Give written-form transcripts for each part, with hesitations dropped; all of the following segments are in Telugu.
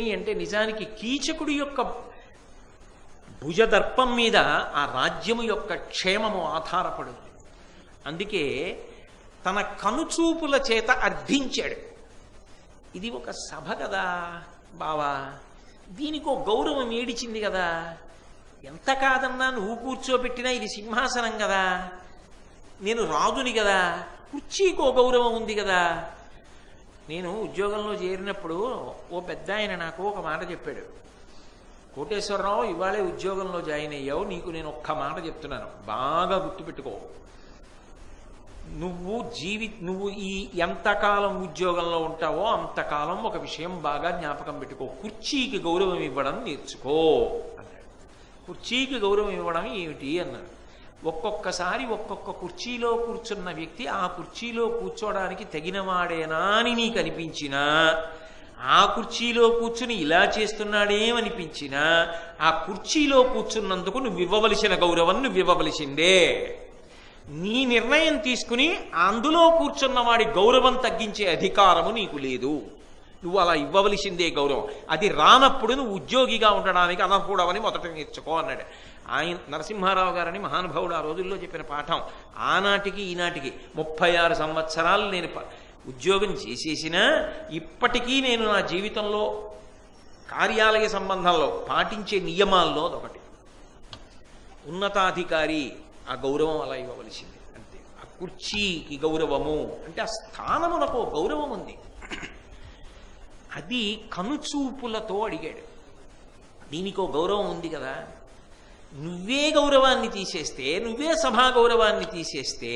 అంటే నిజానికి కీచకుడి యొక్క భుజదర్పం మీద ఆ రాజ్యము యొక్క క్షేమము ఆధారపడింది. అందుకే తన కనుచూపుల చేత అర్థించాడు. ఇది ఒక సభ కదా బావా, దీనికో గౌరవం ఏడిచింది కదా, ఎంత కాదన్నా నువ్వు కూర్చోబెట్టినా ఇది సింహాసనం కదా, నేను రాజుని కదా, కుర్చీకో గౌరవం ఉంది కదా. నేను ఉద్యోగంలో చేరినప్పుడు ఓ పెద్ద ఆయన నాకు ఒక మాట చెప్పాడు. కోటేశ్వరరావు, ఇవాళే ఉద్యోగంలో జాయిన్ అయ్యావు, నీకు నేను ఒక్క మాట చెప్తున్నాను, బాగా గుర్తుపెట్టుకో. నువ్వు ఈ ఎంతకాలం ఉద్యోగంలో ఉంటావో అంతకాలం ఒక విషయం బాగా జ్ఞాపకం పెట్టుకో, కుర్చీకి గౌరవం ఇవ్వడం నేర్చుకో అన్నాడు. కుర్చీకి గౌరవం ఇవ్వడం ఏమిటి అన్నాడు. ఒక్కొక్కసారి ఒక్కొక్క కుర్చీలో కూర్చున్న వ్యక్తి ఆ కుర్చీలో కూర్చోడానికి తగినవాడేనా అని నీకు అనిపించినా, ఆ కుర్చీలో కూర్చుని ఇలా చేస్తున్నాడేమనిపించినా, ఆ కుర్చీలో కూర్చున్నందుకు నువ్వు ఇవ్వవలసిన గౌరవం నువ్వు ఇవ్వవలసిందే. నీ నిర్ణయం తీసుకుని అందులో కూర్చున్న వాడి గౌరవం తగ్గించే అధికారము నీకు లేదు. నువ్వు అలా ఇవ్వవలసిందే గౌరవం. అది రానప్పుడు నువ్వు ఉద్యోగిగా ఉండడానికి అనకూడవని మొదట నేర్చుకో అన్నాడు. ఆయన నరసింహారావు గారని మహానుభావుడు ఆ రోజుల్లో చెప్పిన పాఠం ఆనాటికి ఈనాటికి 36 సంవత్సరాలు నేను ఉద్యోగం చేసేసినా ఇప్పటికీ నేను నా జీవితంలో కార్యాలయ సంబంధంలో పాటించే నియమాల్లో ఒకటి. ఉన్నతాధికారి ఆ గౌరవం అలా ఇవ్వవలసింది అంతే. ఆ కుర్చీకి గౌరవము అంటే ఆ స్థానమునకు గౌరవం ఉంది. అది కనుచూపులతో అడిగాడు. దీనికో గౌరవం ఉంది కదా, నువ్వే గౌరవాన్ని తీసేస్తే, నువ్వే సభా గౌరవాన్ని తీసేస్తే,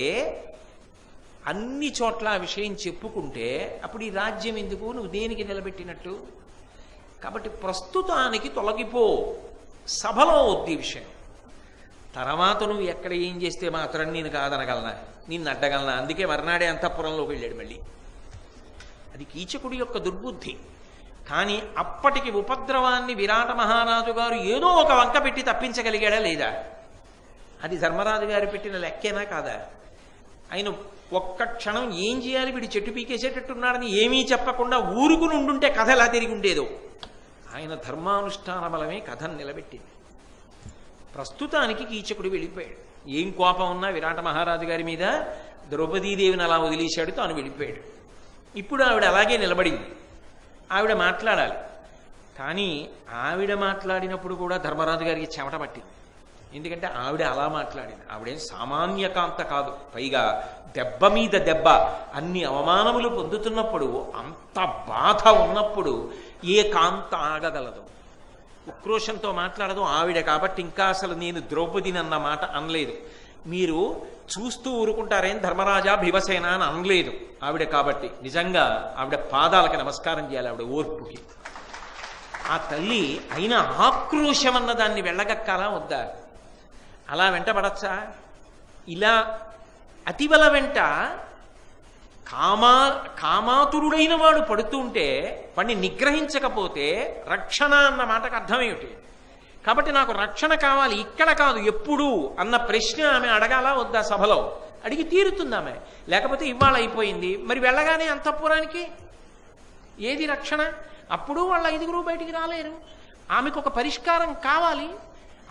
అన్ని చోట్ల ఆ విషయం చెప్పుకుంటే అప్పుడు ఈ రాజ్యం ఎందుకు, నువ్వు దేనికి నిలబెట్టినట్టు? కాబట్టి ప్రస్తుతానికి తొలగిపో, సభలో వద్దు ఈ విషయం. తర్వాత నువ్వు ఎక్కడ ఏం చేస్తే మాత్రం నేను కాదనగలనా, నిన్ను అడ్డగలనా? అందుకే మర్నాడే అంతఃపురంలోకి వెళ్ళాడు మళ్ళీ. అది కీచకుడి యొక్క దుర్బుద్ధి. కానీ అప్పటికి ఉపద్రవాన్ని విరాట మహారాజు గారు ఏదో ఒక వంక పెట్టి తప్పించగలిగాడా లేదా? అది ధర్మరాజు గారు పెట్టిన లెక్కేనా కాదా? ఆయన ఒక్క క్షణం ఏం చేయాలి, వీడి చెట్టు పీకేసేటట్టున్నాడని ఏమీ చెప్పకుండా ఊరుకుని ఉండుంటే కథ ఎలా తిరిగి ఉండేదో. ఆయన ధర్మానుష్ఠాన బలమే కథను నిలబెట్టింది. ప్రస్తుతానికి కీచకుడు వెళ్ళిపోయాడు. ఏం కోపం ఉన్నా విరాట మహారాజు గారి మీద, ద్రౌపదీదేవిని అలా వదిలేశాడు, తాను వెళ్ళిపోయాడు. ఇప్పుడు ఆవిడ అలాగే నిలబడింది. ఆవిడ మాట్లాడాలి. కానీ ఆవిడ మాట్లాడినప్పుడు కూడా ధర్మరాజు గారికి చెమట పట్టింది. ఎందుకంటే ఆవిడ అలా మాట్లాడింది. ఆవిడేం సామాన్య కాంత కాదు. పైగా దెబ్బ మీద దెబ్బ, అన్ని అవమానములు పొందుతున్నప్పుడు, అంత బాధ ఉన్నప్పుడు ఏ కాంత ఆగగలదు? ఉక్రోషంతో మాట్లాడదు ఆవిడ. కాబట్టి ఇంకా అసలు నేను ద్రౌపదిని అన్న మాట అనలేదు. మీరు చూస్తూ ఊరుకుంటారేం ధర్మరాజా భీమసేన అని అనలేదు ఆవిడ. కాబట్టి నిజంగా ఆవిడ పాదాలకి నమస్కారం చేయాలి, ఆవిడ ఓర్పుకి. ఆ తల్లి అయినా ఆక్రోశం అన్న దాన్ని వెళ్ళగక్కాలా వద్దా? అలా వెంటబడచ్చా? ఇలా అతిబల వెంట కామాతురుడైన వాడు పడుతుంటే వాడిని నిగ్రహించకపోతే రక్షణ అన్న మాటకు అర్థమేమిటి? కాబట్టి నాకు రక్షణ కావాలి, ఇక్కడ కాదు ఎప్పుడు అన్న ప్రశ్న ఆమె అడగాలా వద్దా? సభలో అడిగి తీరుతుంది ఆమె. లేకపోతే ఇవాళ అయిపోయింది, మరి వెళ్ళగానే అంతఃపురానికి ఏది రక్షణ? అప్పుడు వాళ్ళ 5గురు బయటికి రాలేరు. ఆమెకు ఒక పరిష్కారం కావాలి.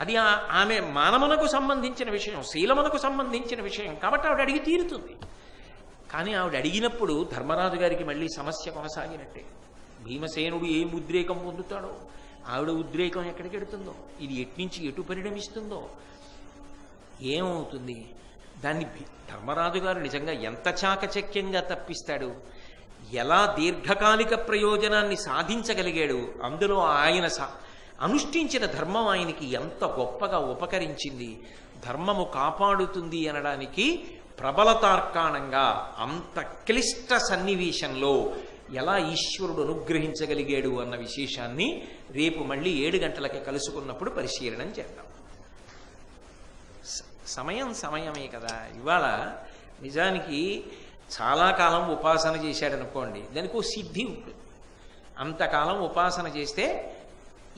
అది ఆమె మానమునకు సంబంధించిన విషయం, శీలమునకు సంబంధించిన విషయం. కాబట్టి ఆవిడ అడిగి తీరుతుంది. కానీ ఆవిడ అడిగినప్పుడు ధర్మరాజు గారికి మళ్ళీ సమస్య కొనసాగినట్టే. భీమసేనుడు ఏం ఉద్రేకం పొందుతాడో, ఆవిడ ఉద్రేకం ఎక్కడికి వెడుతుందో, ఇది ఎట్నుంచి ఎటు పరిణమిస్తుందో, ఏమవుతుంది? దాన్ని ధర్మరాజు గారు నిజంగా ఎంత చాకచక్యంగా తప్పిస్తాడు, ఎలా దీర్ఘకాలిక ప్రయోజనాన్ని సాధించగలిగాడు, అందులో ఆయన అనుష్ఠించిన ధర్మం ఆయనకి ఎంత గొప్పగా ఉపకరించింది, ధర్మము కాపాడుతుంది అనడానికి ప్రబలతార్కాణంగా అంత క్లిష్ట సన్నివేశంలో ఎలా ఈశ్వరుడు అనుగ్రహించగలిగాడు అన్న విశేషాన్ని రేపు మళ్ళీ 7 గంటలకి కలుసుకున్నప్పుడు పరిశీలనం చేద్దాం. సమయమే కదా. ఇవాళ నిజానికి చాలా కాలం ఉపాసన చేశాడనుకోండి, దానికి ఓ సిద్ధి ఉంటుంది. అంతకాలం ఉపాసన చేస్తే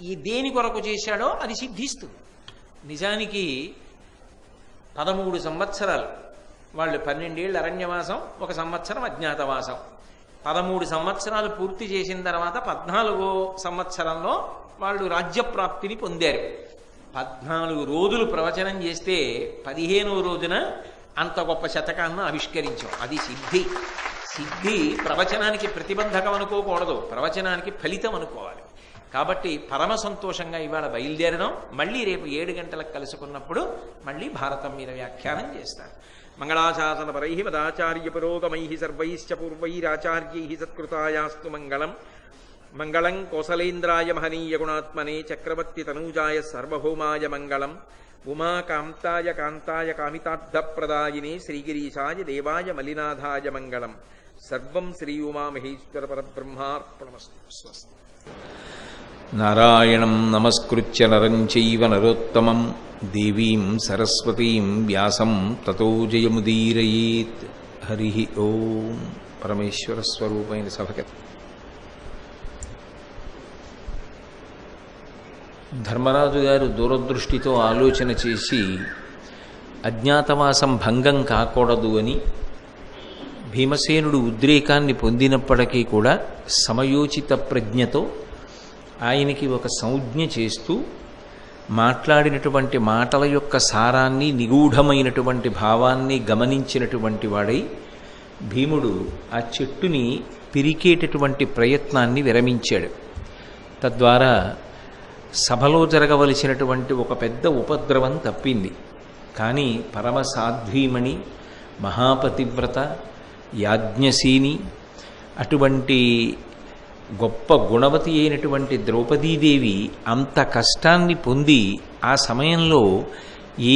ఈ దేని కొరకు చేశాడో అది సిద్ధిస్తుంది. నిజానికి 13 సంవత్సరాలు వాళ్ళు 12 ఏళ్ళు అరణ్యవాసం, 1 సంవత్సరం అజ్ఞాతవాసం. 13 సంవత్సరాలు పూర్తి చేసిన తర్వాత 14వ సంవత్సరంలో వాళ్ళు రాజ్యప్రాప్తిని పొందారు. 14 రోజులు ప్రవచనం చేస్తే 15వ రోజున అంత గొప్ప శతకాన్ని ఆవిష్కరించాం. అది సిద్ధి. సిద్ధి ప్రవచనానికి ప్రతిబంధకం అనుకోకూడదు, ప్రవచనానికి ఫలితం అనుకోవాలి. కాబట్టి పరమ సంతోషంగా ఇవాళ బయలుదేరడం. మళ్ళీ రేపు 7 గంటలకు కలుసుకున్నప్పుడు మళ్ళీ భారతం మీద వ్యాఖ్యానం చేస్తారు. మంగళాశాసన పరై మదాచార్య పురోగమై సర్వైశ్చ పూర్వైరాచార్యై సత్కృతాయాస్తు మంగళం. మంగళం కోసలేంద్రాయ మహనీయ గుణాత్మనే చక్రవర్తి తనూజాయ సార్వభౌమాయ మంగళం. ఉమాకాంతాయ కాంతాయ కామితార్థప్రదాయినే శ్రీగిరీశాయ దేవాయ మలినాథాయ మంగళం. సర్వం శ్రీ ఉమామహేశ్వర పరబ్రహ్మార్పణమస్తు. స్వస్తి. నారాయణం నమస్కృత్య నరం చైవ నరోత్తమం దేవీం సరస్వతీం వ్యాసం తతో జయముదీరయేత్. హరి ఓం. పరమేశ్వర స్వరూపమైన సభకి ధర్మరాజు గారు దూరదృష్టితో ఆలోచన చేసి అజ్ఞాతవాసం భంగం కాకూడదు అని భీమసేనుడు ఉద్రేకాన్ని పొందినప్పటికీ కూడా సమయోచిత ప్రజ్ఞతో ఆయనకి ఒక సంజ్ఞ చేస్తూ మాట్లాడినటువంటి మాటల యొక్క సారాన్ని, నిగూఢమైనటువంటి భావాన్ని గమనించినటువంటి వాడై భీముడు ఆ చెట్టుని పిరికేటటువంటి ప్రయత్నాన్ని విరమించాడు. తద్వారా సభలో జరగవలసినటువంటి ఒక పెద్ద ఉపద్రవం తప్పింది. కానీ పరమసాధ్వీమణి, మహాపతివ్రత, యాజ్ఞసీని, అటువంటి గొప్ప గుణవతి అయినటువంటి ద్రౌపదీదేవి అంత కష్టాన్ని పొంది ఆ సమయంలో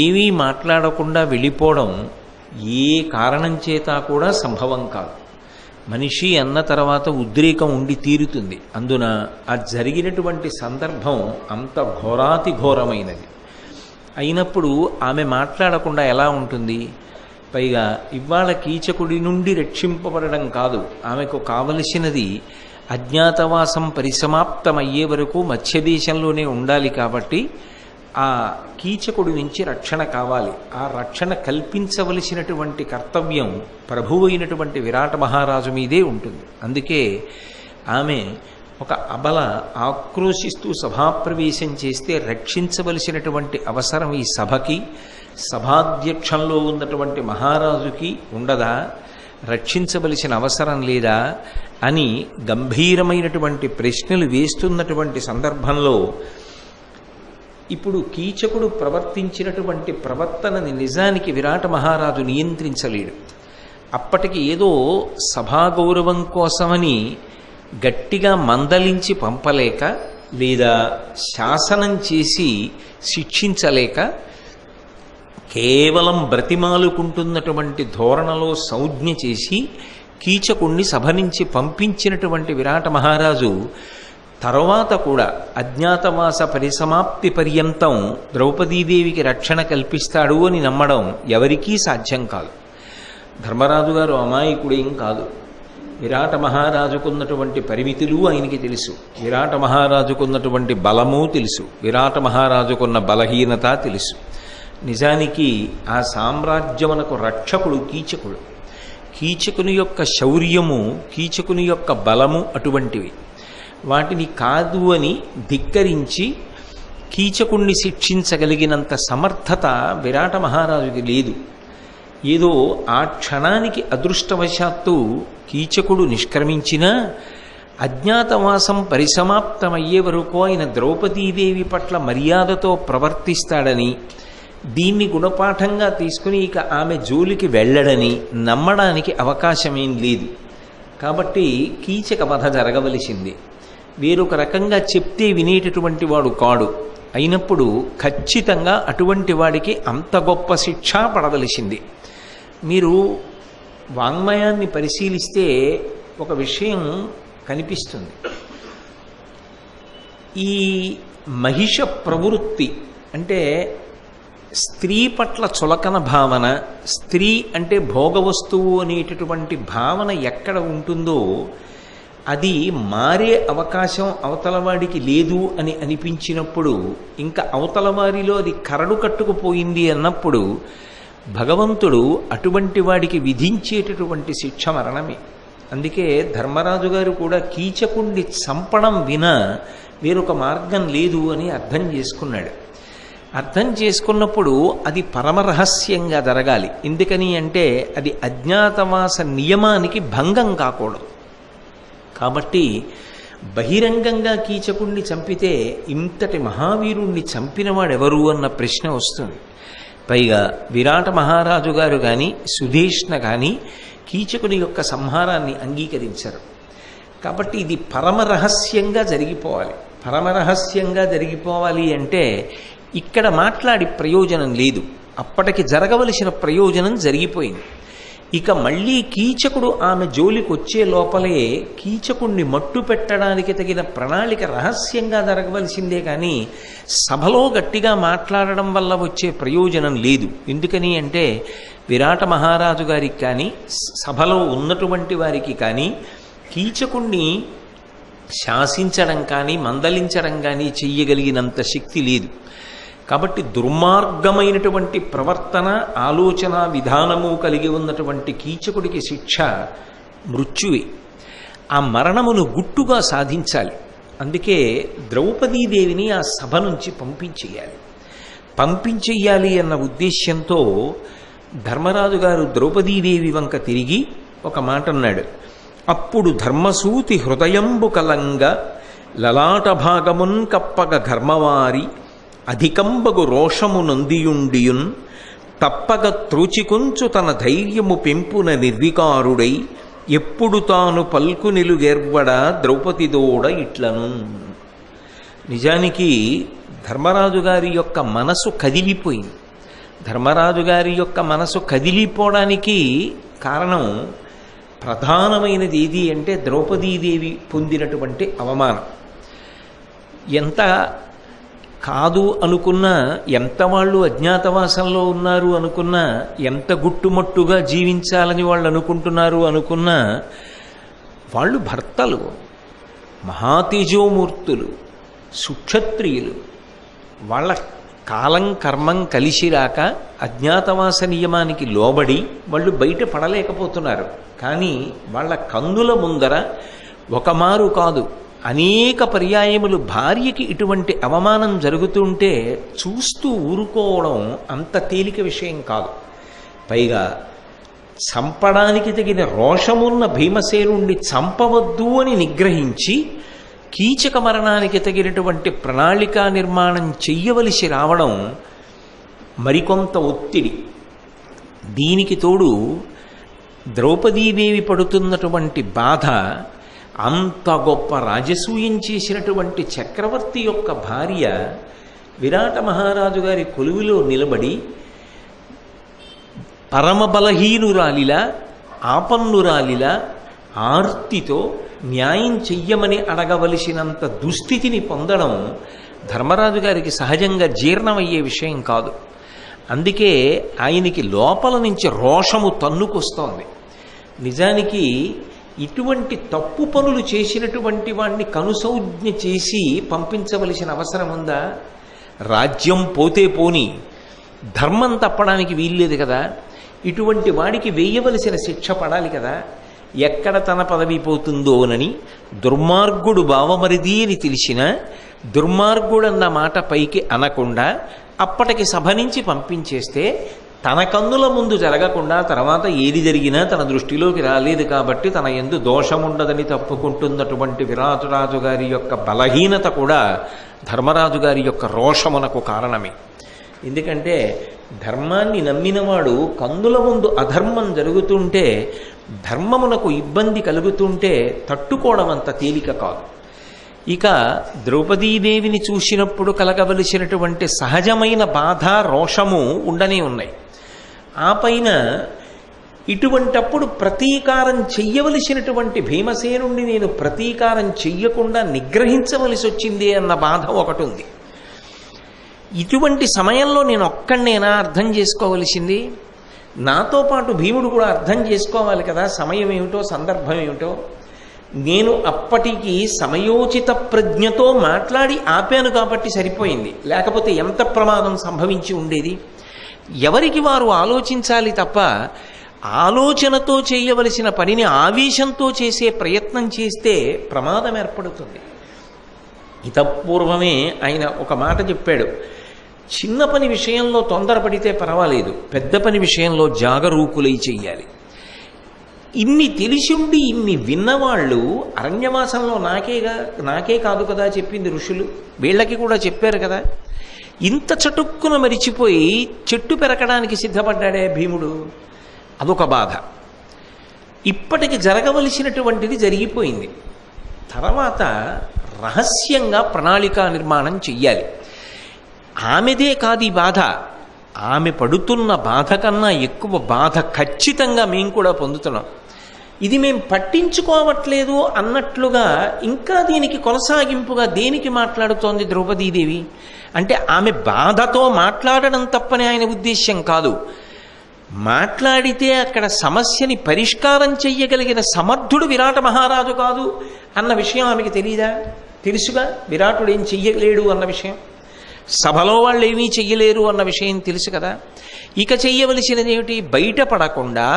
ఏమీ మాట్లాడకుండా వెళ్ళిపోవడం ఏ కారణం చేత కూడా సంభవం కాదు. మనిషి అన్న తర్వాత ఉద్రేకం ఉండి తీరుతుంది. అందున ఆ జరిగినటువంటి సందర్భం అంత ఘోరాతి ఘోరమైనది అయినప్పుడు ఆమె మాట్లాడకుండా ఎలా ఉంటుంది? పైగా ఇవాళ కీచకుడి నుండి రక్షింపబడడం కాదు, ఆమెకు కావలసినది అజ్ఞాతవాసం పరిసమాప్తమయ్యే వరకు మత్స్యదేశంలోనే ఉండాలి. కాబట్టి ఆ కీచకుడి నుంచి రక్షణ కావాలి. ఆ రక్షణ కల్పించవలసినటువంటి కర్తవ్యం ప్రభువు అయినటువంటి విరాట మహారాజు మీదే ఉంటుంది. అందుకే ఆమె ఒక అబల ఆక్రోశిస్తూ సభాప్రవేశం చేస్తే రక్షించవలసినటువంటి అవసరం ఈ సభకి, సభాధ్యక్షంలో ఉన్నటువంటి మహారాజుకి ఉండదా? రక్షించవలసిన అవసరం లేదా అని గంభీరమైనటువంటి ప్రశ్నలు వేస్తున్నటువంటి సందర్భంలో ఇప్పుడు కీచకుడు ప్రవర్తించినటువంటి ప్రవర్తనని నిజానికి విరాట మహారాజు నియంత్రించలేడు. అప్పటికి ఏదో సభాగౌరవం కోసమని గట్టిగా మందలించి పంపలేక, లేదా శాసనం చేసి శిక్షించలేక, కేవలం బ్రతిమాలుకుంటున్నటువంటి ధోరణలో సంజ్ఞ చేసి కీచకుణ్ణి సభ నుంచి పంపించినటువంటి విరాట మహారాజు తర్వాత కూడా అజ్ఞాతవాస పరిసమాప్తి పర్యంతం ద్రౌపదీదేవికి రక్షణ కల్పిస్తాడు అని నమ్మడం ఎవరికీ సాధ్యం కాదు. ధర్మరాజు గారు అమాయకుడేం కాదు. విరాట మహారాజుకున్నటువంటి పరిమితులు ఆయనకి తెలుసు. విరాట మహారాజుకున్నటువంటి బలము తెలుసు. విరాట మహారాజుకున్న బలహీనత తెలుసు. నిజానికి ఆ సామ్రాజ్యమునకు రక్షకుడు కీచకుడు. కీచకుని యొక్క శౌర్యము, కీచకుని యొక్క బలము అటువంటివి. వాటిని కాదు అని ధిక్కరించి కీచకుణ్ణి శిక్షించగలిగినంత సమర్థత విరాట మహారాజుకి లేదు. ఏదో ఆ క్షణానికి అదృష్టవశాత్తు కీచకుడు నిష్క్రమించినా అజ్ఞాతవాసం పరిసమాప్తమయ్యే వరకు ఆయన ద్రౌపదీదేవి పట్ల మర్యాదతో ప్రవర్తిస్తాడని, దీన్ని గుణపాఠంగా తీసుకుని ఇక ఆమె జోలికి వెళ్ళడని నమ్మడానికి అవకాశమేం లేదు. కాబట్టి కీచక వధ జరగవలసింది. వేరొక రకంగా చెప్తే వినేటటువంటి వాడు కాడు. అయినప్పుడు ఖచ్చితంగా అటువంటి వాడికి అంత గొప్ప శిక్ష పడవలసింది. మీరు వాంగ్మయాన్ని పరిశీలిస్తే ఒక విషయం కనిపిస్తుంది. ఈ మహిష ప్రవృత్తి అంటే స్త్రీ పట్ల చులకన భావన, స్త్రీ అంటే భోగవస్తువు అనేటటువంటి భావన ఎక్కడ ఉంటుందో అది మారే అవకాశం అవతలవాడికి లేదు అని అనిపించినప్పుడు, ఇంకా అవతలవారిలో అది కరడు కట్టుకుపోయింది అన్నప్పుడు భగవంతుడు అటువంటి వాడికి విధించేటటువంటి శిక్ష మరణమే. అందుకే ధర్మరాజు గారు కూడా కీచకుణ్ణి చంపడం వినా వేరొక మార్గం లేదు అని అర్థం చేసుకున్నాడు. అర్థం చేసుకున్నప్పుడు అది పరమరహస్యంగా జరగాలి. ఎందుకని అంటే అది అజ్ఞాతవాస నియమానికి భంగం కాకూడదు. కాబట్టి బహిరంగంగా కీచకుణ్ణి చంపితే ఇంతటి మహావీరుణ్ణి చంపినవాడెవరు అన్న ప్రశ్న వస్తుంది. పైగా విరాట మహారాజు గారు కానీ సుధేష్ణ కానీ కీచకుని యొక్క సంహారాన్ని అంగీకరించరు. కాబట్టి ఇది పరమరహస్యంగా జరిగిపోవాలి. పరమరహస్యంగా జరిగిపోవాలి అంటే ఇక్కడ మాట్లాడి ప్రయోజనం లేదు. అప్పటికి జరగవలసిన ప్రయోజనం జరిగిపోయింది. ఇక మళ్ళీ కీచకుడు ఆమె జోలికి వచ్చే లోపలే కీచకుణ్ణి మట్టు పెట్టడానికి తగిన ప్రణాళిక రహస్యంగా జరగవలసిందే కానీ సభలో గట్టిగా మాట్లాడడం వల్ల వచ్చే ప్రయోజనం లేదు. ఎందుకని అంటే విరాట మహారాజు గారికి కానీ సభలో ఉన్నటువంటి వారికి కానీ కీచకుణ్ణి శాసించడం కానీ మందలించడం కానీ చెయ్యగలిగినంత శక్తి లేదు. కాబట్టి దుర్మార్గమైనటువంటి ప్రవర్తన ఆలోచన విధానము కలిగి ఉన్నటువంటి కీచకుడికి శిక్ష మృత్యువే. ఆ మరణమును గుట్టుగా సాధించాలి. అందుకే ద్రౌపదీదేవిని ఆ సభ నుంచి పంపించేయాలి అన్న ఉద్దేశ్యంతో ధర్మరాజు గారు ద్రౌపదీదేవి వంక తిరిగి ఒక మాట అన్నాడు. అప్పుడు ధర్మసూతి హృదయంబు కలంగ లలాట భాగమున్ కప్పగ ఘర్మవారి అధికంబగు రోషము నొందియుండియున్ తప్పగ త్రూచికొంచు తన ధైర్యము పెంపున నిర్వికారుడై ఎప్పుడు తాను పల్కు నిలుగెర్వడ ద్రౌపదిదోడ ఇట్లను. నిజానికి ధర్మరాజు గారి యొక్క మనసు కదిలిపోయింది. ధర్మరాజు గారి యొక్క మనసు కదిలిపోవడానికి కారణం ప్రధానమైనది ఏది అంటే ద్రౌపదీదేవి పొందినటువంటి అవమానం. ఎంత కాదు అనుకున్నా, ఎంత వాళ్ళు అజ్ఞాతవాసంలో ఉన్నారు అనుకున్నా, ఎంత గుట్టుమట్టుగా జీవించాలని వాళ్ళు అనుకుంటున్నారు అనుకున్నా, వాళ్ళు భర్తలు, మహాతేజోమూర్తులు, సుక్షత్రియులు. వాళ్ళ కాలం కర్మం కలిసి రాక అజ్ఞాతవాస నియమానికి లోబడి వాళ్ళు బయట పడలేకపోతున్నారు. కానీ వాళ్ళ కన్నుల ముందర ఒకమారు కాదు అనేక పర్యాయములు భార్యకి ఇటువంటి అవమానం జరుగుతుంటే చూస్తూ ఊరుకోవడం అంత తేలిక విషయం కాదు. పైగా చంపడానికి తగిన రోషమున్న భీమసేనుణ్ణి చంపవద్దు అని నిగ్రహించి కీచక మరణానికి తగినటువంటి ప్రణాళికా నిర్మాణం చెయ్యవలసి రావడం మరికొంత ఒత్తిడి. దీనికి తోడు ద్రౌపదీదేవి పడుతున్నటువంటి బాధ, అంత గొప్ప రాజసూయం చేసినటువంటి చక్రవర్తి యొక్క భార్య విరాట మహారాజు గారి కొలువులో నిలబడి పరమబలహీనురాలిలా ఆపన్నురాలిలా ఆర్తితో న్యాయం చెయ్యమని అడగవలసినంత దుస్థితిని పొందడం ధర్మరాజు గారికి సహజంగా జీర్ణమయ్యే విషయం కాదు. అందుకే ఆయనకి లోపల నుంచి రోషము తన్నుకొస్తోంది. నిజానికి ఇటువంటి తప్పు పనులు చేసినటువంటి వాణ్ణి కనుసౌజ్ఞ చేసి పంపించవలసిన అవసరం ఉందా? రాజ్యం పోతే పోని, ధర్మం తప్పడానికి వీల్లేదు కదా. ఇటువంటి వాడికి వేయవలసిన శిక్ష పడాలి కదా. ఎక్కడ తన పదవి పోతుందోనని దుర్మార్గుడు బావమరిది అని తెలిసినా దుర్మార్గుడన్న మాట పైకి అనకుండా అప్పటికి సభ నుంచి పంపించేస్తే తన కన్నుల ముందు జరగకుండా తర్వాత ఏది జరిగినా తన దృష్టిలోకి రాలేదు కాబట్టి తన యందు దోషముండదని తప్పుకుంటున్నటువంటి విరాటరాజు గారి యొక్క బలహీనత కూడా ధర్మరాజు గారి యొక్క రోషమునకు కారణమే. ఎందుకంటే ధర్మాన్ని నమ్మినవాడు కన్నుల ముందు అధర్మం జరుగుతుంటే, ధర్మమునకు ఇబ్బంది కలుగుతుంటే తట్టుకోవడం అంత తేలిక కాదు. ఇక ద్రౌపదీదేవిని చూసినప్పుడు కలగవలసినటువంటి సహజమైన బాధ రోషము ఉండనే ఉన్నాయి. ఆ పైన ఇటువంటప్పుడు ప్రతీకారం చెయ్యవలసినటువంటి భీమసేనుణ్ణి నేను ప్రతీకారం చెయ్యకుండా నిగ్రహించవలసి వచ్చింది అన్న బాధ ఒకటి ఉంది. ఇటువంటి సమయంలో నేను ఒక్కడినేనా అర్థం చేసుకోవలసింది? నాతో పాటు భీముడు కూడా అర్థం చేసుకోవాలి కదా, సమయం ఏమిటో సందర్భం ఏమిటో. నేను అప్పటికి సమయోచిత ప్రజ్ఞతో మాట్లాడి ఆపాను కాబట్టి సరిపోయింది. లేకపోతే ఎంత ప్రమాదం సంభవించి ఉండేది. ఎవరికి వారు ఆలోచించాలి తప్ప ఆలోచనతో చేయవలసిన పనిని ఆవేశంతో చేసే ప్రయత్నం చేస్తే ప్రమాదం ఏర్పడుతుంది. ఇతపూర్వమే ఆయన ఒక మాట చెప్పాడు, చిన్న పని విషయంలో తొందరపడితే పర్వాలేదు, పెద్ద పని విషయంలో జాగరూకులై చెయ్యాలి. ఇన్ని తెలిసిండి ఇన్ని విన్నవాళ్ళు అరణ్యవాసంలో నాకే కాదు కదా చెప్పింది ఋషులు, వీళ్ళకి కూడా చెప్పారు కదా. ఇంత చటుక్కున మరిచిపోయి చెట్టు పెరకడానికి సిద్ధపడ్డాడే భీముడు, అదొక బాధ. ఇప్పటికి జరగవలసినటువంటిది జరిగిపోయింది. తర్వాత రహస్యంగా ప్రణాళికా నిర్మాణం చెయ్యాలి. ఆమెదే కాదు ఈ బాధ, ఆమె పడుతున్న బాధ కన్నా ఎక్కువ బాధ ఖచ్చితంగా మేము కూడా పొందుతున్నాం. ఇది మేము పట్టించుకోవట్లేదు అన్నట్లుగా ఇంకా దీనికి కొనసాగింపుగా దేనికి మాట్లాడుతోంది ద్రౌపదీదేవి అంటే, ఆమె బాధతో మాట్లాడడం తప్పని ఆయన ఉద్దేశ్యం కాదు. మాట్లాడితే అక్కడ సమస్యని పరిష్కారం చెయ్యగలిగిన సమర్థుడు విరాట మహారాజు కాదు అన్న విషయం ఆమెకి తెలియదా? తెలుసుగా, విరాటుడు ఏం చెయ్యలేడు అన్న విషయం, సభలో వాళ్ళు ఏమీ చెయ్యలేరు అన్న విషయం తెలుసు కదా. ఇక చెయ్యవలసినది ఏమిటి? బయటపడకుండా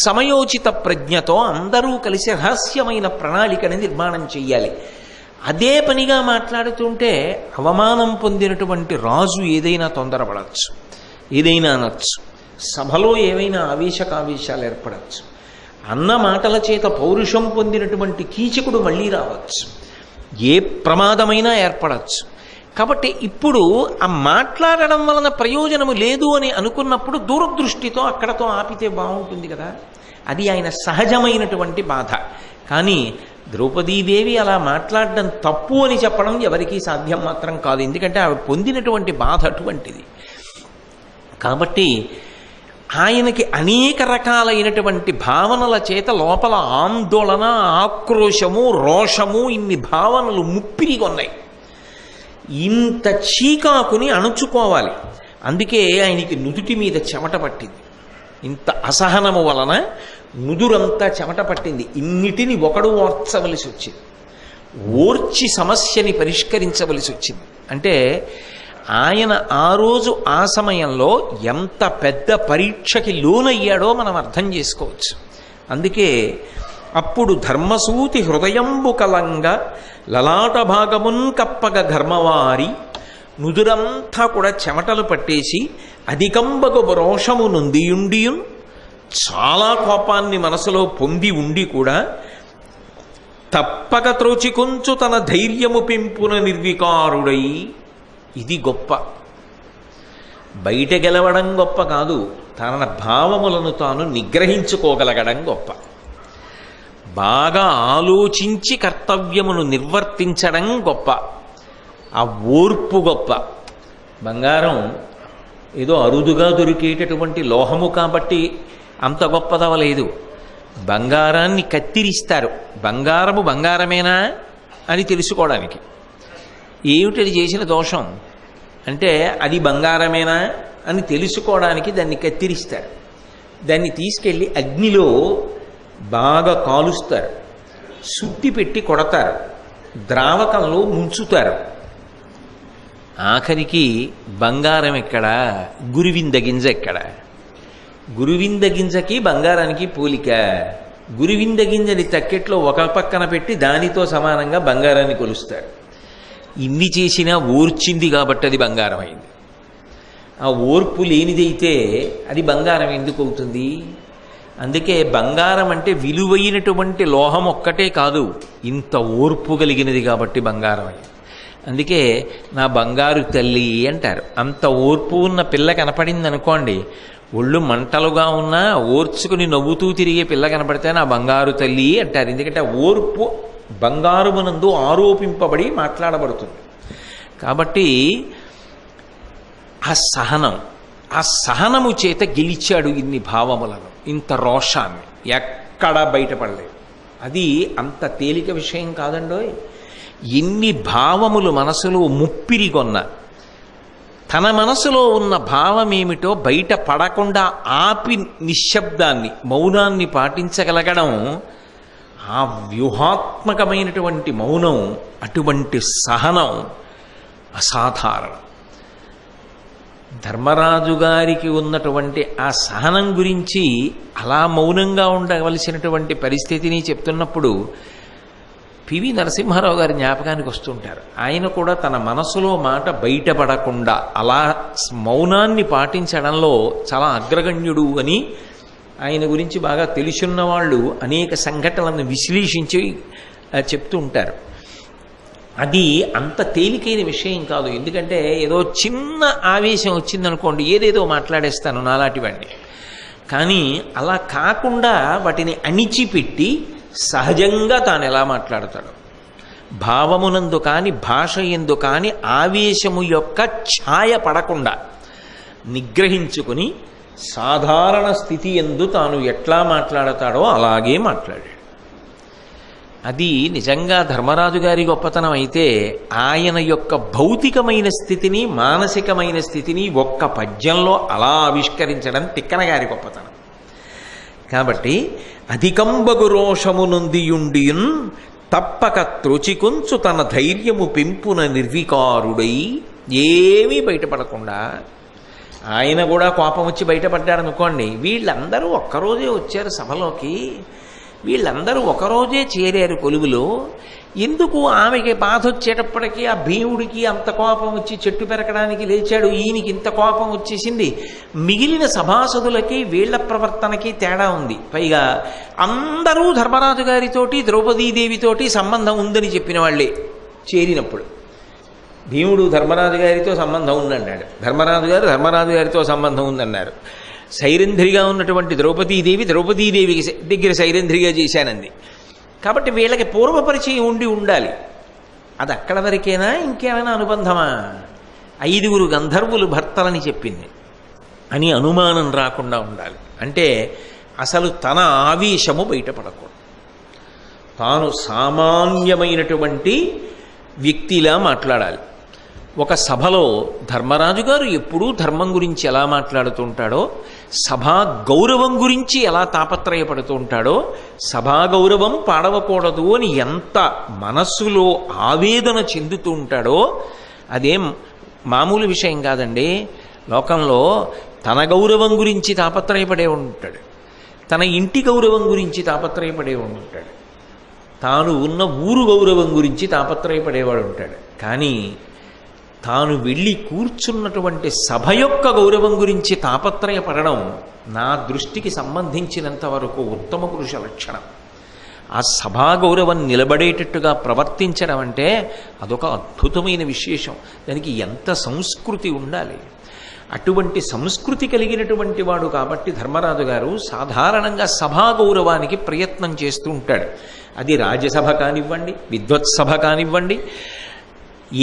సమయోచిత ప్రజ్ఞతో అందరూ కలిసి రహస్యమైన ప్రణాళికని నిర్మాణం చెయ్యాలి. అదే పనిగా మాట్లాడుతుంటే అవమానం పొందినటువంటి రాజు ఏదైనా తొందరపడవచ్చు, ఏదైనా అనొచ్చు, సభలో ఏవైనా ఆవేశకావేశాలు ఏర్పడవచ్చు, అన్న మాటల చేత పౌరుషం పొందినటువంటి కీచకుడు మళ్ళీ రావచ్చు, ఏ ప్రమాదమైనా ఏర్పడవచ్చు. కాబట్టి ఇప్పుడు ఆ మాట్లాడడం వలన ప్రయోజనము లేదు అని అనుకున్నప్పుడు దూరదృష్టితో అక్కడతో ఆపితే బాగుంటుంది కదా. అది ఆయన సహజమైనటువంటి బాధ. కానీ ద్రౌపదీదేవి అలా మాట్లాడడం తప్పు అని చెప్పడం ఎవరికీ సాధ్యం మాత్రం కాదు, ఎందుకంటే ఆవిడ పొందినటువంటి బాధ అటువంటిది. కాబట్టి ఆయనకి అనేక రకాలైనటువంటి భావనల చేత లోపల ఆందోళన, ఆక్రోశము, రోషము, ఇన్ని భావనలు ముప్పిరిగా ఉన్నాయి. ఇంత చీకాకుని అణుచుకోవాలి. అందుకే ఆయనకి నుదుటి మీద చెమట పట్టింది. ఇంత అసహనము వలన నుదురంతా చెమట పట్టింది. ఇన్నిటిని ఒకడు ఓర్చవలసి వచ్చింది, ఓర్చి సమస్యని పరిష్కరించవలసి వచ్చింది. అంటే ఆయన ఆ రోజు ఆ సమయంలో ఎంత పెద్ద పరీక్షకి లోనయ్యాడో మనం అర్థం చేసుకోవచ్చు. అందుకే అప్పుడు ధర్మసూతి హృదయంబు కలంగా లలాట భాగమున్ కప్పగ ఘర్మవారి, నుదురంతా కూడా చెమటలు పట్టేసి అధికంబగు రోషము నొందియుండియున్, చాలా కోపాన్ని మనసులో పొంది ఉండి కూడా తప్పక త్రోచికొంచు తన ధైర్యము పెంపున నిర్వికారుడై. ఇది గొప్ప. బయట గెలవడం గొప్ప కాదు, తన భావములను తాను నిగ్రహించుకోగలగడం గొప్ప. బాగా ఆలోచించి కర్తవ్యమును నిర్వర్తించడం గొప్ప. ఆ ఓర్పు గొప్ప. బంగారం ఏదో అరుదుగా దొరికేటటువంటి లోహము కాబట్టి అంత గొప్పదవలేదు. బంగారాన్ని కత్తిరిస్తారు, బంగారము బంగారమేనా అని తెలుసుకోవడానికి. ఏమిటది చేసిన దోషం అంటే, అది బంగారమేనా అని తెలుసుకోవడానికి దాన్ని కత్తిరిస్తారు. దాన్ని తీసుకెళ్ళి అగ్నిలో బాగా కాలుస్తారు, సుత్తి పెట్టి కొడతారు, ద్రావకంలో ముంచుతారు. ఆఖరికి బంగారం ఎక్కడ, గురువింద గింజ ఎక్కడ? గురువింద గింజకి బంగారానికి పోలిక. గురువింద గింజని తక్కెట్లో ఒక పక్కన పెట్టి దానితో సమానంగా బంగారాన్ని కొలుస్తారు. ఇన్ని చేసినా ఓర్చింది కాబట్టి అది బంగారం అయింది. ఆ ఓర్పు లేనిదైతే అది బంగారం ఎందుకు అవుతుంది? అందుకే బంగారం అంటే విలువైనటువంటి లోహం ఒక్కటే కాదు, ఇంత ఓర్పు కలిగినది కాబట్టి బంగారం అయింది. అందుకే నా బంగారు తల్లి అంటారు. అంత ఓర్పు ఉన్న పిల్ల కనపడింది అనుకోండి, ఒళ్ళు మంటలుగా ఉన్నా ఓర్చుకుని నవ్వుతూ తిరిగే పిల్ల కనపడితే నా బంగారు తల్లి అంటారు. ఎందుకంటే ఓర్పు బంగారుమునందు ఆరోపింపబడి మాట్లాడబడుతుంది. కాబట్టి ఆ సహనము చేత గెలిచాడు ఇన్ని భావములను, ఇంత రోషాన్ని. ఎక్కడా బయటపడలేదు. అది అంత తేలిక విషయం కాదండోయ్. ఎన్ని భావములు మనసులో ముప్పిరిగొన్న, తన మనసులో ఉన్న భావమేమిటో బయట పడకుండా ఆపి నిశ్శబ్దాన్ని, మౌనాన్ని పాటించగలగడం, ఆ వ్యూహాత్మకమైనటువంటి మౌనం, అటువంటి సహనం అసాధారణం. ధర్మరాజు గారికి ఉన్నటువంటి ఆ సహనం గురించి అలా మౌనంగా ఉండవలసినటువంటి పరిస్థితిని చెప్తున్నప్పుడు పివి నరసింహారావు గారి జ్ఞాపకానికి వస్తుంటారు. ఆయన కూడా తన మనసులో మాట బయటపడకుండా అలా మౌనాన్ని పాటించడంలో చాలా అగ్రగణ్యుడు అని ఆయన గురించి బాగా తెలుసున్న వాళ్ళు అనేక సంఘటనలను విశ్లేషించి చెప్తూ ఉంటారు. అది అంత తేలికైన విషయం కాదు. ఎందుకంటే ఏదో చిన్న ఆవేశం వచ్చిందనుకోండి, ఏదేదో మాట్లాడేస్తాను నాలాంటివాడిని. కానీ అలా కాకుండా వాటిని అణిచిపెట్టి సహజంగా తాను ఎలా మాట్లాడతాడు, భావమునందు కానీ భాష ఎందు కానీ ఆవేశము యొక్క ఛాయ పడకుండా నిగ్రహించుకుని సాధారణ స్థితి ఎందు తాను ఎట్లా మాట్లాడతాడో అలాగే మాట్లాడాడు. అది నిజంగా ధర్మరాజు గారి గొప్పతనం అయితే ఆయన యొక్క భౌతికమైన స్థితిని మానసికమైన స్థితిని ఒక్క పద్యంలో అలా ఆవిష్కరించడం తిక్కన గారి గొప్పతనం. కాబట్టి అధికంబగు రోషము నొందియుండియున్ తప్పక త్రుచికొంచు తన ధైర్యము పెంపున నిర్వికారుడై ఏమీ బయటపడకుండా, ఆయన కూడా కోపం వచ్చి బయటపడ్డాడు అనుకోండి, వీళ్ళందరూ ఒక్కరోజే వచ్చారు సభలోకి, వీళ్ళందరూ ఒకరోజే చేరారు కొలువులో, ఎందుకు ఆమెకి బాధ వచ్చేటప్పటికీ ఆ భీముడికి అంత కోపం వచ్చి చెట్టు పెరకడానికి లేచాడు, ఈయనకి ఇంత కోపం వచ్చేసింది. మిగిలిన సభాసదులకి వీళ్ల ప్రవర్తనకి తేడా ఉంది. పైగా అందరూ ధర్మరాజు గారితోటి ద్రౌపదీదేవితోటి సంబంధం ఉందని చెప్పిన వాళ్ళే చేరినప్పుడు. భీముడు ధర్మరాజు గారితో సంబంధం ఉందన్నాడు, ధర్మరాజు గారు ధర్మరాజు గారితో సంబంధం ఉందన్నారు. సైరంధ్రిగా ఉన్నటువంటి ద్రౌపదీదేవి ద్రౌపదీదేవికి దగ్గర సైరంధ్రిగా చేశానంది. కాబట్టి వీళ్ళకి పూర్వపరిచయం ఉండాలి. అది అక్కడ వరకేనా, ఇంకేమైనా అనుబంధమా? 5 గంధర్వులు భర్తలని చెప్పింది అని అనుమానం రాకుండా ఉండాలి. అంటే అసలు తన ఆవేశము బయటపడకూడదు. తాను సామాన్యమైనటువంటి వ్యక్తిలా మాట్లాడాలి. ఒక సభలో ధర్మరాజు గారు ఎప్పుడూ ధర్మం గురించి ఎలా మాట్లాడుతూ ఉంటాడో, సభా గౌరవం గురించి ఎలా తాపత్రయపడుతూ ఉంటాడో, సభా గౌరవం పాడవకూడదు అని ఎంత మనస్సులో ఆవేదన చెందుతూ ఉంటాడో, అదేం మామూలు విషయం కాదండి. లోకంలో తన గౌరవం గురించి తాపత్రయపడే ఉంటాడు, తన ఇంటి గౌరవం గురించి తాపత్రయపడే ఉంటాడు, తాను ఉన్న ఊరు గౌరవం గురించి తాపత్రయపడేవాడు ఉంటాడు. కానీ తాను వెళ్ళి కూర్చున్నటువంటి సభ యొక్క గౌరవం గురించి తాపత్రయపడడం నా దృష్టికి సంబంధించినంత వరకు ఉత్తమ పురుష లక్షణం. ఆ సభా గౌరవం నిలబడేటట్టుగా ప్రవర్తించడం అంటే అదొక అద్భుతమైన విశేషం. దానికి ఎంత సంస్కృతి ఉండాలి. అటువంటి సంస్కృతి కలిగినటువంటి వాడు కాబట్టి ధర్మరాజు గారు సాధారణంగా సభా గౌరవానికి ప్రయత్నం చేస్తూ ఉంటాడు. అది రాజ్యసభ కానివ్వండి, విద్వత్సభ కానివ్వండి,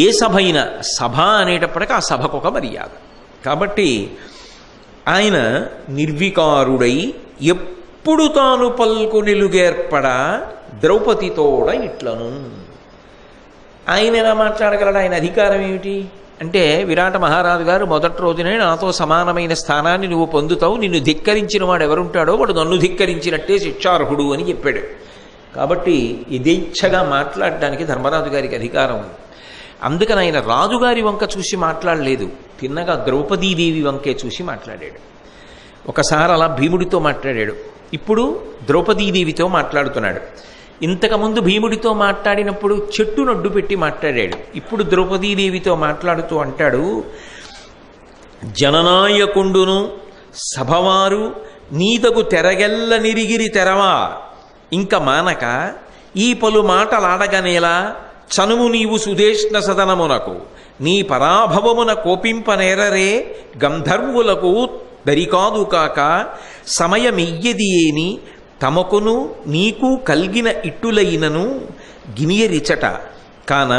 ఏ సభ అయినా సభ అనేటప్పటికీ ఆ సభకు ఒక మర్యాద. కాబట్టి ఆయన నిర్వికారుడై ఎప్పుడు తాను పల్కు నిలుగేర్పడ ద్రౌపదితోడ ఇట్లను. ఆయన ఎలా మాట్లాడగలడు? ఆయన అధికారం ఏమిటి అంటే, విరాట మహారాజు గారు మొదటి రోజునే నాతో సమానమైన స్థానాన్ని నువ్వు పొందుతావు, నిన్ను ధిక్కరించిన వాడు ఎవరుంటాడో వాడు నన్ను ధిక్కరించినట్టే శిక్షార్హుడు అని చెప్పాడు. కాబట్టి యథేచ్ఛగా మాట్లాడడానికి ధర్మరాజు గారికి అధికారం ఉంది. అందుకని ఆయన రాజుగారి వంక చూసి మాట్లాడలేదు, తిన్నగా ద్రౌపదీదేవి వంకే చూసి మాట్లాడాడు. ఒకసారి అలా భీముడితో మాట్లాడాడు, ఇప్పుడు ద్రౌపదీదేవితో మాట్లాడుతున్నాడు. ఇంతకుముందు భీముడితో మాట్లాడినప్పుడు చెట్టు నడ్డు పెట్టి మాట్లాడాడు, ఇప్పుడు ద్రౌపదీదేవితో మాట్లాడుతూ అంటాడు, జననాయకుండును సభవారు నీతగు తెరగెల్ల నిరిగిరి తెరవా ఇంక మానక ఈ పలు మాటలాడగనేలా చనుము నీవు సుదేష్ణ సదనమునకు నీ పరాభవమున కోపింపనేరరే గంధర్వులకు దరికాదు కాక సమయమెయ్యది ఏని తమకును నీకు కల్గిన ఇట్టులైనను గినియరిచట కాన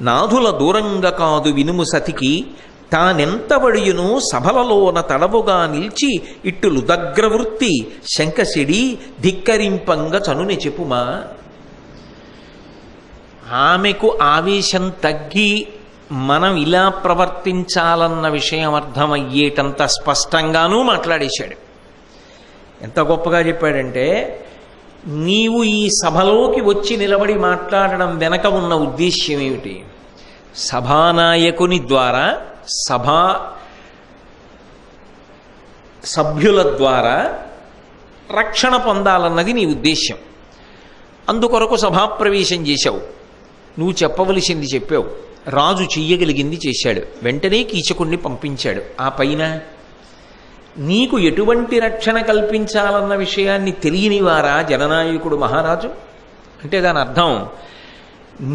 నాథుల దూరంగా కాదు వినుము సతికి తానెంతవడియును సభలలోన తడవుగా నిల్చి ఇట్టులు దగ్గరవృత్తి శంకసిడి ధిక్కరింపంగ చనుని చెప్పుమా. ఆమెకు ఆవేశం తగ్గి మనం ఇలా ప్రవర్తించాలన్న విషయం అర్థమయ్యేటంత స్పష్టంగానూ మాట్లాడేశాడు. ఎంత గొప్పగా చెప్పాడంటే, నీవు ఈ సభలోకి వచ్చి నిలబడి మాట్లాడడం వెనక ఉన్న ఉద్దేశ్యం ఏమిటి? సభానాయకుని ద్వారా సభా సభ్యుల ద్వారా రక్షణ పొందాలన్నది నీ ఉద్దేశ్యం. అందుకొరకు సభాప్రవేశం చేశావు. నువ్వు చెప్పవలసింది చెప్పావు. రాజు చెయ్యగలిగింది చేశాడు. వెంటనే కీచకుణ్ణి పంపించాడు. ఆ పైన నీకు ఎటువంటి రక్షణ కల్పించాలన్న విషయాన్ని తెలియనివారా జననాయకుడు మహారాజు? అంటే దాని అర్థం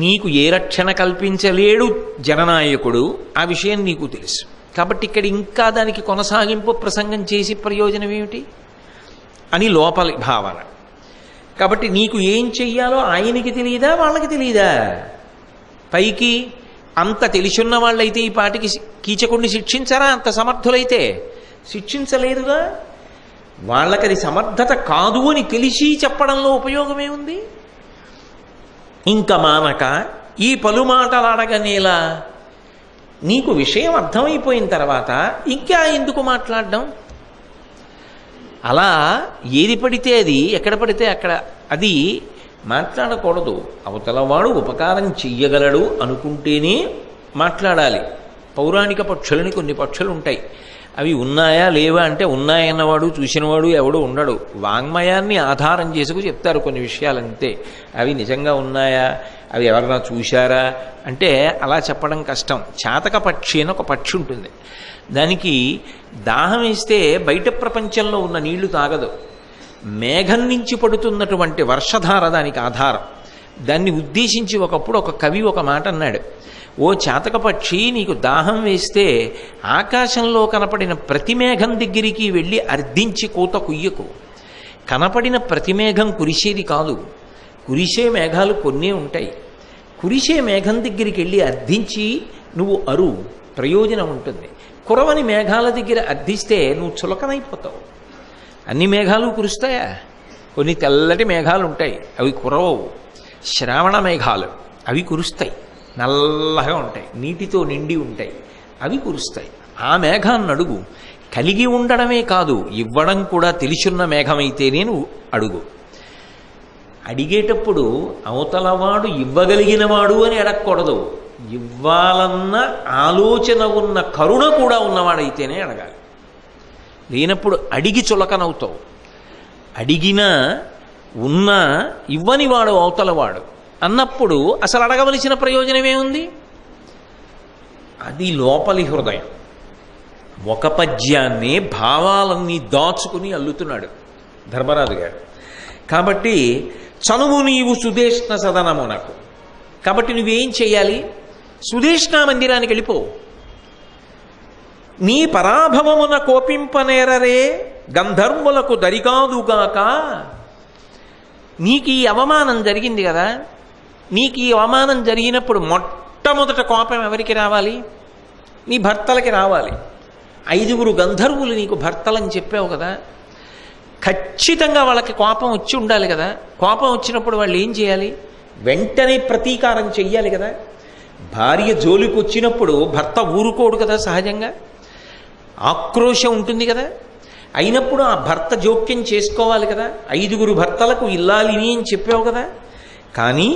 నీకు ఏ రక్షణ కల్పించలేడు జననాయకుడు, ఆ విషయం నీకు తెలుసు. కాబట్టి ఇక్కడ ఇంకా దానికి కొనసాగింపు ప్రసంగం చేసి ప్రయోజనం ఏమిటి అని లోపలి భావన. కాబట్టి నీకు ఏం చెయ్యాలో ఆయనకి తెలియదా, వాళ్ళకి తెలియదా? పైకి అంత తెలిసున్న వాళ్ళైతే ఈ పాటికి కీచకుడిని శిక్షించరా? అంత సమర్థులైతే శిక్షించలేదుగా. వాళ్ళకది సమర్థత కాదు అని తెలిసి చెప్పడంలో ఉపయోగమే ఉంది? ఇంకా మానక ఈ పలుమాటలు అడగనేలా? నీకు విషయం అర్థమైపోయిన తర్వాత ఇంకా ఎందుకు మాట్లాడడం? అలా ఏది పడితే అది, ఎక్కడ పడితే అక్కడ అది మాట్లాడకూడదు. అవతలవాడు ఉపకారం చెయ్యగలడు అనుకుంటేనే మాట్లాడాలి. పౌరాణిక పక్షులని కొన్ని పక్షులు ఉంటాయి. అవి ఉన్నాయా లేవా అంటే ఉన్నాయన్నవాడు చూసినవాడు ఎవడు ఉండడు. వాంగ్మయాన్ని ఆధారం చేసుకు చెప్తారు కొన్ని విషయాలు అంతే. అవి నిజంగా ఉన్నాయా, అవి ఎవరన్నా చూశారా అంటే అలా చెప్పడం కష్టం. చాతక పక్షి అని ఒక పక్షి ఉంటుంది. దానికి దాహం వేస్తే బయట ప్రపంచంలో ఉన్న నీళ్లు తాగదు. మేఘం నుంచి పడుతున్నటువంటి వర్షధార దానికి ఆధారం. దాన్ని ఉద్దేశించి ఒకప్పుడు ఒక కవి ఒక మాట అన్నాడు. ఓ చాతక పక్షి, నీకు దాహం వేస్తే ఆకాశంలో కనపడిన ప్రతి మేఘం దగ్గరికి వెళ్ళి అర్థించి కూత కుయ్యకు. కనపడిన ప్రతి మేఘం కురిసేది కాదు. కురిసే మేఘాలు కొన్నే ఉంటాయి. కురిసే మేఘం దగ్గరికి వెళ్ళి అర్థించి నువ్వు అరు, ప్రయోజనం ఉంటుంది. కురవని మేఘాల దగ్గర అర్థిస్తే నువ్వు చులకనైపోతావు. అన్ని మేఘాలు కురుస్తాయా? కొన్ని తెల్లటి మేఘాలు ఉంటాయి, అవి కురవవు. శ్రావణ మేఘాలు అవి కురుస్తాయి, నల్లగా ఉంటాయి, నీటితో నిండి ఉంటాయి, అవి కురుస్తాయి. ఆ మేఘాన్ని అడుగు. కలిగి ఉండడమే కాదు, ఇవ్వడం కూడా తెలిసున్న మేఘమైతేనే నువ్వు అడుగు. అడిగేటప్పుడు అవతలవాడు ఇవ్వగలిగినవాడు అని అడగకూడదు. ఇవ్వాలన్న ఆలోచన ఉన్న కరుణ కూడా ఉన్నవాడైతేనే అడగాలి. లేనప్పుడు అడిగి చులకనవుతావు. అడిగినా ఉన్నా ఇవ్వనివాడు అవతలవాడు అన్నప్పుడు అసలు అడగవలసిన ప్రయోజనమేముంది? అది లోపలి హృదయం. ఒక పద్యాన్నే భావాలన్నీ దాచుకుని అల్లుతున్నాడు ధర్మరాజు గారు. కాబట్టి చనువు నీవు సుదేష్ణ సదనమునకు. కాబట్టి నువ్వేం చేయాలి? సుదేష్ణ మందిరానికి వెళ్ళిపో. నీ పరాభవమున కోపింపనేరరే గంధర్వులకు దరికాదుగాక. నీకు ఈ అవమానం జరిగింది కదా, నీకు ఈ అవమానం జరిగినప్పుడు మొట్టమొదట కోపం ఎవరికి రావాలి? నీ భర్తలకి రావాలి. 5 గంధర్వులు నీకు భర్తలని చెప్పావు కదా, ఖచ్చితంగా వాళ్ళకి కోపం వచ్చి ఉండాలి కదా. కోపం వచ్చినప్పుడు వాళ్ళు ఏం చేయాలి? వెంటనే ప్రతీకారం చెయ్యాలి కదా. భార్య జోలికి వచ్చినప్పుడు భర్త ఊరుకోడు కదా, సహజంగా ఆక్రోశం ఉంటుంది కదా. అయినప్పుడు ఆ భర్త జోక్యం చేసుకోవాలి కదా. 5 భర్తలకు ఇల్లాలిని అని చెప్పావు కదా. కానీ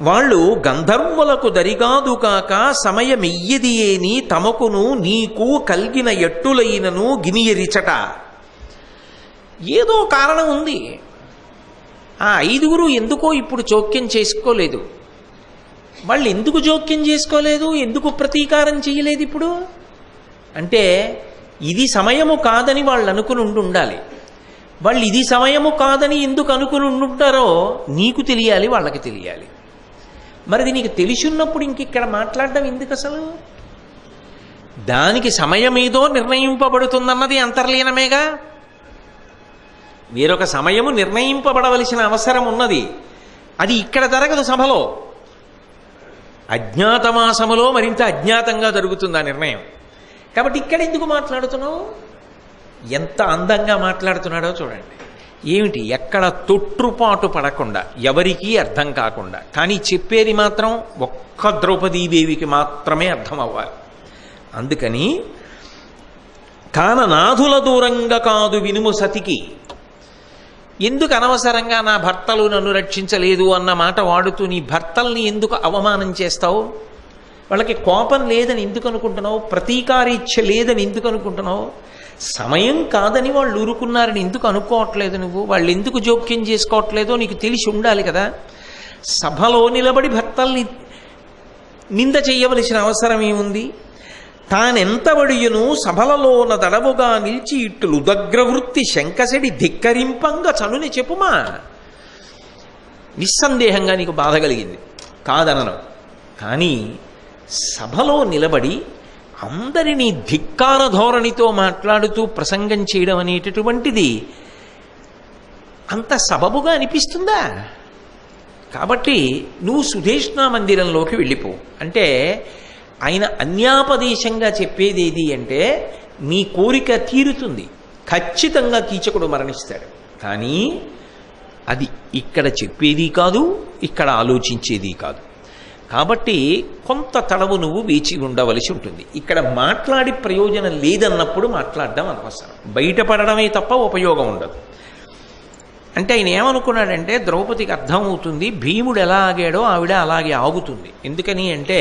వాళ్ళు గంధర్వులకు దరిగాదు కాక సమయమెయ్యదియేని తమకును నీకు కల్గిన ఎట్టులైనను గినియరిచట. ఏదో కారణం ఉంది. ఆ 5 ఎందుకో ఇప్పుడు జోక్యం చేసుకోలేదు. వాళ్ళు ఎందుకు జోక్యం చేసుకోలేదు? ఎందుకు ప్రతీకారం చేయలేదు ఇప్పుడు? అంటే ఇది సమయము కాదని వాళ్ళు అనుకుని ఉండాలి. వాళ్ళు ఇది సమయము కాదని ఎందుకు అనుకుని ఉండుంటారో నీకు తెలియాలి, వాళ్ళకి తెలియాలి. మరి నీకు తెలిసిన్నప్పుడు ఇంకిక్కడ మాట్లాడడం ఎందుకు అసలు? దానికి సమయమేదో నిర్ణయింపబడుతుందన్నది అంతర్లీనమేగా. వేరొక సమయము నిర్ణయింపబడవలసిన అవసరం ఉన్నది. అది ఇక్కడ జరగదు సభలో. అజ్ఞాతమాసములో మరింత అజ్ఞాతంగా జరుగుతుంది ఆ నిర్ణయం. కాబట్టి ఇక్కడ ఎందుకు మాట్లాడుతున్నావు? ఎంత అందంగా మాట్లాడుతున్నాడో చూడండి. ఏమిటి, ఎక్కడ తొట్టుపాటు పడకుండా, ఎవరికీ అర్థం కాకుండా, కానీ చెప్పేది మాత్రం ఒక్క ద్రౌపదీదేవికి మాత్రమే అర్థం అవ్వాలి. అందుకని కాననాథుల దూరంగా కాదు వినుము సతికి. ఎందుకు అనవసరంగా నా భర్తలు నన్ను రక్షించలేదు అన్న మాట వాడుతూ నీ భర్తల్ని ఎందుకు అవమానం చేస్తావు? వాళ్ళకి కోపం లేదని ఎందుకు అనుకుంటున్నావు? ప్రతీకారీచ్ఛ లేదని ఎందుకు అనుకుంటున్నావు? సమయం కాదని వాళ్ళు ఊరుకున్నారని ఎందుకు అనుకోవట్లేదు నువ్వు? వాళ్ళు ఎందుకు జోక్యం చేసుకోవట్లేదో నీకు తెలిసి ఉండాలి కదా. సభలో నిలబడి భర్తల్ని నింద చెయ్యవలసిన అవసరం ఏముంది? తానెంతబడియును సభలలోన దడవుగా నిలిచి ఇట్లు ఉదగ్రవృత్తి శంకసెడి ధిక్కరింపంగా చనుని చెప్పుమా. నిస్సందేహంగా నీకు బాధ కలిగింది, కాదనను. కానీ సభలో నిలబడి అందరినీ ధిక్కార ధోరణితో మాట్లాడుతూ ప్రసంగం చేయడం అనేటటువంటిది అంత సబబుగా అనిపిస్తుందా? కాబట్టి నువ్వు సుధేష్ణ మందిరంలోకి వెళ్ళిపో అంటే ఆయన అన్యాపదేశంగా చెప్పేది ఏది అంటే నీ కోరిక తీరుతుంది, ఖచ్చితంగా కీచకుడు మరణిస్తాడు. కానీ అది ఇక్కడ చెప్పేది కాదు, ఇక్కడ ఆలోచించేది కాదు. కాబట్టి కొంత తడవు నువ్వు వేచి ఉండవలసి ఉంటుంది. ఇక్కడ మాట్లాడి ప్రయోజనం లేదన్నప్పుడు మాట్లాడడం అనవసరం, బయటపడడమే తప్ప ఉపయోగం ఉండదు. అంటే ఆయన ఏమనుకున్నాడంటే ద్రౌపదికి అర్థమవుతుంది భీముడు ఎలా ఆగాడో ఆవిడ అలాగే ఆగుతుంది. ఎందుకని అంటే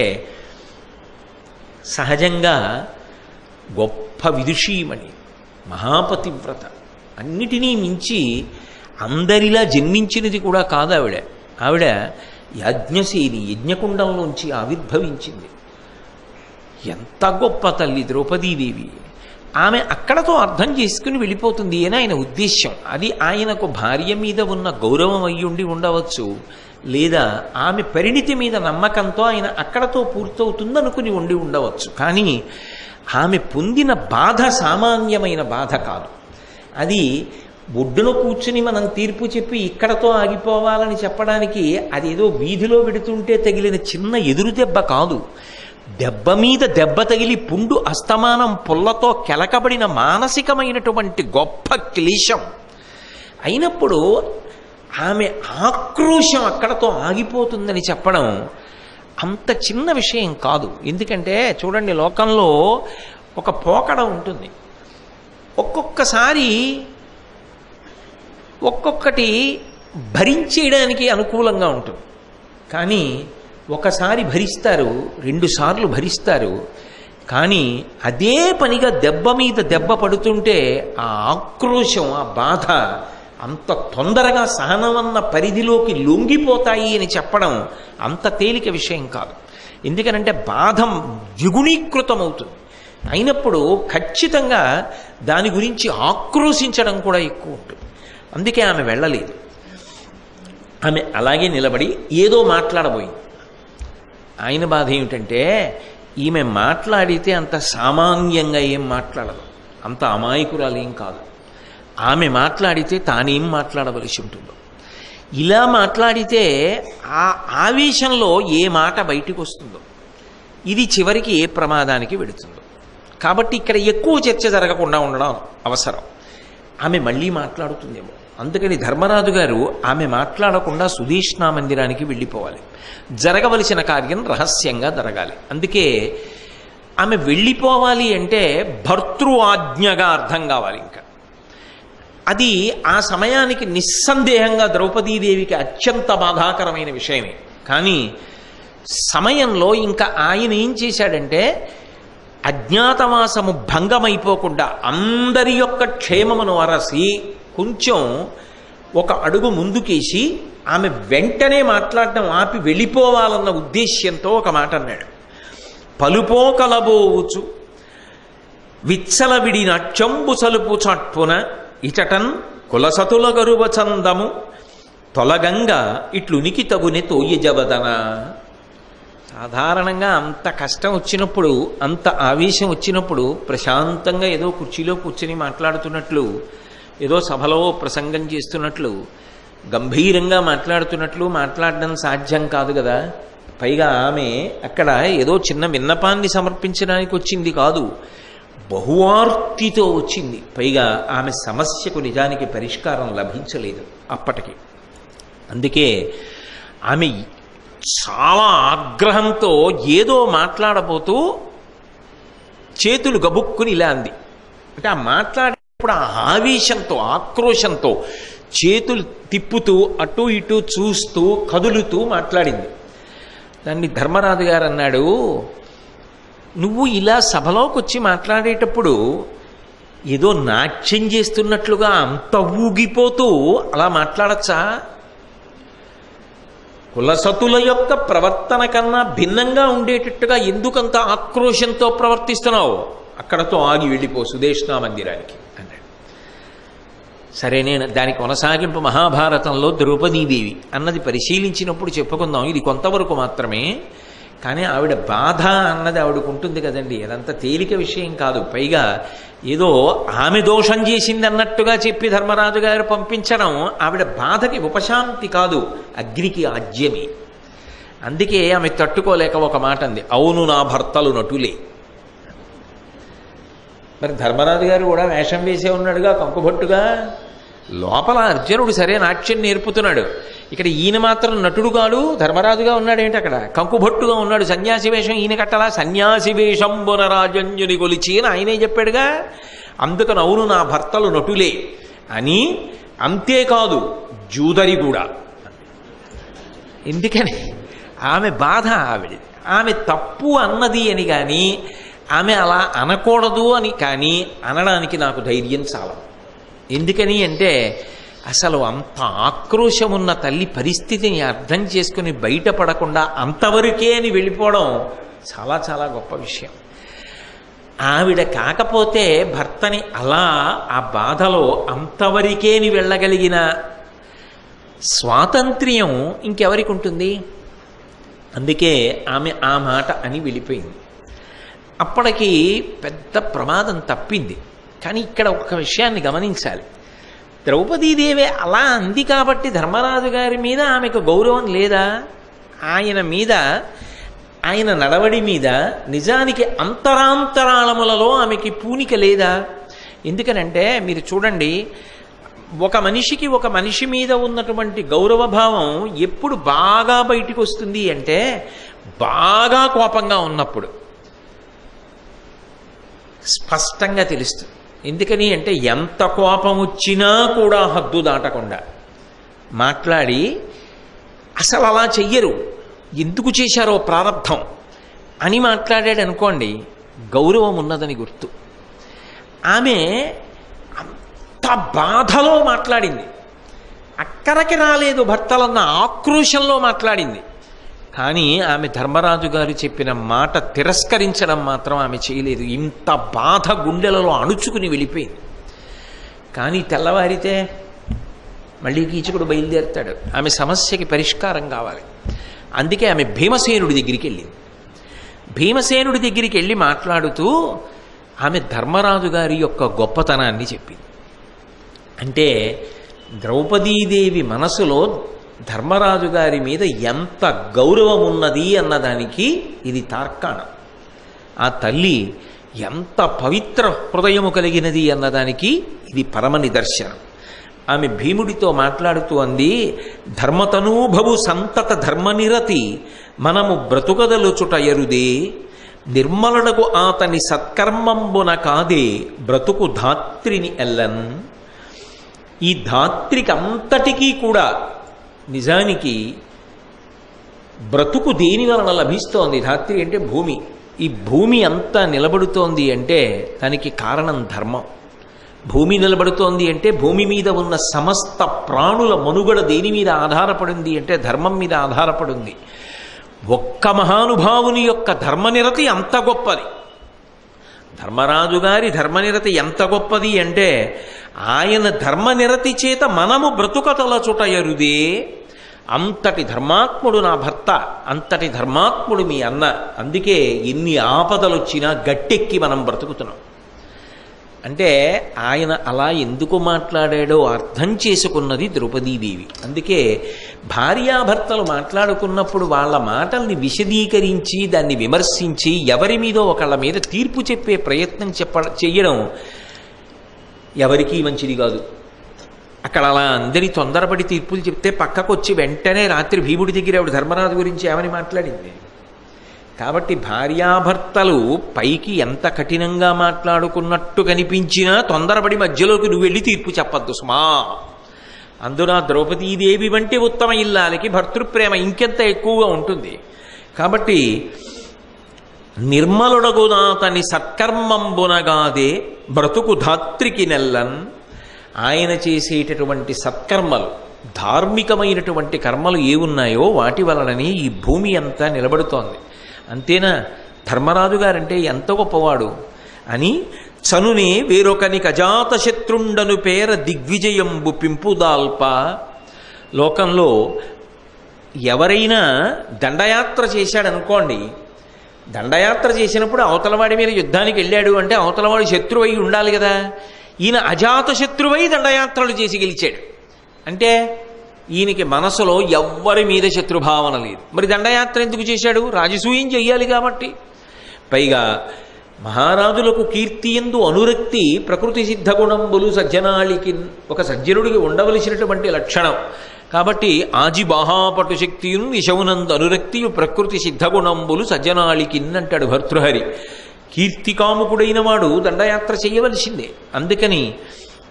సహజంగా గొప్ప విదుషీమణి, మహాపతివ్రత, అన్నిటినీ మించి అందరిలా జన్మించినది కూడా కాదు ఆవిడ. ఆవిడ యాజ్ఞసేని, యజ్ఞకుండంలోంచి ఆవిర్భవించింది. ఎంత గొప్ప తల్లి ద్రౌపదీదేవి! ఆమె అక్కడతో అర్థం చేసుకుని వెళ్ళిపోతుంది అని ఆయన ఉద్దేశ్యం. అది ఆయనకు భార్య మీద ఉన్న గౌరవం అయ్యుండి ఉండవచ్చు, లేదా ఆమె పరిణితి మీద నమ్మకంతో ఆయన అక్కడతో పూర్తవుతుందనుకుని ఉండి ఉండవచ్చు. కానీ ఆమె పొందిన బాధ సామాన్యమైన బాధ కాదు. అది ఒడ్డున కూర్చుని మనం తీర్పు చెప్పి ఇక్కడతో ఆగిపోవాలని చెప్పడానికి అదేదో వీధిలో పెడుతుంటే తగిలిన చిన్న ఎదురు దెబ్బ కాదు. దెబ్బ మీద దెబ్బ తగిలి పుండు అస్తమానం పుల్లతో కెలకబడిన మానసికమైనటువంటి గొప్ప క్లేశం అయినప్పుడు ఆమె ఆక్రోశం అక్కడతో ఆగిపోతుందని చెప్పడం అంత చిన్న విషయం కాదు. ఎందుకంటే చూడండి, లోకంలో ఒక పోకడ ఉంటుంది. ఒక్కొక్కసారి ఒక్కొక్కటి భరించేయడానికి అనుకూలంగా ఉంటుంది. కానీ ఒకసారి భరిస్తారు, 2 సార్లు భరిస్తారు. కానీ అదే పనిగా దెబ్బ మీద దెబ్బ పడుతుంటే ఆ ఆక్రోశం, ఆ బాధ అంత తొందరగా సహనమన్న పరిధిలోకి లొంగిపోతాయి అని చెప్పడం అంత తేలిక విషయం కాదు. ఎందుకనంటే బాధ ద్విగుణీకృతం అవుతుంది. అయినప్పుడు ఖచ్చితంగా దాని గురించి ఆక్రోశించడం కూడా ఎక్కువ ఉంటుంది. అందుకే ఆమె వెళ్ళలేదు. ఆమె అలాగే నిలబడి ఏదో మాట్లాడబోయింది. ఆయన బాధ ఏమిటంటే ఈమె మాట్లాడితే అంత సామాన్యంగా ఏం మాట్లాడదు, అంత అమాయకురాలు ఏం కాదు. ఆమె మాట్లాడితే తానేం మాట్లాడవలసి ఉంటుందో. ఇలా మాట్లాడితే ఆ ఆవేశంలో ఏ మాట బయటికి వస్తుందో, ఇది చివరికి ఏ ప్రమాదానికి వెడుతుందో. కాబట్టి ఇక్కడ ఎక్కువ చర్చ జరగకుండా ఉండడం అవసరం. ఆమె మళ్ళీ మాట్లాడుతుందేమో, అందుకని ధర్మరాజు గారు ఆమె మాట్లాడకుండా సుధేష్ణ మందిరానికి వెళ్ళిపోవాలి. జరగవలసిన కార్యం రహస్యంగా జరగాలి. అందుకే ఆమె వెళ్ళిపోవాలి అంటే భర్తృ ఆజ్ఞగా అర్థం కావాలి. ఇంకా అది ఆ సమయానికి నిస్సందేహంగా ద్రౌపదీదేవికి అత్యంత బాధాకరమైన విషయమే. కానీ సమయంలో ఇంకా ఆయన ఏం చేశాడంటే అజ్ఞాతవాసము భంగమైపోకుండా అందరి యొక్క క్షేమమును అరసి కొంచెం ఒక అడుగు ముందుకేసి ఆమె వెంటనే మాట్లాడడం ఆపి వెళ్ళిపోవాలన్న ఉద్దేశ్యంతో ఒక మాట అన్నాడు. పలుపోకలబోవుచు విచ్చలవిడిన చెంబు సలుపు చట్టున ఇచటన్ కులసతుల గరువ చందము తొలగంగా ఇట్లునికి తగునే తోయజవదన. సాధారణంగా అంత కష్టం వచ్చినప్పుడు, అంత ఆవేశం వచ్చినప్పుడు ప్రశాంతంగా ఏదో కుర్చీలో కూర్చొని మాట్లాడుతున్నట్లు, ఏదో సభలో ప్రసంగం చేస్తున్నట్లు, గంభీరంగా మాట్లాడుతున్నట్లు మాట్లాడడం సాధ్యం కాదు కదా. పైగా ఆమె అక్కడ ఏదో చిన్న విన్నపాన్ని సమర్పించడానికి వచ్చింది కాదు, బహువార్తితో వచ్చింది. పైగా ఆమె సమస్యకు నిజానికి పరిష్కారం లభించలేదు అప్పటికి. అందుకే ఆమె చాలా ఆగ్రహంతో ఏదో మాట్లాడబోతూ చేతులు గబుక్కుని ఇలా అంది. అంటే ఆ మాట్లాడేటప్పుడు ఆ ఆవేశంతో, ఆక్రోశంతో చేతులు తిప్పుతూ అటు ఇటు చూస్తూ కదులుతూ మాట్లాడింది. దాన్ని ధర్మరాజు గారు అన్నాడు, నువ్వు ఇలా సభలోకి వచ్చి మాట్లాడేటప్పుడు ఏదో నాట్యం చేస్తున్నట్లుగా అంత ఊగిపోతూ అలా మాట్లాడచ్చా? కులసతుల యొక్క ప్రవర్తన కన్నా భిన్నంగా ఉండేటట్టుగా ఎందుకంత ఆక్రోశంతో ప్రవర్తిస్తున్నావు? అక్కడతో ఆగి వెళ్ళిపో సుదేష్ణా మందిరానికి అన్నాడు. సరే, నేను దాని కొనసాగింపు మహాభారతంలో ద్రౌపదీదేవి అన్నది పరిశీలించినప్పుడు చెప్పుకుందాం. ఇది కొంతవరకు మాత్రమే. కానీ ఆవిడ బాధ అన్నది ఆవిడకు ఉంటుంది కదండి, అదంత తేలిక విషయం కాదు. పైగా ఏదో ఆమె దోషం చేసింది అన్నట్టుగా చెప్పి ధర్మరాజు గారు పంపించడం ఆవిడ బాధకి ఉపశాంతి కాదు, అగ్నికి ఆజ్యమే. అందుకే ఆమె తట్టుకోలేక ఒక మాట అంది, అవును నా భర్తలు నటులే. మరి ధర్మరాజు గారు కూడా వేషం వేసే ఉన్నాడుగా కంకుభట్టుగా. లోపల అర్జునుడు సరే నాట్యం నేర్పుతున్నాడు, ఇక్కడ ఈయన మాత్రం నటుడు కాడు, ధర్మరాజుగా ఉన్నాడేంటి? అక్కడ కంకుభట్టుగా ఉన్నాడు. సన్యాసి వేషం ఈయన కట్టలా? సన్యాసి వేషం బునరాజన్యుని కొలిచి అని ఆయనే చెప్పాడుగా. అందుకని అవును నా భర్తలు నటులే అని. అంతేకాదు జూదరి కూడా. ఎందుకని? ఆమె బాధ ఆవిడ. ఆమె తప్పు అన్నది అని కానీ ఆమె అలా అనకూడదు అని కానీ అనడానికి నాకు ధైర్యం చాలదు. ఎందుకని అంటే అసలు అంత ఆక్రోశం ఉన్న తల్లి పరిస్థితిని అర్థం చేసుకుని బయటపడకుండా అంతవరకే అని వెళ్ళిపోవడం చాలా చాలా గొప్ప విషయం. ఆవిడ కాకపోతే భర్తని అలా ఆ బాధలో అంతవరకేని వెళ్ళగలిగిన స్వాతంత్ర్యం ఇంకెవరికి ఉంటుంది? అందుకే ఆమె ఆ మాట అని వెళ్ళిపోయింది. అప్పటికి పెద్ద ప్రమాదం తప్పింది. కానీ ఇక్కడ ఒక విషయాన్ని గమనించాలి. ద్రౌపదీదేవి అలా అంది కాబట్టి ధర్మరాజు గారి మీద ఆమెకు గౌరవం లేదా? ఆయన మీద, ఆయన నడవడి మీద నిజానికి అంతరాంతరాళములలో ఆమెకి పూనిక లేదా? ఎందుకనంటే మీరు చూడండి, ఒక మనిషికి ఒక మనిషి మీద ఉన్నటువంటి గౌరవభావం ఎప్పుడు బాగా బయటికి వస్తుంది అంటే బాగా కోపంగా ఉన్నప్పుడు స్పష్టంగా తెలుస్తుంది. ఎందుకని అంటే ఎంత కోపం వచ్చినా కూడా హద్దు దాటకుండా మాట్లాడి, అసలు అలా చెయ్యరు, ఎందుకు చేశారో ప్రారంధం అని మాట్లాడాడు అనుకోండి, గౌరవం ఉన్నదని గుర్తు. ఆమె అంత బాధలో మాట్లాడింది, అక్కడికి రాలేదు భర్తలన్న ఆక్రోశంలో మాట్లాడింది. కానీ ఆమె ధర్మరాజు గారు చెప్పిన మాట తిరస్కరించడం మాత్రం ఆమె చేయలేదు. ఇంత బాధ గుండెలలో అణుచుకుని వెళ్ళిపోయింది. కానీ తెల్లవారితే మళ్ళీ కీచకుడు బయలుదేరుతాడు, ఆమె సమస్యకి పరిష్కారం కావాలి. అందుకే ఆమె భీమసేనుడి దగ్గరికి వెళ్ళింది. భీమసేనుడి దగ్గరికి వెళ్ళి మాట్లాడుతూ ఆమె ధర్మరాజు గారి యొక్క గొప్పతనాన్ని చెప్పింది. అంటే ద్రౌపదీదేవి మనసులో ధర్మరాజు గారి మీద ఎంత గౌరవం ఉన్నది అన్నదానికి ఇది తార్కాణం. ఆ తల్లి ఎంత పవిత్ర హృదయము కలిగినది అన్నదానికి ఇది పరమ నిదర్శనం. ఆమె భీముడితో మాట్లాడుతూ అంది, ధర్మతనూభవు సంతత ధర్మనిరతి మనము బ్రతుకదలుచుట ఎరుదే, నిర్మలనకు ఆతని సత్కర్మంబున కాదే బ్రతుకు ధాత్రిని ఎల్లన్. ఈ ధాత్రికి అంతటికీ కూడా నిజానికి బ్రతుకు దేని వలన లభిస్తోంది? ధాత్రి అంటే భూమి. ఈ భూమి అంతా నిలబడుతోంది అంటే దానికి కారణం ధర్మం. భూమి నిలబడుతోంది అంటే భూమి మీద ఉన్న సమస్త ప్రాణుల మనుగడ దేని మీద ఆధారపడింది అంటే ధర్మం మీద ఆధారపడింది. ఒక్క మహానుభావుని యొక్క ధర్మనిరతి అంత గొప్పది. ధర్మరాజు గారి ధర్మనిరతి ఎంత గొప్పది అంటే ఆయన ధర్మనిరతి చేత మనము బ్రతుకతలచుట ఎరుదే. అంతటి ధర్మాత్ముడు నా భర్త, అంతటి ధర్మాత్ముడు మీ అన్న. అందుకే ఎన్ని ఆపదలు వచ్చినా గట్టెక్కి మనం బ్రతుకుతున్నాం. అంటే ఆయన అలా ఎందుకు మాట్లాడాడో అర్థం చేసుకున్నది ద్రౌపదీదేవి. అందుకే భార్యాభర్తలు మాట్లాడుకున్నప్పుడు వాళ్ళ మాటల్ని విశదీకరించి దాన్ని విమర్శించి ఎవరి మీదో ఒకళ్ళ మీద తీర్పు చెప్పే ప్రయత్నం చెయ్యడం ఎవరికీ మంచిది కాదు. అక్కడ అలా అందరి తొందరపడి తీర్పులు చెప్తే పక్కకు వచ్చి వెంటనే రాత్రి భీముడి దగ్గర ఆవిడ ధర్మరాజు గురించి ఏమని మాట్లాడింది. కాబట్టి భార్యాభర్తలు పైకి ఎంత కఠినంగా మాట్లాడుకున్నట్టు కనిపించినా తొందరపడి మధ్యలోకి నువ్వు వెళ్ళి తీర్పు చెప్పద్దు సుమా. అందున ద్రౌపదీదేవి వంటి ఉత్తమ ఇల్లాలకి భర్తృప్రేమ ఇంకెంత ఎక్కువగా ఉంటుంది. కాబట్టి నిర్మలుడగునాతని సత్కర్మంబునగాదే బ్రతుకు ధాత్రికి నెల్లన్. ఆయన చేసేటటువంటి సత్కర్మలు, ధార్మికమైనటువంటి కర్మలు ఏ ఉన్నాయో వాటి వలననే ఈ భూమి అంతా నిలబడుతోంది. అంతేనా? ధర్మరాజు గారంటే ఎంత గొప్పవాడు అని చనునే వేరొకనికి అజాతశత్రుండను పేర దిగ్విజయంబు పింపుదాల్ప. లోకంలో ఎవరైనా దండయాత్ర చేశాడనుకోండి, దండయాత్ర చేసినప్పుడు అవతలవాడి మీద యుద్ధానికి వెళ్ళాడు అంటే అవతలవాడు శత్రువై ఉండాలి కదా. ఈయన అజాత శత్రువై దండయాత్రలు చేసి గెలిచాడు అంటే ఈయనకి మనసులో ఎవ్వరి మీద శత్రుభావన లేదు. మరి దండయాత్ర ఎందుకు చేశాడు? రాజసూయం చెయ్యాలి కాబట్టి. పైగా మహారాజులకు కీర్తి యందు అనురక్తి ప్రకృతి సిద్ధగుణంబులు సజ్జనాళికి, ఒక సజ్జనుడికి ఉండవలసినటువంటి లక్షణం. కాబట్టి ఆజిబాహాపటు శక్తియును నిశవునందు అనురక్తియు ప్రకృతి సిద్ధగుణంబులు సజ్జనాళికిన్ అంటాడు భర్తృహరి. కీర్తికాముకుడైన వాడు దండయాత్ర చేయవలసిందే. అందుకని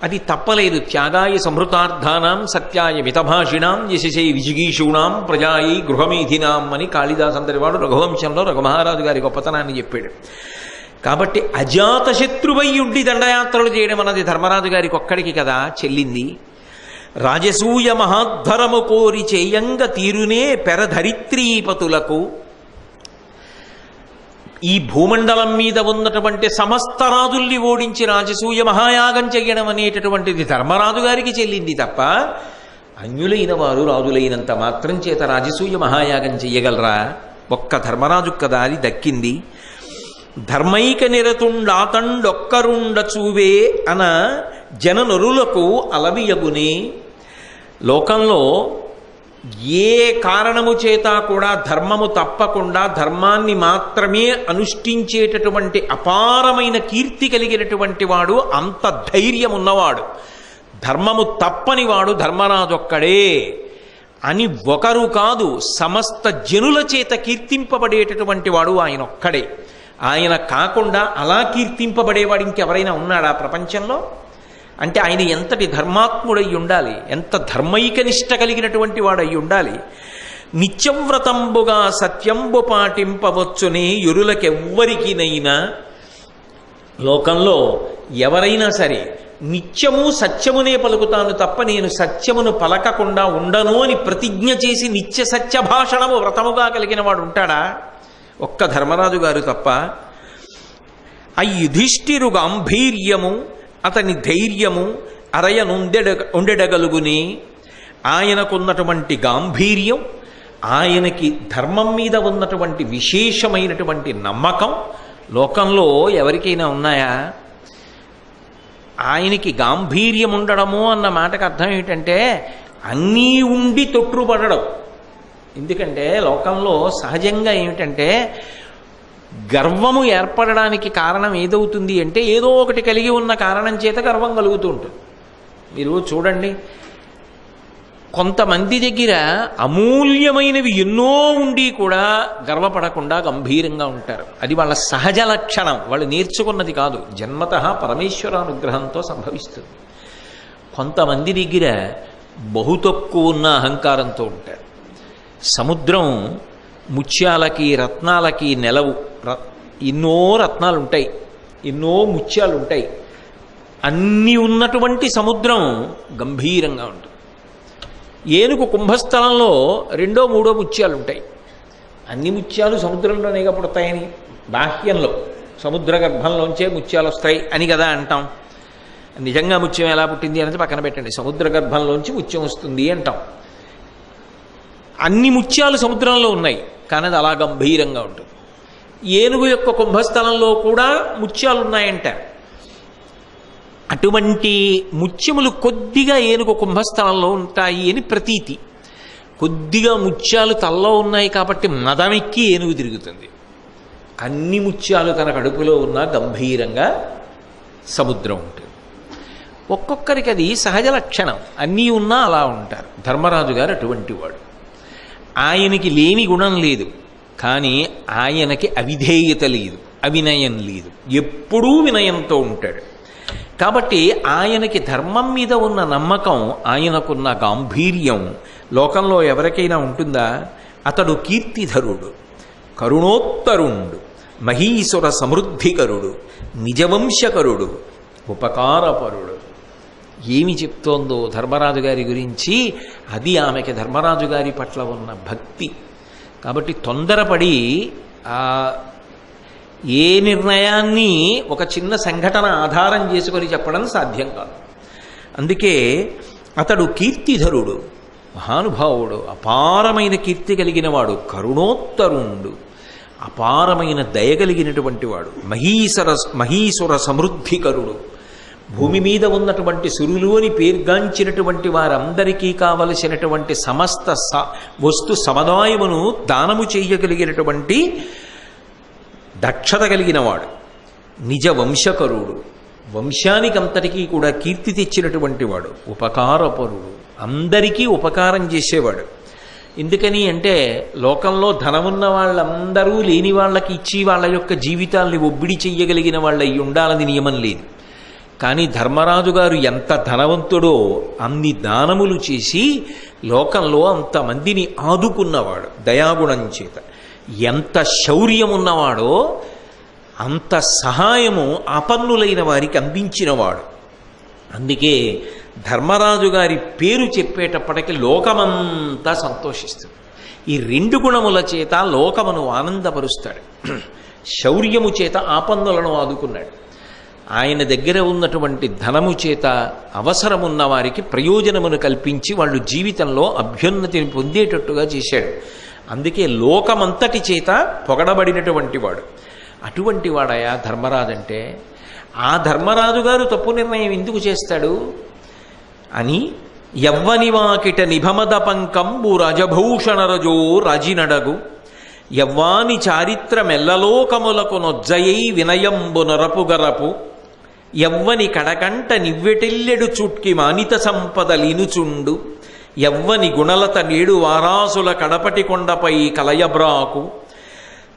అది తప్పలేదు. త్యాగాయ సంహృతార్థానాం సత్యాయ మితభాషిణాం యశసే విజిగీషూణాం ప్రజాయి గృహమీధినాం అని కాళిదాస్ అందరివాడు రఘువంశంలో రఘుమహారాజు గారి గొప్పతనాన్ని చెప్పాడు. కాబట్టి అజాతశత్రువై ఉండి దండయాత్రలు చేయడం అన్నది ధర్మరాజు గారికి ఒక్కడికి కదా చెల్లింది. రాజసూయ మహాధ్వరము కోరి చేయంగ తీరునే పెరధరిత్రీపతులకు. ఈ భూమండలం మీద ఉన్నటువంటి సమస్త రాజుల్ని ఓడించి రాజసూయ మహాయాగం చెయ్యడం అనేటటువంటిది ధర్మరాజు గారికి చెల్లింది తప్ప అన్యులైన వారు రాజులైనంత మాత్రం చేత రాజసూయ మహాయాగం చెయ్యగలరా? ఒక్క ధర్మరాజు కదా అది దక్కింది. ధర్మైక నిరతుండాతండొక్కరుండ చూవే అన జననరులకు అలవియగునే. లోకంలో ఏ కారణము చేత కూడా ధర్మము తప్పకుండా ధర్మాన్ని మాత్రమే అనుష్ఠించేటటువంటి అపారమైన కీర్తి కలిగినటువంటి వాడు, అంత ధైర్యం ఉన్నవాడు, ధర్మము తప్పనివాడు ధర్మరాజు ఒక్కడే అని ఒకరు కాదు సమస్త జనుల చేత కీర్తింపబడేటటువంటి వాడు ఆయన ఒక్కడే. ఆయన కాకుండా అలా కీర్తింపబడేవాడు ఇంకెవరైనా ఉన్నాడా ప్రపంచంలో? అంటే ఆయన ఎంతటి ధర్మాత్ముడై ఉండాలి, ఎంత ధర్మైకనిష్ట కలిగినటువంటి వాడై ఉండాలి. నిత్యం వ్రతంబుగా సత్యంబు పాటింపవచ్చునే ఎరులకెవ్వరికినైనా. లోకంలో ఎవరైనా సరే నిత్యము సత్యమునే పలుకుతాను తప్ప నేను సత్యమును పలకకుండా ఉండను అని ప్రతిజ్ఞ చేసి నిత్య సత్య భాషణము వ్రతముగా కలిగిన వాడు ఉంటాడా? ఒక్క ధర్మరాజు గారు తప్ప. ఆ యుధిష్ఠిరు గాంభీర్యము అతని ధైర్యము ఉండెడగలుగుని. ఆయనకున్నటువంటి గాంభీర్యం, ఆయనకి ధర్మం మీద ఉన్నటువంటి విశేషమైనటువంటి నమ్మకం లోకంలో ఎవరికైనా ఉన్నాయా? ఆయనకి గాంభీర్యం ఉండడము అన్న మాటకు అర్థం ఏమిటంటే అన్నీ ఉండి తొట్టుపడడం. ఎందుకంటే లోకంలో సహజంగా ఏమిటంటే గర్వము ఏర్పడడానికి కారణం ఏదవుతుంది అంటే ఏదో ఒకటి కలిగి ఉన్న కారణం చేత గర్వం కలుగుతూ ఉంటుంది. మీరు చూడండి, కొంతమంది దగ్గర అమూల్యమైనవి ఎన్నో ఉండి కూడా గర్వపడకుండా గంభీరంగా ఉంటారు. అది వాళ్ళ సహజ లక్షణం, వాళ్ళు నేర్చుకున్నది కాదు, జన్మతః పరమేశ్వరానుగ్రహంతో సంభవిస్తుంది. కొంతమంది దగ్గర బహు తక్కువ ఉన్న అహంకారంతో ఉంటారు. సముద్రం ముత్యాలకి రత్నాలకి నెలవు. ఎన్నో రత్నాలు ఉంటాయి, ఎన్నో ముత్యాలు ఉంటాయి. అన్నీ ఉన్నటువంటి సముద్రం గంభీరంగా ఉంటుంది. ఏనుగు కుంభస్థలంలో 2, 3 ముత్యాలు ఉంటాయి. అన్ని ముత్యాలు సముద్రంలోనే పుడతాయని, బాహ్యంలో సముద్ర గర్భంలోంచే ముత్యాలు వస్తాయి అని కదా అంటాం. నిజంగా ముత్యం ఎలా పుట్టింది అనేది పక్కన పెట్టండి, సముద్ర గర్భంలోంచి ముత్యం వస్తుంది అంటాం. అన్ని ముత్యాలు సముద్రంలో ఉన్నాయి, కానీ అది అలా గంభీరంగా ఉంటుంది. ఏనుగు యొక్క కుంభస్థలంలో కూడా ముత్యాలు ఉన్నాయంట. అటువంటి ముత్యములు కొద్దిగా ఏనుగు కుంభస్థలంలో ఉంటాయి అని ప్రతీతి. కొద్దిగా ముత్యాలు తలలో ఉన్నాయి కాబట్టి మదమెక్కి ఏనుగు తిరుగుతుంది. అన్ని ముత్యాలు తన కడుపులో ఉన్న గంభీరంగా సముద్రం ఉంటుంది. ఒక్కొక్కరికి అది సహజ లక్షణం, అన్నీ ఉన్నా అలా ఉంటారు. ధర్మరాజు గారు అటువంటి వాడు. ఆయనకి లేని గుణం లేదు, కానీ ఆయనకి అవిధేయత లేదు, అవినయం లేదు, ఎప్పుడూ వినయంతో ఉంటాడు. కాబట్టి ఆయనకి ధర్మం మీద ఉన్న నమ్మకం, ఆయనకున్న గాంభీర్యం లోకంలో ఎవరికైనా ఉంటుందా? అతడు కీర్తిధరుడు, కరుణోత్తరుండు, మహీసుర సమృద్ధికరుడు, నిజవంశకరుడు, ఉపకారపరుడు. ఏమి చెప్తోందో ధర్మరాజు గారి గురించి, అది ఆమెకి ధర్మరాజు గారి పట్ల ఉన్న భక్తి. కాబట్టి తొందరపడి ఏ నిర్ణయాన్ని ఒక చిన్న సంఘటన ఆధారం చేసుకొని చెప్పడం సాధ్యం కాదు. అందుకే అతడు కీర్తిధరుడు, మహానుభావుడు, అపారమైన కీర్తి కలిగిన వాడు, కరుణోత్తరుండు, అపారమైన దయ కలిగినటువంటి వాడు, మహీసుర సమృద్ధికరుడు. భూమి మీద ఉన్నటువంటి సురులు అని పేర్గాంచినటువంటి వారందరికీ కావలసినటువంటి సమస్త వస్తు సముదాయమును దానము చేయగలిగినటువంటి దక్షత కలిగిన వాడు, నిజ వంశకరుడు, వంశానికంతటికీ కూడా కీర్తి తెచ్చినటువంటి వాడు, ఉపకారపరుడు, అందరికీ ఉపకారం చేసేవాడు. ఎందుకని అంటే లోకంలో ధనమున్న వాళ్ళందరూ లేని వాళ్ళకి ఇచ్చి వాళ్ళ యొక్క జీవితాల్ని ఒబ్బిడి చెయ్యగలిగిన వాళ్ళు అయి ఉండాలని నియమం లేదు. కానీ ధర్మరాజు గారు ఎంత ధనవంతుడో అన్ని దానములు చేసి లోకంలో అంతమందిని ఆదుకున్నవాడు దయాగుణం చేత. ఎంత శౌర్యమున్నవాడో అంత సహాయము ఆపన్నులైన వారికి అందించినవాడు. అందుకే ధర్మరాజు గారి పేరు చెప్పేటప్పటికి లోకమంతా సంతోషిస్తుంది. ఈ రెండు గుణముల చేత లోకమును ఆనందపరుస్తాడు. శౌర్యము చేత ఆపన్నులను ఆదుకున్నాడు. ఆయన దగ్గర ఉన్నటువంటి ధనము చేత అవసరమున్న వారికి ప్రయోజనమును కల్పించి వాళ్ళు జీవితంలో అభ్యున్నతిని పొందేటట్టుగా చేశాడు. అందుకే లోకమంతటి చేత పొగడబడినటువంటి వాడు. అటువంటి వాడయా ధర్మరాజు అంటే. ఆ ధర్మరాజు గారు తప్పు నిర్ణయం ఎందుకు చేస్తాడు అని, యవ్వని వాకిట నిభమద పంకంబు రజభూషణరజో రాజినడగు, యవ్వాని చారిత్రమెల్లలోకములకు నొజ్జయై వినయంబు నరపుగరపు, యవ్వని కడకంట నివ్వెటిల్లెడు చుట్కి మానిత సంపదలినుచుండు, యవ్వని గుణలత నేడు వారాసుల కడపటి కొండపై కలయబ్రాకు,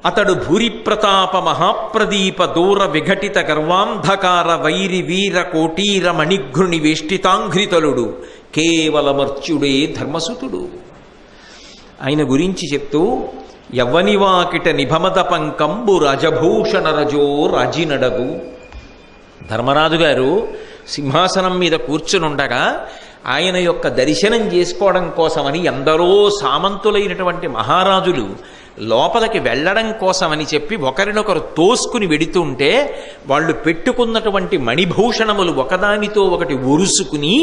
అతడు భూరిప్రతాప మహాప్రదీప దూర విఘటిత గర్వాంధకార వైరి వీర కోటీర మణిఘృణి వేష్టితాంఘ్రితలుడు, కేవలమర్చుడే ధర్మసుతుడు. ఆయన గురించి చెప్తూ, యవ్వనివాకిట నిభమద పంకంబు రాజభూషణరజో రాజినడగు. ధర్మరాజు గారు సింహాసనం మీద కూర్చునుండగా ఆయన యొక్క దర్శనం చేసుకోవడం కోసమని ఎందరో సామంతులైనటువంటి మహారాజులు లోపలికి వెళ్ళడం కోసమని చెప్పి ఒకరినొకరు తోసుకుని వెడుతుంటే వాళ్ళు పెట్టుకున్నటువంటి మణిభూషణములు ఒకదానితో ఒకటి ఒరుసుకుని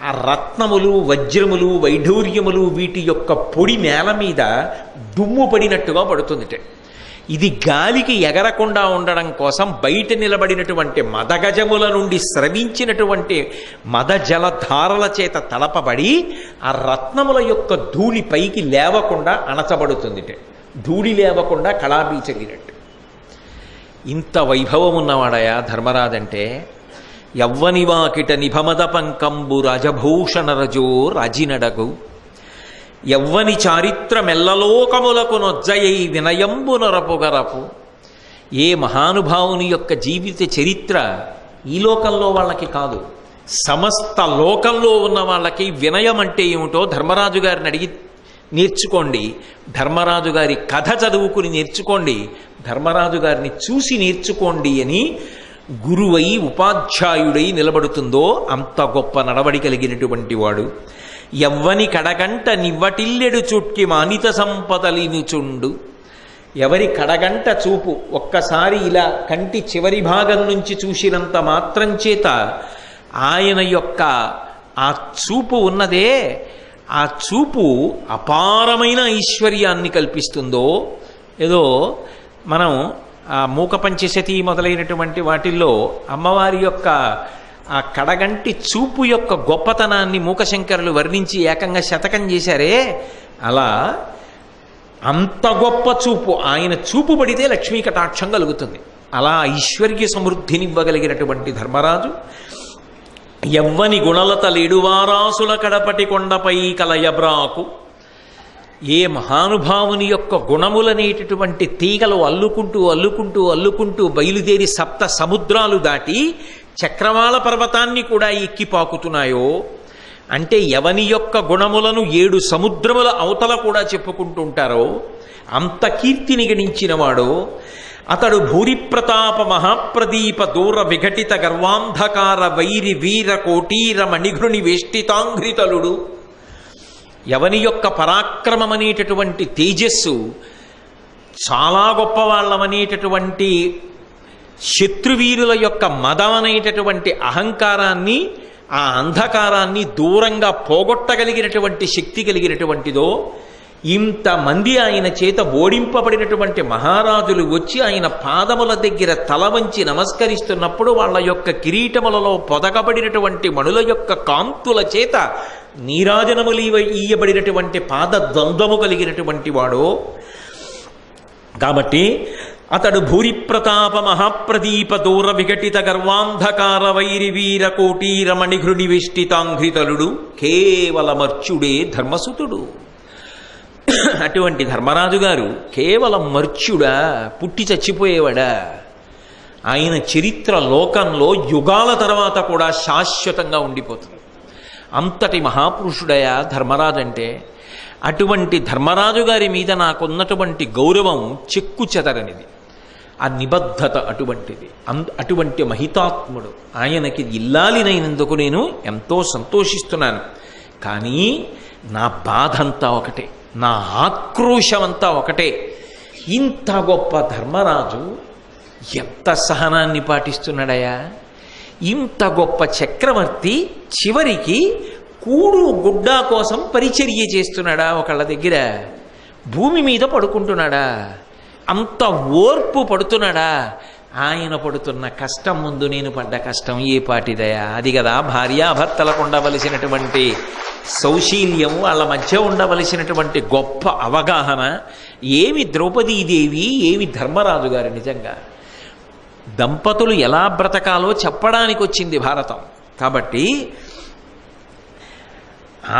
ఆ రత్నములు వజ్రములు వైఢూర్యములు వీటి యొక్క పొడి నేల మీద దుమ్ము పడినట్టుగా పడుతుందిట. ఇది గాలికి ఎగరకుండా ఉండడం కోసం బయట నిలబడినటువంటి మదగజముల నుండి స్రవించినటువంటి మదజలధారల చేత తడపబడి ఆ రత్నముల యొక్క ధూళి పైకి లేవకుండా అణచబడుతుందిట. ధూళి లేవకుండా కళాబీచగినట్టు. ఇంత వైభవం ఉన్నవాడయా ధర్మరాజంటే. యవ్వనివాకిట నిభమద పంకంబు రాజభూషణరజో రాజినడగు, యవ్వని చారిత్రమెల్లలోకములకు నొజ్జయై వినయంబు నరపుగరపు. ఏ మహానుభావుని యొక్క జీవిత చరిత్ర ఈ లోకంలో వాళ్ళకి కాదు, సమస్త లోకంలో ఉన్న వాళ్ళకి వినయం అంటే ఏమిటో ధర్మరాజు గారిని అడిగి నేర్చుకోండి. ధర్మరాజు గారి కథ చదువుకుని నేర్చుకోండి. ధర్మరాజు గారిని చూసి నేర్చుకోండి అని గురువై ఉపాధ్యాయుడై నిలబడుతుందో అంత గొప్ప నడవడి కలిగినటువంటి వాడు. యవ్వని కడగంట నివ్వటిల్లెడు చుట్కి మానిత సంపదలినుచుండు. ఎవరి కడగంట చూపు ఒక్కసారి ఇలా కంటి చివరి భాగం నుంచి చూసినంత మాత్రం చేత ఆయన యొక్క ఆ చూపు ఉన్నదే, ఆ చూపు అపారమైన ఐశ్వర్యాన్ని కల్పిస్తుందో. ఏదో మనం ఆ మూక పంచశతి మొదలైనటువంటి వాటిల్లో అమ్మవారి యొక్క ఆ కడగంటి చూపు యొక్క గొప్పతనాన్ని మూకశంకరులు వర్ణించి ఏకంగా శతకం చేశారే, అలా అంత గొప్ప చూపు. ఆయన చూపు పడితే లక్ష్మీ కటాక్షం కలుగుతుంది. అలా ఐశ్వర్య సమృద్ధినివ్వగలిగినటువంటి ధర్మరాజు యవ్వని గుణలత లేడువారాసుల కడపటి కొండపై కలయబ్రాకు. ఏ మహానుభావుని యొక్క గుణములనేటటువంటి తీగలు అల్లుకుంటూ అల్లుకుంటూ అల్లుకుంటూ బయలుదేరి సప్త సముద్రాలు దాటి చక్రవాళ పర్వతాన్ని కూడా ఎక్కిపాకుతున్నాయో, అంటే ఎవని యొక్క గుణములను 7 సముద్రముల అవతల కూడా చెప్పుకుంటుంటారో అంత కీర్తిని గణించినవాడో, అతడు భూరిప్రతాప మహాప్రదీప దూర విఘటిత గర్వాంధకార వైరి వీర కోటీర మణిఘృణి వేష్టితాంఘ్రితలుడు. ఎవని యొక్క పరాక్రమమనేటటువంటి తేజస్సు, చాలా గొప్పవాళ్ళమనేటటువంటి శత్రువీరుల యొక్క మదం అనేటటువంటి అహంకారాన్ని, ఆ అంధకారాన్ని దూరంగా పోగొట్టగలిగినటువంటి శక్తి కలిగినటువంటిదో, ఇంతమంది ఆయన చేత ఓడింపబడినటువంటి మహారాజులు వచ్చి ఆయన పాదముల దగ్గర తల వంచి నమస్కరిస్తున్నప్పుడు వాళ్ళ యొక్క కిరీటములలో పొదగబడినటువంటి మణుల యొక్క కాంతుల చేత నీరాజనములు ఈయబడినటువంటి పాద ద్వంద్వము కలిగినటువంటి వాడో. కాబట్టి అతడు భూరిప్రతాప మహాప్రదీప దూర విఘటిత గర్వాంధకార వైరి వీర కోటీర మణిఘృణి వేష్టితాంఘ్రితలుడు కేవలమర్చుడే ధర్మసుతుడు. అటువంటి ధర్మరాజు గారు కేవలం మర్త్యుడా, పుట్టి చచ్చిపోయేవాడా? ఆయన చరిత్ర లోకంలో యుగాల తర్వాత కూడా శాశ్వతంగా ఉండిపోతుంది. అంతటి మహాపురుషుడయా ధర్మరాజు అంటే. అటువంటి ధర్మరాజు గారి మీద నాకున్నటువంటి గౌరవం చెక్కు చెదరనిది, ఆ నిబద్ధత అటువంటిది. అటువంటి మహితాత్ముడు ఆయనకి ఇల్లాలినైనందుకు నేను ఎంతో సంతోషిస్తున్నాను. కానీ నా బాధంతా ఒకటే, నా ఆక్రోశమంతా ఒకటే. ఇంత గొప్ప ధర్మరాజు ఎంత సహనాన్ని పాటిస్తున్నాడయా! ఇంత గొప్ప చక్రవర్తి చివరికి కూడు గుడ్డ కోసం పరిచర్య చేస్తున్నాడా? ఒకళ్ళ దగ్గర భూమి మీద పడుకుంటున్నాడా? అంత ఓర్పు పడుతున్నాడా? ఆయన పడుతున్న కష్టం ముందు నేను పడ్డ కష్టం ఏ పాటిదయా? అది కదా భార్యాభర్తలకు ఉండవలసినటువంటి సౌశీల్యం, వాళ్ళ మధ్య ఉండవలసినటువంటి గొప్ప అవగాహన. ఏమి ద్రౌపదీదేవి, ఏమి ధర్మరాజు గారు! నిజంగా దంపతులు ఎలా బ్రతకాలో చెప్పడానికి వచ్చింది భారతం. కాబట్టి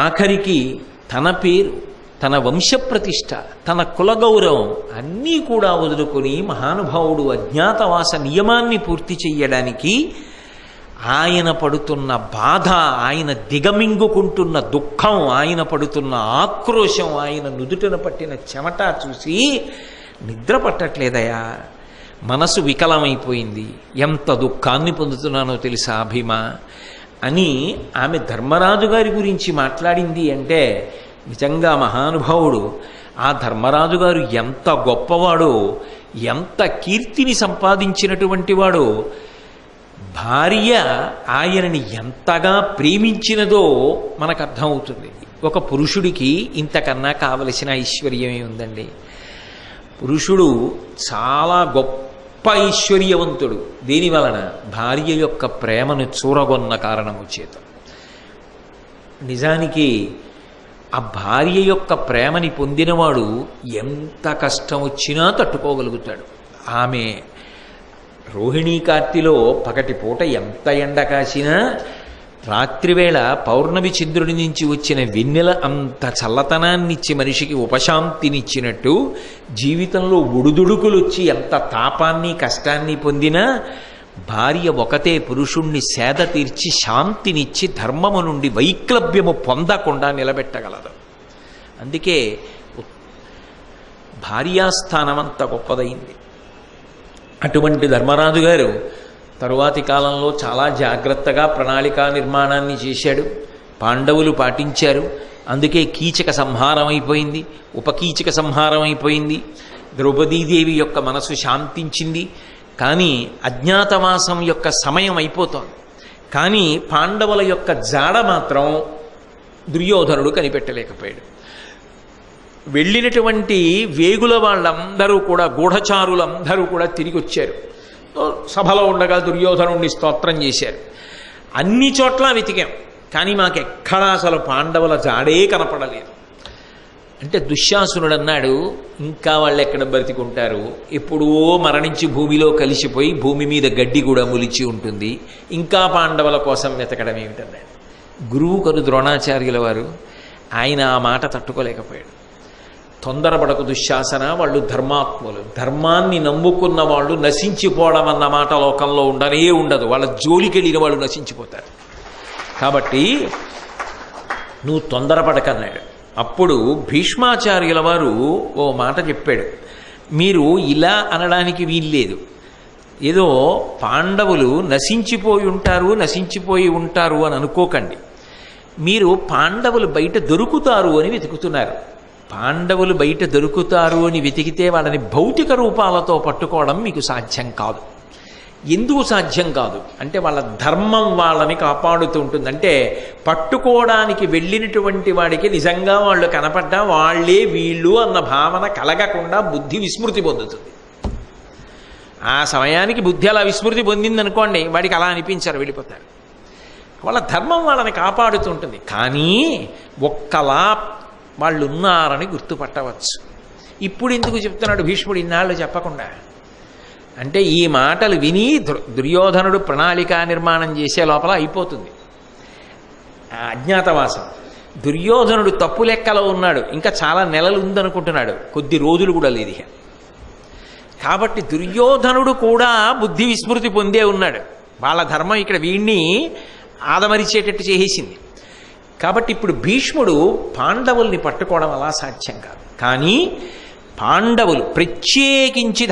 ఆఖరికి తన పేరు, తన వంశప్రతిష్ఠ, తన కులగౌరవం అన్నీ కూడా వదులుకొని మహానుభావుడు అజ్ఞాతవాస నియమాన్ని పూర్తి చెయ్యడానికి ఆయన పడుతున్న బాధ, ఆయన దిగమింగుకుంటున్న దుఃఖం, ఆయన పడుతున్న ఆక్రోశం, ఆయన నుదుటన పట్టిన చెమట చూసి నిద్ర పట్టట్లేదయా, మనసు వికలమైపోయింది. ఎంత దుఃఖాన్ని పొందుతున్నానో తెలుసా భీమ అని ఆమె ధర్మరాజు గారి గురించి మాట్లాడింది. అంటే నిజంగా మహానుభావుడు ఆ ధర్మరాజు గారు ఎంత గొప్పవాడో, ఎంత కీర్తిని సంపాదించినటువంటి వాడో, భార్య ఆయనని ఎంతగా ప్రేమించినదో మనకు అర్థమవుతుంది. ఒక పురుషుడికి ఇంతకన్నా కావలసిన ఐశ్వర్యమే ఉందండి. పురుషుడు చాలా గొప్ప ఐశ్వర్యవంతుడు. దేని వలన? భార్య యొక్క ప్రేమను చూరగొన్న కారణము చేత. నిజానికి ఆ భార్య యొక్క ప్రేమని పొందినవాడు ఎంత కష్టం వచ్చినా తట్టుకోగలుగుతాడు. ఆమె రోహిణీ కార్తిలో పగటిపూట ఎంత ఎండ కాసినా రాత్రివేళ పౌర్ణమి చంద్రుడి నుంచి వచ్చిన వెన్నెల అంత చల్లతనాన్నిచ్చి మనిషికి ఉపశాంతినిచ్చినట్టు జీవితంలో ఒడుదుడుకులు వచ్చి ఎంత తాపాన్ని కష్టాన్ని పొందినా భార్య ఒకతే పురుషుణ్ణి సేద తీర్చి శాంతినిచ్చి ధర్మము నుండి వైక్లభ్యము పొందకుండా నిలబెట్టగలదు. అందుకే భార్యాస్థానం అంత గొప్పదైంది. అటువంటి ధర్మరాజు గారు తరువాతి కాలంలో చాలా జాగ్రత్తగా ప్రణాళికా నిర్మాణాన్ని చేశాడు. పాండవులు పాటించారు. అందుకే కీచక సంహారం అయిపోయింది, ఉపకీచక సంహారం అయిపోయింది. ద్రౌపదీదేవి యొక్క మనసు శాంతించింది. కానీ అజ్ఞాతవాసం యొక్క సమయం అయిపోతోంది. కానీ పాండవుల యొక్క జాడ మాత్రం దుర్యోధనుడు కనిపెట్టలేకపోయాడు. వెళ్ళినటువంటి వేగుల వాళ్ళందరూ కూడా, గూఢచారులందరూ కూడా తిరిగి వచ్చారు. సభలో ఉండగా దుర్యోధనుడిని స్తోత్రం చేశారు. అన్ని చోట్ల వెతికాం, కానీ మాకెక్కడా అసలు పాండవుల జాడే కనపడలేదు. అంటే దుశ్శాసనుడు అన్నాడు, ఇంకా వాళ్ళు ఎక్కడ బ్రతికుంటారు, ఎప్పుడో మరణించి భూమిలో కలిసిపోయి భూమి మీద గడ్డి కూడా ములిచి ఉంటుంది, ఇంకా పాండవుల కోసం వెతకడం ఏమిటన్నాడు. గురువు కరు ద్రోణాచార్యుల వారు, ఆయన ఆ మాట తట్టుకోలేకపోయాడు. తొందరపడకు దుశ్శాసన, వాళ్ళు ధర్మాత్ములు, ధర్మాన్ని నమ్ముకున్న వాళ్ళు నశించిపోవడం అన్న మాట లోకంలో ఉండనే ఉండదు. వాళ్ళ జోలికెళ్ళిన వాళ్ళు నశించిపోతారు. కాబట్టి నువ్వు తొందరపడకన్నాడు. అప్పుడు భీష్మాచార్యుల వారు ఓ మాట చెప్పాడు. మీరు ఇలా అనడానికి వీల్లేదు. ఏదో పాండవులు నశించిపోయి ఉంటారు అని అనుకోకండి. మీరు పాండవులు బయట దొరుకుతారు అని వెతుకుతున్నారు. పాండవులు బయట దొరుకుతారు అని వెతికితే వాళ్ళని భౌతిక రూపాలతో పట్టుకోవడం మీకు సాధ్యం కాదు. ఎందుకు సాధ్యం కాదు అంటే వాళ్ళ ధర్మం వాళ్ళని కాపాడుతూ ఉంటుంది. అంటే పట్టుకోవడానికి వెళ్ళినటువంటి వాడికి నిజంగా వాళ్ళు కనపడ్డా వాళ్ళే వీళ్ళు అన్న భావన కలగకుండా బుద్ధి విస్మృతి పొందుతుంది. ఆ సమయానికి బుద్ధి అలా విస్మృతి పొందిందనుకోండి, వాడికి అలా అనిపించారు, వెళ్ళిపోతారు. వాళ్ళ ధర్మం వాళ్ళని కాపాడుతుంటుంది. కానీ ఒక్కలా వాళ్ళు ఉన్నారని గుర్తుపట్టవచ్చు. ఇప్పుడు ఎందుకు చెప్తున్నాడు భీష్ముడు ఇన్నాళ్ళు చెప్పకుండా అంటే ఈ మాటలు విని దుర్యోధనుడు ప్రణాళిక నిర్మాణం చేసే లోపల అయిపోతుంది ఆ అజ్ఞాతవాసం. దుర్యోధనుడు తప్పు లెక్కలో ఉన్నాడు, ఇంకా చాలా నెలలు ఉందనుకుంటున్నాడు, కొద్ది రోజులు కూడా లేదు. కాబట్టి దుర్యోధనుడు కూడా బుద్ధి విస్మృతి పొందే ఉన్నాడు. వాళ్ళ ధర్మం ఇక్కడ వీణ్ణి ఆదమరిచేటట్టు చేసేసింది. కాబట్టి ఇప్పుడు భీష్ముడు పాండవుల్ని పట్టుకోవడం అలా సాధ్యం కాదు. కానీ పాండవులు, ప్రత్యేకించి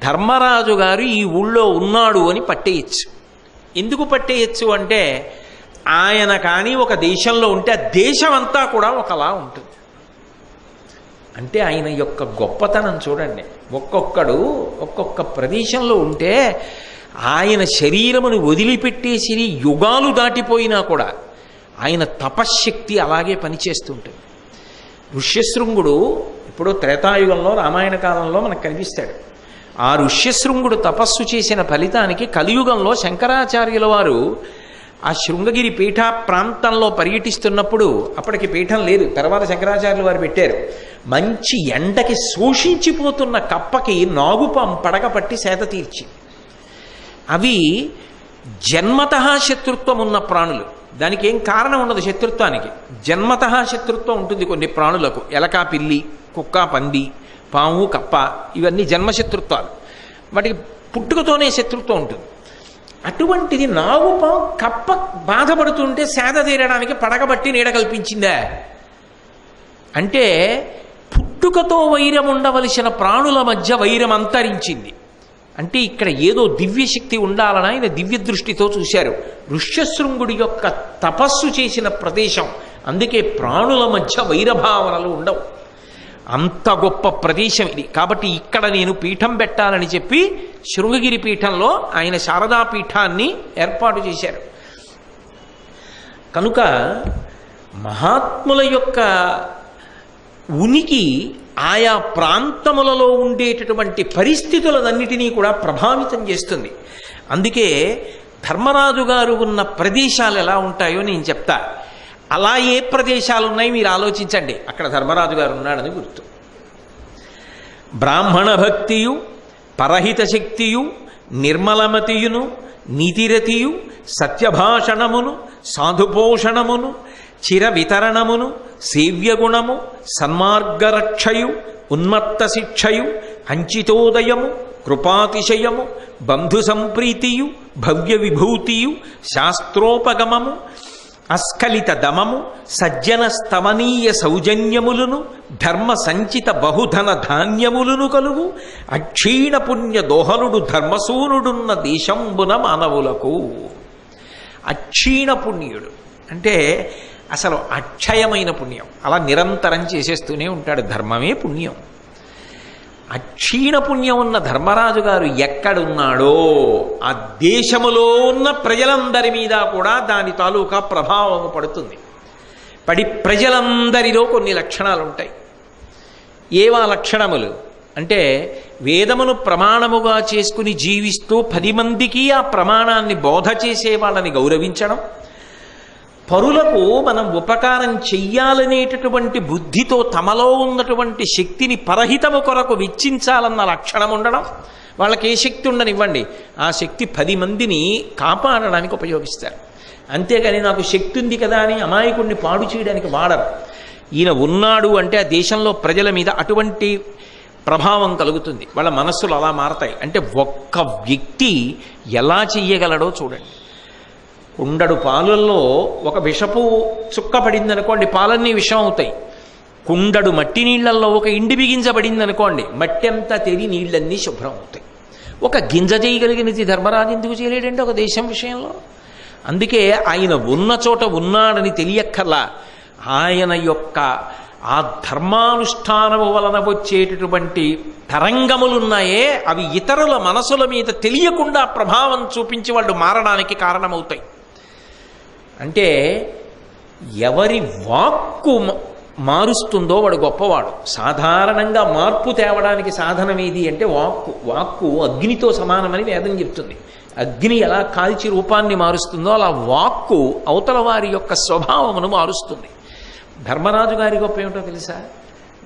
ధర్మరాజు గారు ఈ ఊళ్ళో ఉన్నాడు అని పట్టేయచ్చు. ఎందుకు పట్టేయచ్చు అంటే ఆయన కానీ ఒక దేశంలో ఉంటే ఆ దేశం అంతా కూడా ఒకలా ఉంటుంది. అంటే ఆయన యొక్క గొప్పతనం చూడండి. ఒక్కొక్కడు ఒక్కొక్క ప్రదేశంలో ఉంటే ఆయన శరీరమును వదిలిపెట్టేసి యుగాలు దాటిపోయినా కూడా ఆయన తపశ్శక్తి అలాగే పనిచేస్తుంటుంది. ఋష్యశృంగుడు ఇప్పుడు త్రేతాయుగంలో రామాయణ కాలంలో మనకు కనిపిస్తాడు. ఆ ఋష్యశృంగుడు తపస్సు చేసిన ఫలితానికి కలియుగంలో శంకరాచార్యుల వారు ఆ శృంగగిరి పీఠ ప్రాంతంలో పర్యటిస్తున్నప్పుడు, అప్పటికి పీఠం లేదు, తర్వాత శంకరాచార్యులు వారు పెట్టారు, మంచి ఎండకి శోషించిపోతున్న కప్పకి నాగుపాం పడగ పట్టి సేద తీర్చి. అవి జన్మతః శత్రుత్వం ఉన్న ప్రాణులు. దానికి ఏం కారణం ఉండదు శత్రుత్వానికి. జన్మతః శత్రుత్వం ఉంటుంది కొన్ని ప్రాణులకు. ఎలక, పిల్లి, కుక్క, పంది, పాము, కప్ప, ఇవన్నీ జన్మశత్రుత్వాలు. వాటికి పుట్టుకతోనే శత్రుత్వం ఉంటుంది. అటువంటిది నాగుపాము కప్ప బాధపడుతుంటే సేద తీరడానికి పడగబట్టి నీడ కల్పించిందా అంటే పుట్టుకతో వైరం ఉండవలసిన ప్రాణుల మధ్య వైరం అంతరించింది. అంటే ఇక్కడ ఏదో దివ్యశక్తి ఉండాలని ఆయన దివ్య దృష్టితో చూశారు. ఋష్యశృంగుడి యొక్క తపస్సు చేసిన ప్రదేశం, అందుకే ప్రాణుల మధ్య వైరభావనలు ఉండవు. అంత గొప్ప ప్రదేశం ఇది. కాబట్టి ఇక్కడ నేను పీఠం పెట్టాలని చెప్పి శృంగగిరి పీఠంలో ఆయన శారదా పీఠాన్ని ఏర్పాటు చేశారు. కనుక మహాత్ముల యొక్క ఉనికి ఆయా ప్రాంతములలో ఉండేటటువంటి పరిస్థితులన్నిటినీ కూడా ప్రభావితం చేస్తుంది. అందుకే ధర్మరాజు గారు ఉన్న ప్రదేశాలు ఎలా ఉంటాయో నేను చెప్తా. అలా ఏ ప్రదేశాలు ఉన్నాయి మీరు ఆలోచించండి. అక్కడ ధర్మరాజు గారు ఉన్నాడని గుర్తు. బ్రాహ్మణ భక్తియు, పరహిత శక్తియు, నిర్మలమతియును, నీతిరతియు, సత్యభాషణమును, సాధుపోషణమును, చిర వితరణమును, సేవ్యగుణము, సన్మార్గరక్షయు, ఉన్మత్త శిక్షయు, అంచితోదయము, కృపాతిశయము, బంధు సంప్రీతియు, భవ్య విభూతియు, శాస్త్రోపగమము, అస్ఖలిత దమము, సజ్జన స్తమనీయ సౌజన్యములను, ధర్మ సంచిత బహుధన ధాన్యములను కలుగు అక్షీణ పుణ్య దోహనుడు ధర్మసూనుడున్న దేశంబున మానవులకు. అక్షీణ పుణ్యుడు అంటే అసలు అక్షయమైన పుణ్యం. అలా నిరంతరం చేసేస్తూనే ఉంటాడు. ధర్మమే పుణ్యం. అక్షీణ పుణ్యం ఉన్న ధర్మరాజు గారు ఎక్కడున్నాడో ఆ దేశములో ఉన్న ప్రజలందరి మీద కూడా దాని తాలూకా ప్రభావం పడుతుంది. పడి ప్రజలందరిలో కొన్ని లక్షణాలు ఉంటాయి. ఏవా లక్షణములు అంటే వేదమును ప్రమాణముగా చేసుకుని జీవిస్తూ 10 మందికి ఆ ప్రమాణాన్ని బోధ చేసే వాళ్ళని గౌరవించడం, పరులకు మనం ఉపకారం చెయ్యాలనేటటువంటి బుద్ధితో తమలో ఉన్నటువంటి శక్తిని పరహితము కొరకు వెచ్చించాలన్న లక్షణం ఉండడం. వాళ్ళకి ఏ శక్తి ఉండనివ్వండి, ఆ శక్తి 10 మందిని కాపాడడానికి ఉపయోగిస్తారు. అంతేగాని నాకు శక్తి ఉంది కదా అని అమాయకుడిని పాడు చేయడానికి వాడరు. ఈయన ఉన్నాడు అంటే ఆ దేశంలో ప్రజల మీద అటువంటి ప్రభావం కలుగుతుంది. వాళ్ళ మనస్సులు అలా మారతాయి. అంటే ఒక్క వ్యక్తి ఎలా చెయ్యగలడో చూడండి. కుండడు పాలల్లో ఒక విషపు చుక్క పడిందనుకోండి, పాలన్నీ విషం అవుతాయి. కుండడు మట్టి నీళ్లలో ఒక ఇండి బిగించబడింది అనుకోండి, మట్టి అంతా తెరి నీళ్ళన్నీ శుభ్రం అవుతాయి. ఒక గింజ చేయగలిగినది ధర్మరాజు ఎందుకు చేయలేడండి ఒక దేశం విషయంలో? అందుకే ఆయన ఉన్న చోట ఉన్నాడని తెలియక్కర్లా. ఆయన యొక్క ఆ ధర్మానుష్ఠానము వలన వచ్చేటటువంటి తరంగములున్నాయే, అవి ఇతరుల మనసుల మీద తెలియకుండా ప్రభావం చూపించి వాళ్ళు మారడానికి కారణమవుతాయి. అంటే ఎవరి వాక్కు మారుస్తుందో వాడు గొప్పవాడు. సాధారణంగా మార్పు తేవడానికి సాధనం ఏది అంటే వాక్కు అగ్నితో సమానమని వేదం చెప్తుంది. అగ్ని ఎలా కాల్చి రూపాన్ని మారుస్తుందో అలా వాక్కు అవతల వారి యొక్క స్వభావమును మారుస్తుంది. ధర్మరాజు గారి గొప్ప ఏమిటో తెలుసా?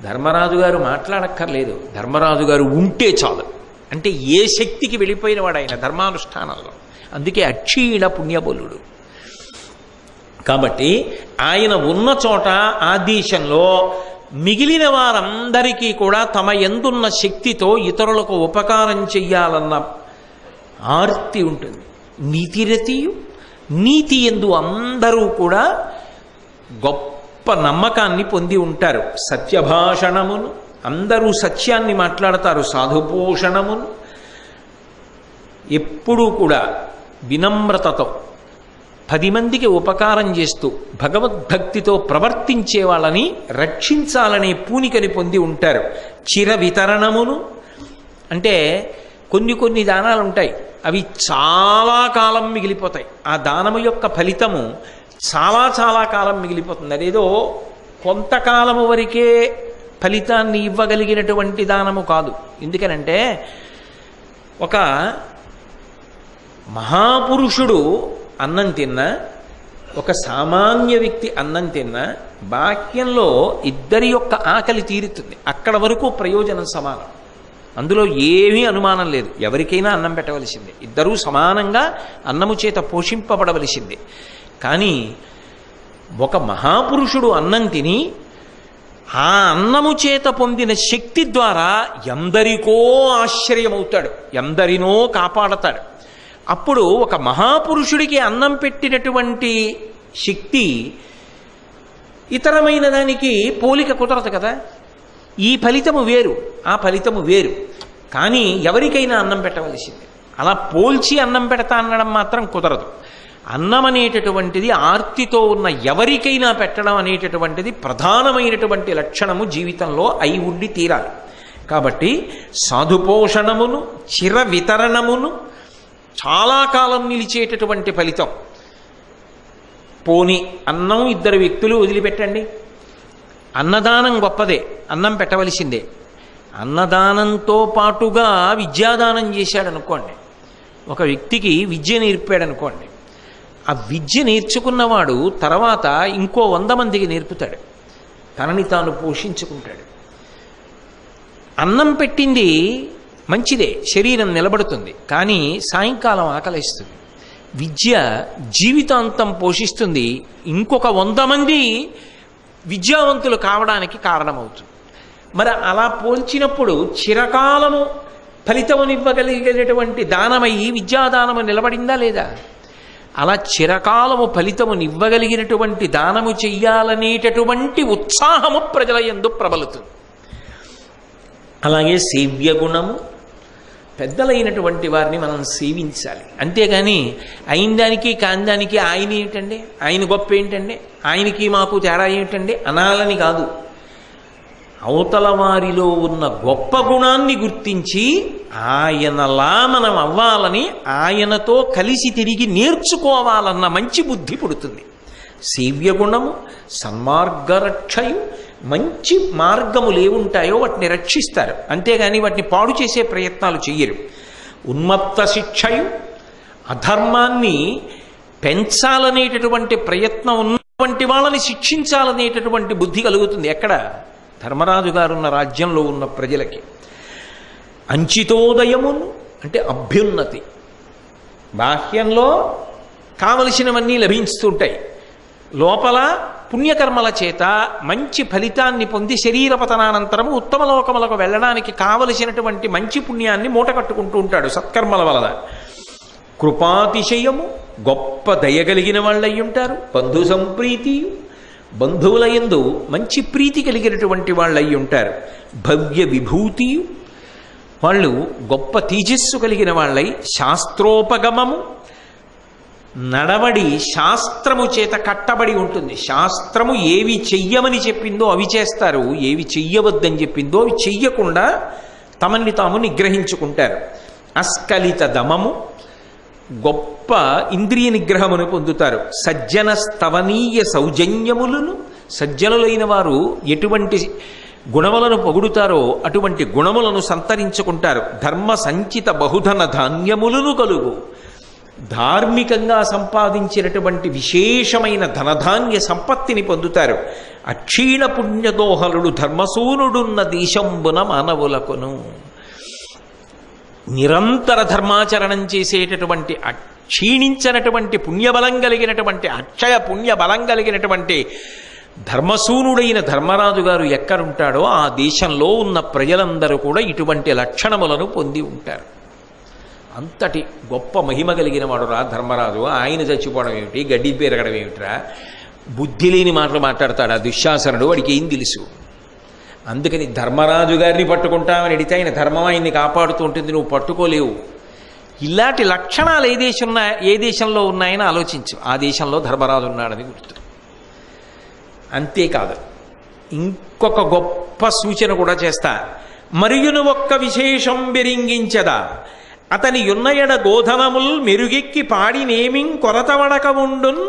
ధర్మరాజు గారు మాట్లాడక్కర్లేదు, ధర్మరాజు గారు ఉంటే చాలు. అంటే ఏ శక్తికి వెళ్ళిపోయిన వాడు ఆయన ధర్మానుష్ఠానంలో. అందుకే అక్షీణ పుణ్యబలుడు. కాబట్టి ఆయన ఉన్న చోట ఆ దేశంలో మిగిలిన వారందరికీ కూడా తమ యందున్న శక్తితో ఇతరులకు ఉపకారం చెయ్యాలన్న ఆర్తి ఉంటుంది. నీతిరతియు, నీతి యందు అందరూ కూడా గొప్ప నమ్మకాన్ని పొంది ఉంటారు. సత్యభాషణమును, అందరూ సత్యాన్ని మాట్లాడతారు. సాధుపోషణమును, ఎప్పుడూ కూడా వినమ్రతతో 10 మందికి ఉపకారం చేస్తూ భగవద్భక్తితో ప్రవర్తించే వాళ్ళని రక్షించాలనే పూనికని పొంది ఉంటారు. చిర వితరణమును, అంటే కొన్ని దానాలు ఉంటాయి, అవి చాలా కాలం మిగిలిపోతాయి. ఆ దానము యొక్క ఫలితము చాలా కాలం మిగిలిపోతుంది. అదేదో కొంతకాలము వరకే ఫలితాన్ని ఇవ్వగలిగినటువంటి దానము కాదు. ఎందుకనంటే ఒక మహాపురుషుడు అన్నం తిన్నా, ఒక సామాన్య వ్యక్తి అన్నం తిన్నా బాహ్యంలో ఇద్దరి యొక్క ఆకలి తీరుతుంది. అక్కడ వరకు ప్రయోజనం సమానం, అందులో ఏమీ అనుమానం లేదు. ఎవరికైనా అన్నం పెట్టవలసిందే, ఇద్దరూ సమానంగా అన్నము చేత పోషింపబడవలసిందే. కానీ ఒక మహాపురుషుడు అన్నం తిని ఆ అన్నము చేత పొందిన శక్తి ద్వారా ఎందరికో ఆశ్చర్యమవుతాడు, ఎందరినో కాపాడతాడు. అప్పుడు ఒక మహాపురుషుడికి అన్నం పెట్టినటువంటి శక్తి ఇతరమైన దానికి పోలిక కుదరదు కదా. ఈ ఫలితము వేరు, ఆ ఫలితము వేరు. కానీ ఎవరికైనా అన్నం పెట్టవలసింది. అలా పోల్చి అన్నం పెడతా అనడం మాత్రం కుదరదు. అన్నం అనేటటువంటిది ఆర్తితో ఉన్న ఎవరికైనా పెట్టడం అనేటటువంటిది ప్రధానమైనటువంటి లక్షణము జీవితంలో అయి ఉండి తీరాలి. కాబట్టి సాధుపోషణమును, చిర వితరణమును, చాలా కాలం నిలిచేటటువంటి ఫలితం. పోని అన్నం 2 వ్యక్తులు వదిలిపెట్టండి, అన్నదానం గొప్పదే, అన్నం పెట్టవలసిందే. అన్నదానంతో పాటుగా విద్యాదానం చేశాడు అనుకోండి, ఒక వ్యక్తికి విద్య నేర్పాడు అనుకోండి, ఆ విద్య నేర్చుకున్నవాడు తర్వాత ఇంకో 100 మందికి నేర్పుతాడు, తనని తాను పోషించుకుంటాడు. అన్నం పెట్టింది మంచిదే, శరీరం నిలబడుతుంది, కానీ సాయంకాలం ఆకలిస్తుంది. విద్య జీవితాంతం పోషిస్తుంది, ఇంకొక 100 మంది విద్యావంతులు కావడానికి కారణమవుతుంది. మరి అలా పోల్చినప్పుడు చిరకాలము ఫలితమునివ్వగలిగేటటువంటి దానమయ్యి విద్యాదానము నిలబడిందా లేదా? అలా చిరకాలము ఫలితమునివ్వగలిగినటువంటి దానము చెయ్యాలనేటటువంటి ఉత్సాహము ప్రజల యందు ప్రబలుతుంది. అలాగే సేవ్య గుణము, పెద్దలైనటువంటి వారిని మనం సేవించాలి. అంతేగాని అయిన దానికి కాని దానికి ఆయన ఏమిటండి, ఆయన గొప్ప ఏంటండి, ఆయనకి మాకు తేడా ఏమిటండి అనాలని కాదు. అవతల వారిలో ఉన్న గొప్ప గుణాన్ని గుర్తించి ఆయనలా మనం అవ్వాలని, ఆయనతో కలిసి తిరిగి నేర్చుకోవాలన్న మంచి బుద్ధి పుడుతుంది. సేవ్య గుణము, సన్మార్గరక్షయు, మంచి మార్గములు ఏముంటాయో వాటిని రక్షిస్తారు, అంతేగాని వాటిని పాడు చేసే ప్రయత్నాలు చెయ్యరు. ఉన్మత్త శిక్షయు, అధర్మాన్ని పెంచాలనేటటువంటి ప్రయత్నం ఉన్నటువంటి వాళ్ళని శిక్షించాలనేటటువంటి బుద్ధి కలుగుతుంది. ఎక్కడ? ధర్మరాజు గారున్న రాజ్యంలో ఉన్న ప్రజలకి. అంచితోదయమును, అంటే అభ్యున్నతి, బాహ్యంలో కావలసినవన్నీ లభిస్తుంటాయి, లోపల పుణ్యకర్మల చేత మంచి ఫలితాన్ని పొంది శరీర పతనానంతరము ఉత్తమ లోకములకు వెళ్ళడానికి కావలసినటువంటి మంచి పుణ్యాన్ని మూట కట్టుకుంటూ ఉంటాడు సత్కర్మల వలన. కృపాతిశయము, గొప్ప దయగలిగిన వాళ్ళై ఉంటారు. బంధు సంప్రీతి, బంధువుల యందు మంచి ప్రీతి కలిగినటువంటి వాళ్ళు అయి ఉంటారు. భవ్య విభూతి, వాళ్ళు గొప్ప తేజస్సు కలిగిన వాళ్ళై, శాస్త్రోపగమము, నడవడి శాస్త్రము చేత కట్టబడి ఉంటుంది. శాస్త్రము ఏవి చెయ్యమని చెప్పిందో అవి చేస్తారు, ఏవి చెయ్యవద్దని చెప్పిందో అవి చెయ్యకుండా తమని తాము నిగ్రహించుకుంటారు. అస్కలిత దమము, గొప్ప ఇంద్రియ నిగ్రహమును పొందుతారు. సజ్జన స్తవనీయ సౌజన్యములను, సజ్జనులైన వారు ఎటువంటి గుణములను పొగుడుతారో అటువంటి గుణములను సంతరించుకుంటారు. ధర్మ సంచిత బహుధన ధాన్యములను కలుగు, ధార్మికంగా సంపాదించినటువంటి విశేషమైన ధనధాన్య సంపత్తిని పొందుతారు. అక్షీణ పుణ్యదోహలుడు ధర్మసూనుడున్న దేశంబున మానవులకును, నిరంతర ధర్మాచరణం చేసేటటువంటి క్షీణించినటువంటి పుణ్యబలం కలిగినటువంటి అక్షయ పుణ్య బలం కలిగినటువంటి ధర్మసూనుడైన ధర్మరాజు గారు ఎక్కడుంటాడో ఆ దేశంలో ఉన్న ప్రజలందరూ కూడా ఇటువంటి లక్షణములను పొంది ఉంటారు. అంతటి గొప్ప మహిమ కలిగిన వాడురా ధర్మరాజు. ఆయన చచ్చిపోవడం ఏమిటి, గడ్డి పెరగడం ఏమిట్రా, బుద్ధి లేని మాటలు మాట్లాడతాడు ఆ దుశ్శాసనుడు. వాడికి ఏం తెలుసు? అందుకని ధర్మరాజు గారిని పట్టుకుంటామని అడిగితే ఆయన ధర్మం ఆయన్ని కాపాడుతూ ఉంటుంది, నువ్వు పట్టుకోలేవు. ఇలాంటి లక్షణాలు ఏ దేశంలో ఉన్నాయని ఆలోచించు. ఆ దేశంలో ధర్మరాజు ఉన్నాడని గుర్తు. అంతేకాదు, ఇంకొక గొప్ప సూచన కూడా చేస్తా. మరియును ఒక్క విశేషం బెరింగించదా, అతని యున్నయడ గోధనముల్ మెరుగెక్కి పాడినేమిం కొరతవడక ఉండున్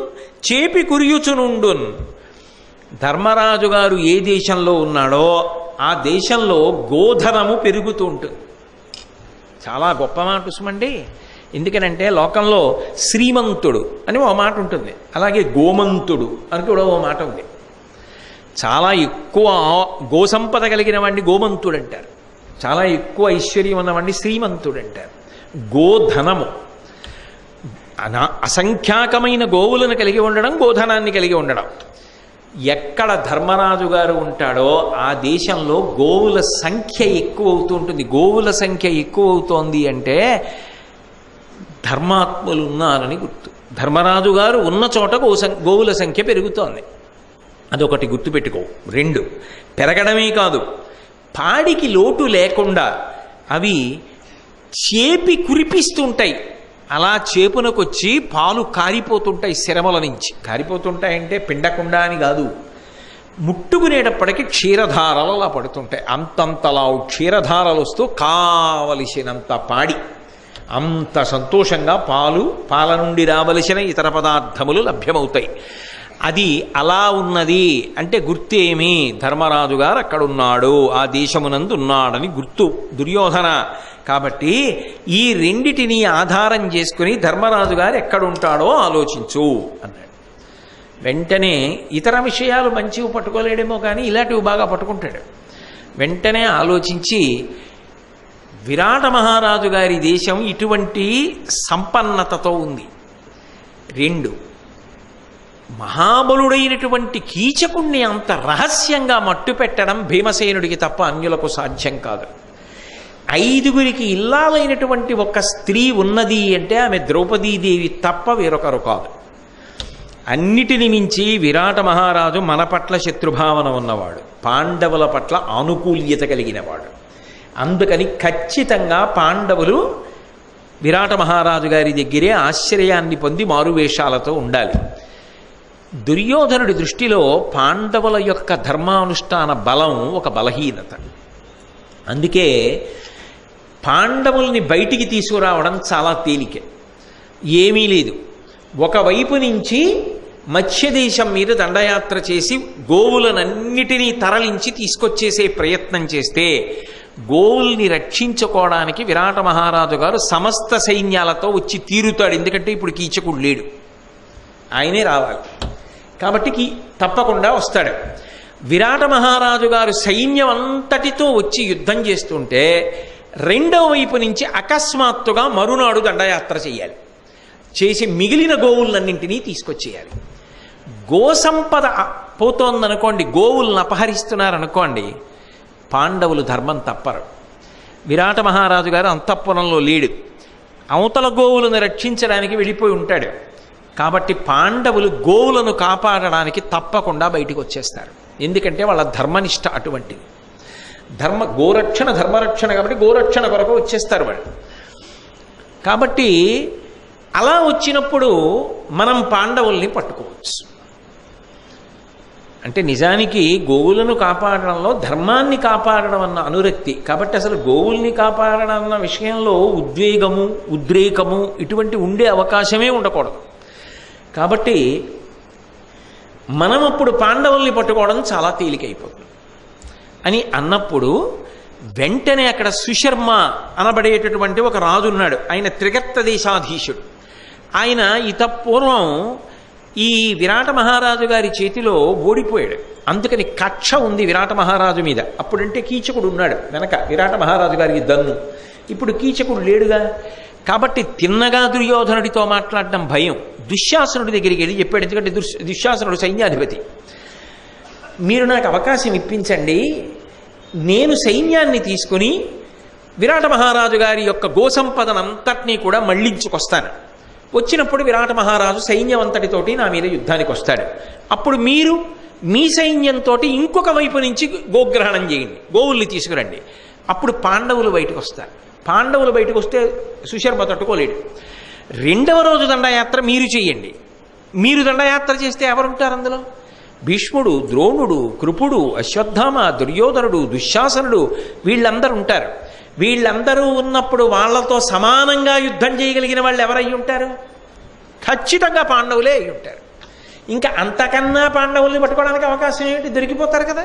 చేపి కురియుచునుండున్. ధర్మరాజు గారు ఏ దేశంలో ఉన్నాడో ఆ దేశంలో గోధనము పెరుగుతూ ఉంటుంది. చాలా గొప్ప మాట ఉస్మండి. ఎందుకనంటే లోకంలో శ్రీమంతుడు అని ఓ మాట ఉంటుంది, అలాగే గోమంతుడు అని కూడా ఓ మాట ఉంది. చాలా ఎక్కువ గోసంపద కలిగిన వాడిని గోమంతుడు అంటారు, చాలా ఎక్కువ ఐశ్వర్యం ఉన్నవాడిని శ్రీమంతుడు అంటారు. గోధనము, అసంఖ్యాకమైన గోవులను కలిగి ఉండడం, గోధనాన్ని కలిగి ఉండడం. ఎక్కడ ధర్మరాజు గారు ఉంటాడో ఆ దేశంలో గోవుల సంఖ్య ఎక్కువ అవుతూ ఉంటుంది. గోవుల సంఖ్య ఎక్కువ అవుతోంది అంటే ధర్మాత్ములు ఉన్నారని గుర్తు. ధర్మరాజు గారు ఉన్న చోట గోవుల సంఖ్య పెరుగుతోంది, అదొకటి గుర్తుపెట్టుకో. 2, పెరగడమే కాదు, పాడికి లోటు లేకుండా అవి చేపి కురిపిస్తుంటాయి. అలా చేపునకొచ్చి పాలు కారిపోతుంటాయి, శరముల నుంచి కారిపోతుంటాయంటే పిండకుండా అని కాదు, ముట్టుకునేటప్పటికీ క్షీరధారలు అలా పడుతుంటాయి. అంతంతలా క్షీరధారలు వస్తూ కావలసినంత పాడి, అంత సంతోషంగా పాల నుండి రావలసిన ఇతర పదార్థములు లభ్యమవుతాయి. అది అలా ఉన్నది అంటే గుర్తు ఏమి? ధర్మరాజు గారు అక్కడున్నాడు, ఆ దేశమునందు ఉన్నాడని గుర్తు. దుర్యోధన కాబట్టి ఈ రెండిటిని ఆధారం చేసుకుని ధర్మరాజు గారు ఎక్కడుంటాడో ఆలోచించు అన్నాడు. వెంటనే ఇతర విషయాలు మంచివి పట్టుకోలేడేమో కానీ ఇలాంటివి బాగా పట్టుకుంటాడు. వెంటనే ఆలోచించి విరాట మహారాజు గారి దేశం ఇటువంటి సంపన్నతతో ఉంది. 2, మహాబలుడైనటువంటి కీచకుణ్ణి అంత రహస్యంగా మట్టు పెట్టడం భీమసేనుడికి తప్ప అన్యులకు సాధ్యం కాదు. 5గురికి ఇల్లాలైనటువంటి ఒక స్త్రీ ఉన్నది అంటే ఆమె ద్రౌపదీదేవి తప్ప వేరొకరు కాదు. అన్నిటిని మించి విరాట మహారాజు మన పట్ల శత్రుభావన ఉన్నవాడు, పాండవుల పట్ల ఆనుకూల్యత కలిగినవాడు. అందుకని ఖచ్చితంగా పాండవులు విరాట మహారాజు గారి దగ్గరే ఆశ్రయాన్ని పొంది మారువేషాలతో ఉండాలి. దుర్యోధనుడి దృష్టిలో పాండవుల యొక్క ధర్మానుష్ఠాన బలం ఒక బలహీనత. అందుకే పాండవుల్ని బయటికి తీసుకురావడం చాలా తేలికే, ఏమీ లేదు. ఒకవైపు నుంచి మత్స్యదేశం మీద దండయాత్ర చేసి గోవులనన్నిటినీ తరలించి తీసుకొచ్చేసే ప్రయత్నం చేస్తే గోవుల్ని రక్షించుకోవడానికి విరాట మహారాజు గారు సమస్త సైన్యాలతో వచ్చి తీరుతాడు. ఎందుకంటే ఇప్పుడు కీచకుడు లేడు, ఆయనే రావాలి కాబట్టి తప్పకుండా వస్తాడు. విరాట మహారాజు గారు సైన్యం అంతటితో వచ్చి యుద్ధం చేస్తుంటే రెండవ వైపు నుంచి అకస్మాత్తుగా మరునాడు దండయాత్ర చేయాలి, చేసి మిగిలిన గోవులన్నింటినీ తీసుకొచ్చేయాలి. గోసంపద పోతోందనుకోండి, గోవులను అపహరిస్తున్నారనుకోండి, పాండవులు ధర్మం తప్పరు. విరాట మహారాజు గారు అంతఃపురంలో లేడు, అవతల గోవులను రక్షించడానికి వెళ్ళిపోయి ఉంటాడు. కాబట్టి పాండవులు గోవులను కాపాడడానికి తప్పకుండా బయటికి వచ్చేస్తారు. ఎందుకంటే వాళ్ళ ధర్మనిష్ట అటువంటిది. గోరక్షణ ధర్మరక్షణ కాబట్టి గోరక్షణ కొరకు వచ్చేస్తారు వాళ్ళు. కాబట్టి అలా వచ్చినప్పుడు మనం పాండవుల్ని పట్టుకోవచ్చు. అంటే నిజానికి గోవులను కాపాడడంలో ధర్మాన్ని కాపాడడం అన్న అనురక్తి. కాబట్టి అసలు గోవుల్ని కాపాడడం అన్న విషయంలో ఉద్వేగము ఉద్రేకము ఇటువంటి ఉండే అవకాశమే ఉండకూడదు. కాబట్టి మనం అప్పుడు పాండవుల్ని పట్టుకోవడం చాలా తేలికైపోతుంది అని అన్నప్పుడు వెంటనే అక్కడ సుశర్మ అనబడేటటువంటి ఒక రాజు ఉన్నాడు. ఆయన త్రిగర్త దేశాధీశుడు. ఆయన ఇతపూర్వం ఈ విరాట మహారాజు గారి చేతిలో ఓడిపోయాడు. అందుకని కక్ష ఉంది విరాట మహారాజు మీద. అప్పుడంటే కీచకుడు ఉన్నాడు వెనక విరాట మహారాజు గారికి దన్ను. ఇప్పుడు కీచకుడు లేడుగా. కాబట్టి తిన్నగా దుర్యోధనుడితో మాట్లాడడం భయం. దుశ్శాసనుడి దగ్గరికి వెళ్ళి చెప్పాడు. ఎందుకంటే దుశ్శాసనుడు సైన్యాధిపతి. మీరు నాకు అవకాశం ఇప్పించండి, నేను సైన్యాన్ని తీసుకుని విరాట మహారాజు గారి యొక్క గోసంపదనంతటినీ కూడా మళ్లించుకొస్తాను. వచ్చినప్పుడు విరాట మహారాజు సైన్యం అంతటితోటి నా మీద యుద్ధానికి వస్తాడు. అప్పుడు మీరు మీ సైన్యంతో ఇంకొక వైపు నుంచి గోగ్రహణం చేయండి, గోవుల్ని తీసుకురండి. అప్పుడు పాండవులు బయటకు వస్తారు. పాండవులు బయటకు వస్తే సుశర్మ తట్టుకోలేడు. రెండవ రోజు దండయాత్ర మీరు చేయండి. మీరు దండయాత్ర చేస్తే ఎవరుంటారు అందులో? భీష్ముడు, ద్రోణుడు, కృపుడు, అశ్వత్థామ, దుర్యోధనుడు, దుశ్శాసనుడు వీళ్ళందరూ ఉంటారు. వీళ్ళందరూ ఉన్నప్పుడు వాళ్లతో సమానంగా యుద్ధం చేయగలిగిన వాళ్ళు ఎవరై ఉంటారు? ఖచ్చితంగా పాండవులే అయి ఉంటారు. ఇంకా అంతకన్నా పాండవుల్ని పట్టుకోవడానికి అవకాశం ఏమిటి? దొరికిపోతారు కదా.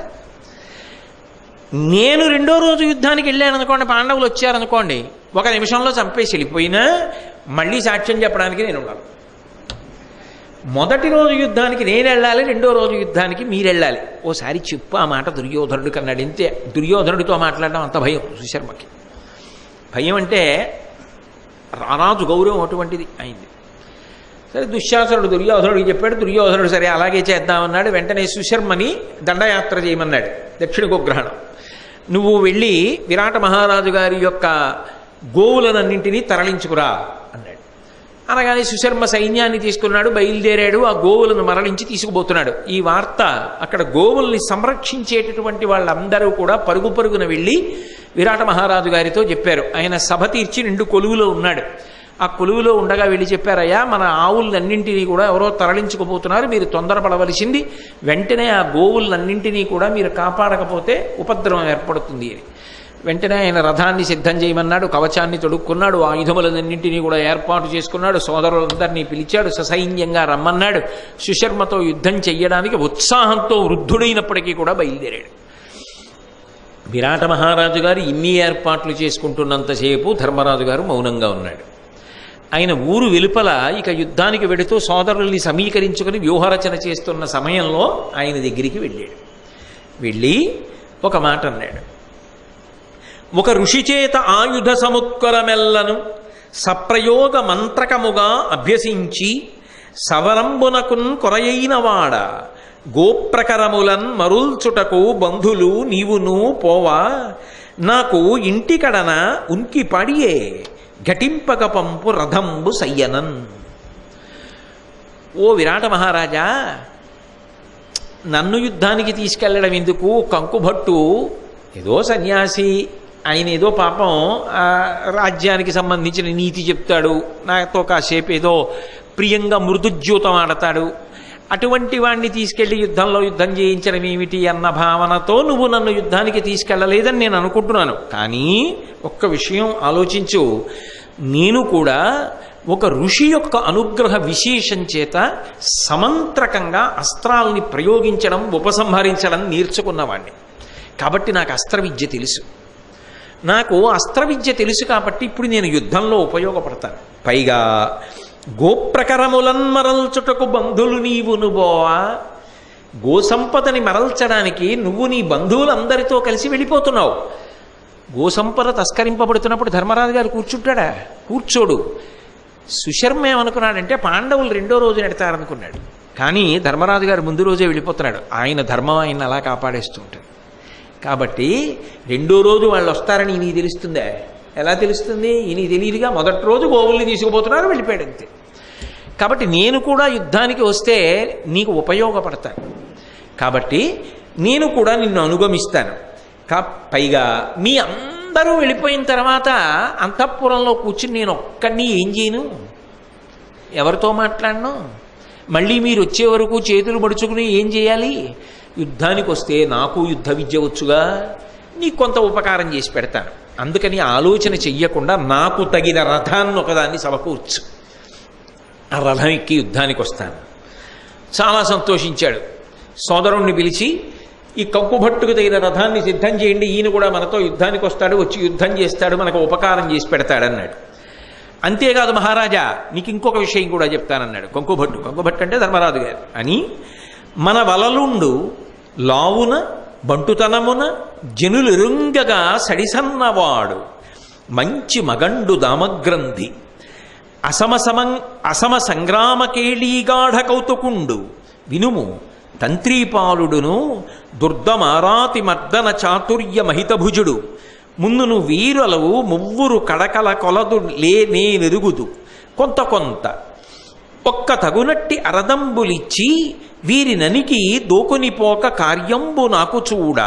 నేను రెండో రోజు యుద్ధానికి వెళ్ళాను అనుకోండి, పాండవులు వచ్చారనుకోండి, ఒక నిమిషంలో చంపేసి వెళ్ళిపోయినా మళ్ళీ సాక్ష్యం చెప్పడానికి నేను ఉండాలి. మొదటి రోజు యుద్ధానికి నేను వెళ్ళాలి, రెండో రోజు యుద్ధానికి మీరు వెళ్ళాలి. ఓసారి చెప్పు ఆ మాట దుర్యోధనుడికి అన్నాడు. ఇంతే. దుర్యోధనుడితో మాట్లాడడం అంత భయం సుశర్మకి. భయం అంటే రారాజు గౌరవం అటువంటిది అయింది. సరే దుశ్శాసనుడు దుర్యోధనుడికి చెప్పాడు. దుర్యోధనుడు సరే అలాగే చేద్దామన్నాడు. వెంటనే సుశర్మని దండయాత్ర చేయమన్నాడు. దక్షిణ గోగ్రహణం. నువ్వు వెళ్ళి విరాట మహారాజు గారి యొక్క గోవులనన్నింటినీ తరలించుకురా అన్నాడు. అనగానే సుశర్మ సైన్యాన్ని తీసుకున్నాడు, బయలుదేరాడు. ఆ గోవులను మరలించి తీసుకుపోతున్నాడు. ఈ వార్త అక్కడ గోవుల్ని సంరక్షించేటటువంటి వాళ్ళందరూ కూడా పరుగు పరుగున వెళ్ళి విరాట మహారాజు గారితో చెప్పారు. ఆయన సభ తీర్చి 2 కొలువులో ఉన్నాడు. ఆ కొలువులో ఉండగా వెళ్ళి చెప్పారయ్యా, మన ఆవులన్నింటినీ కూడా ఎవరో తరలించుకుపోతున్నారు, మీరు తొందరపడవలసింది. వెంటనే ఆ గోవులన్నింటినీ కూడా మీరు కాపాడకపోతే ఉపద్రవం ఏర్పడుతుంది అని. వెంటనే ఆయన రథాన్ని సిద్ధం చేయమన్నాడు. కవచాన్ని తొడుక్కున్నాడు. ఆయుధములన్నింటినీ కూడా ఏర్పాటు చేసుకున్నాడు. సోదరులందరినీ పిలిచాడు. ససైన్యంగా రమ్మన్నాడు. సుశర్మతో యుద్ధం చెయ్యడానికి ఉత్సాహంతో వృద్ధుడైనప్పటికీ కూడా బయలుదేరాడు. విరాట మహారాజు గారు ఇన్ని ఏర్పాట్లు చేసుకుంటున్నంతసేపు ధర్మరాజు గారు మౌనంగా ఉన్నాడు. ఆయన ఊరు వెలుపల ఇక యుద్ధానికి వెడుతూ సోదరుల్ని సమీకరించుకుని వ్యూహరచన చేస్తున్న సమయంలో ఆయన దగ్గరికి వెళ్ళాడు. వెళ్ళి ఒక మాట అన్నాడు. ఒక ఋషి చేత ఆయుధ సముత్కరమెల్లను సప్రయోగ మంత్రకముగా అభ్యసించి సవరంబునకున్ కొరయైనవాడ గోప్రకరములన్ మరుల్చుటకు బంధులు నీవును పోవా నాకు ఇంటికడన ఉనికి పడియే ఘటింపక పంపు రథంబు సయ్యనన్. ఓ విరాట మహారాజా, నన్ను యుద్ధానికి తీసుకెళ్లడం ఎందుకు? కంకుభట్టు ఏదో సన్యాసి, ఆయన ఏదో పాపం రాజ్యానికి సంబంధించిన నీతి చెప్తాడు, నాతో కాసేపు ఏదో ప్రియంగా మృదుజ్యూతం ఆడతాడు, అటువంటి వాడిని తీసుకెళ్లి యుద్ధంలో యుద్ధం చేయించడం ఏమిటి అన్న భావనతో నువ్వు నన్ను యుద్ధానికి తీసుకెళ్లలేదని నేను అనుకుంటున్నాను. కానీ ఒక్క విషయం ఆలోచించు, నేను కూడా ఒక ఋషి యొక్క అనుగ్రహ విశేషం చేత సమంత్రకంగా అస్త్రాల్ని ప్రయోగించడం, ఉపసంహరించడం నేర్చుకున్నవాడిని. కాబట్టి నాకు అస్త్ర విద్య తెలుసు. నాకు అస్త్ర విద్య తెలుసు కాబట్టి ఇప్పుడు నేను యుద్ధంలో ఉపయోగపడతాను. పైగా గోప్రకరములన్ మరల్చుటకు బంధులు నీవును బోవా, గోసంపదని మరల్చడానికి నువ్వు నీ బంధువులందరితో కలిసి వెళ్ళిపోతున్నావు. గోసంపద తస్కరింపబడుతున్నప్పుడు ధర్మరాజు గారు కూర్చుంటాడా? కూర్చోడు. సుశర్మ ఏమనుకున్నాడంటే పాండవులు రెండో రోజు నెడతారనుకున్నాడు. కానీ ధర్మరాజు గారు ముందు రోజే వెళ్ళిపోతున్నాడు. ఆయన ధర్మం ఆయన అలా కాపాడేస్తూ ఉంటాడు. కాబట్టి రెండో రోజు వాళ్ళు వస్తారని ఈయన తెలుస్తుందా? ఎలా తెలుస్తుంది? ఈయన తెలియదుగా. మొదటి రోజు గోవుల్ని తీసుకుపోతున్నారు, వెళ్ళిపోయాడు అంతే. కాబట్టి నేను కూడా యుద్ధానికి వస్తే నీకు ఉపయోగపడతాను, కాబట్టి నేను కూడా నిన్ను అనుగమిస్తాను. పైగా మీ అందరూ వెళ్ళిపోయిన తర్వాత అంతఃపురంలో కూర్చుని నేను ఒక్కడిని ఏం చేయను, ఎవరితో మాట్లాడను, మళ్ళీ మీరు వచ్చే వరకు చేతులు మడుచుకుని ఏం చేయాలి? యుద్ధానికి వస్తే నాకు యుద్ధ విద్య వచ్చుగా, నీకు కొంత ఉపకారం చేసి పెడతాను. అందుకని ఆలోచన చెయ్యకుండా నాకు తగిన రథాన్ని ఒకదాన్ని సమకూర్చు, ఆ రథం ఎక్కి యుద్ధానికి వస్తాను. చాలా సంతోషించాడు. సోదరుణ్ణి పిలిచి ఈ కంకుభట్టుకు తగిన రథాన్ని సిద్ధం చేయండి, ఈయన కూడా మనతో యుద్ధానికి వస్తాడు, వచ్చి యుద్ధం చేస్తాడు, మనకు ఉపకారం చేసి పెడతాడన్నాడు. అంతేకాదు మహారాజా, నీకు ఇంకొక విషయం కూడా చెప్తానన్నాడు. కంకుభట్టు అంటే ధర్మరాజు గారు అని, మన వలలుండు లావున బంటుతనమున జనులెరుంగగా సడిసన్నవాడు మంచి మగండు దామగ్రంథి అసమ సంగ్రామకేళీగాఢ కౌతుకుండు వినుము తంత్రీపాలుడును దుర్దమారాతి మర్దన చాతుర్య మహితభుజుడు ముందును వీరులవు మువ్వురు కడకల కొలదు నేనెరుగుదు కొంత కొంత ఒక్క తగునట్టి అరదంబులిచ్చి వీరి ననికి దోకునిపోక కార్యంబు నాకు చూడ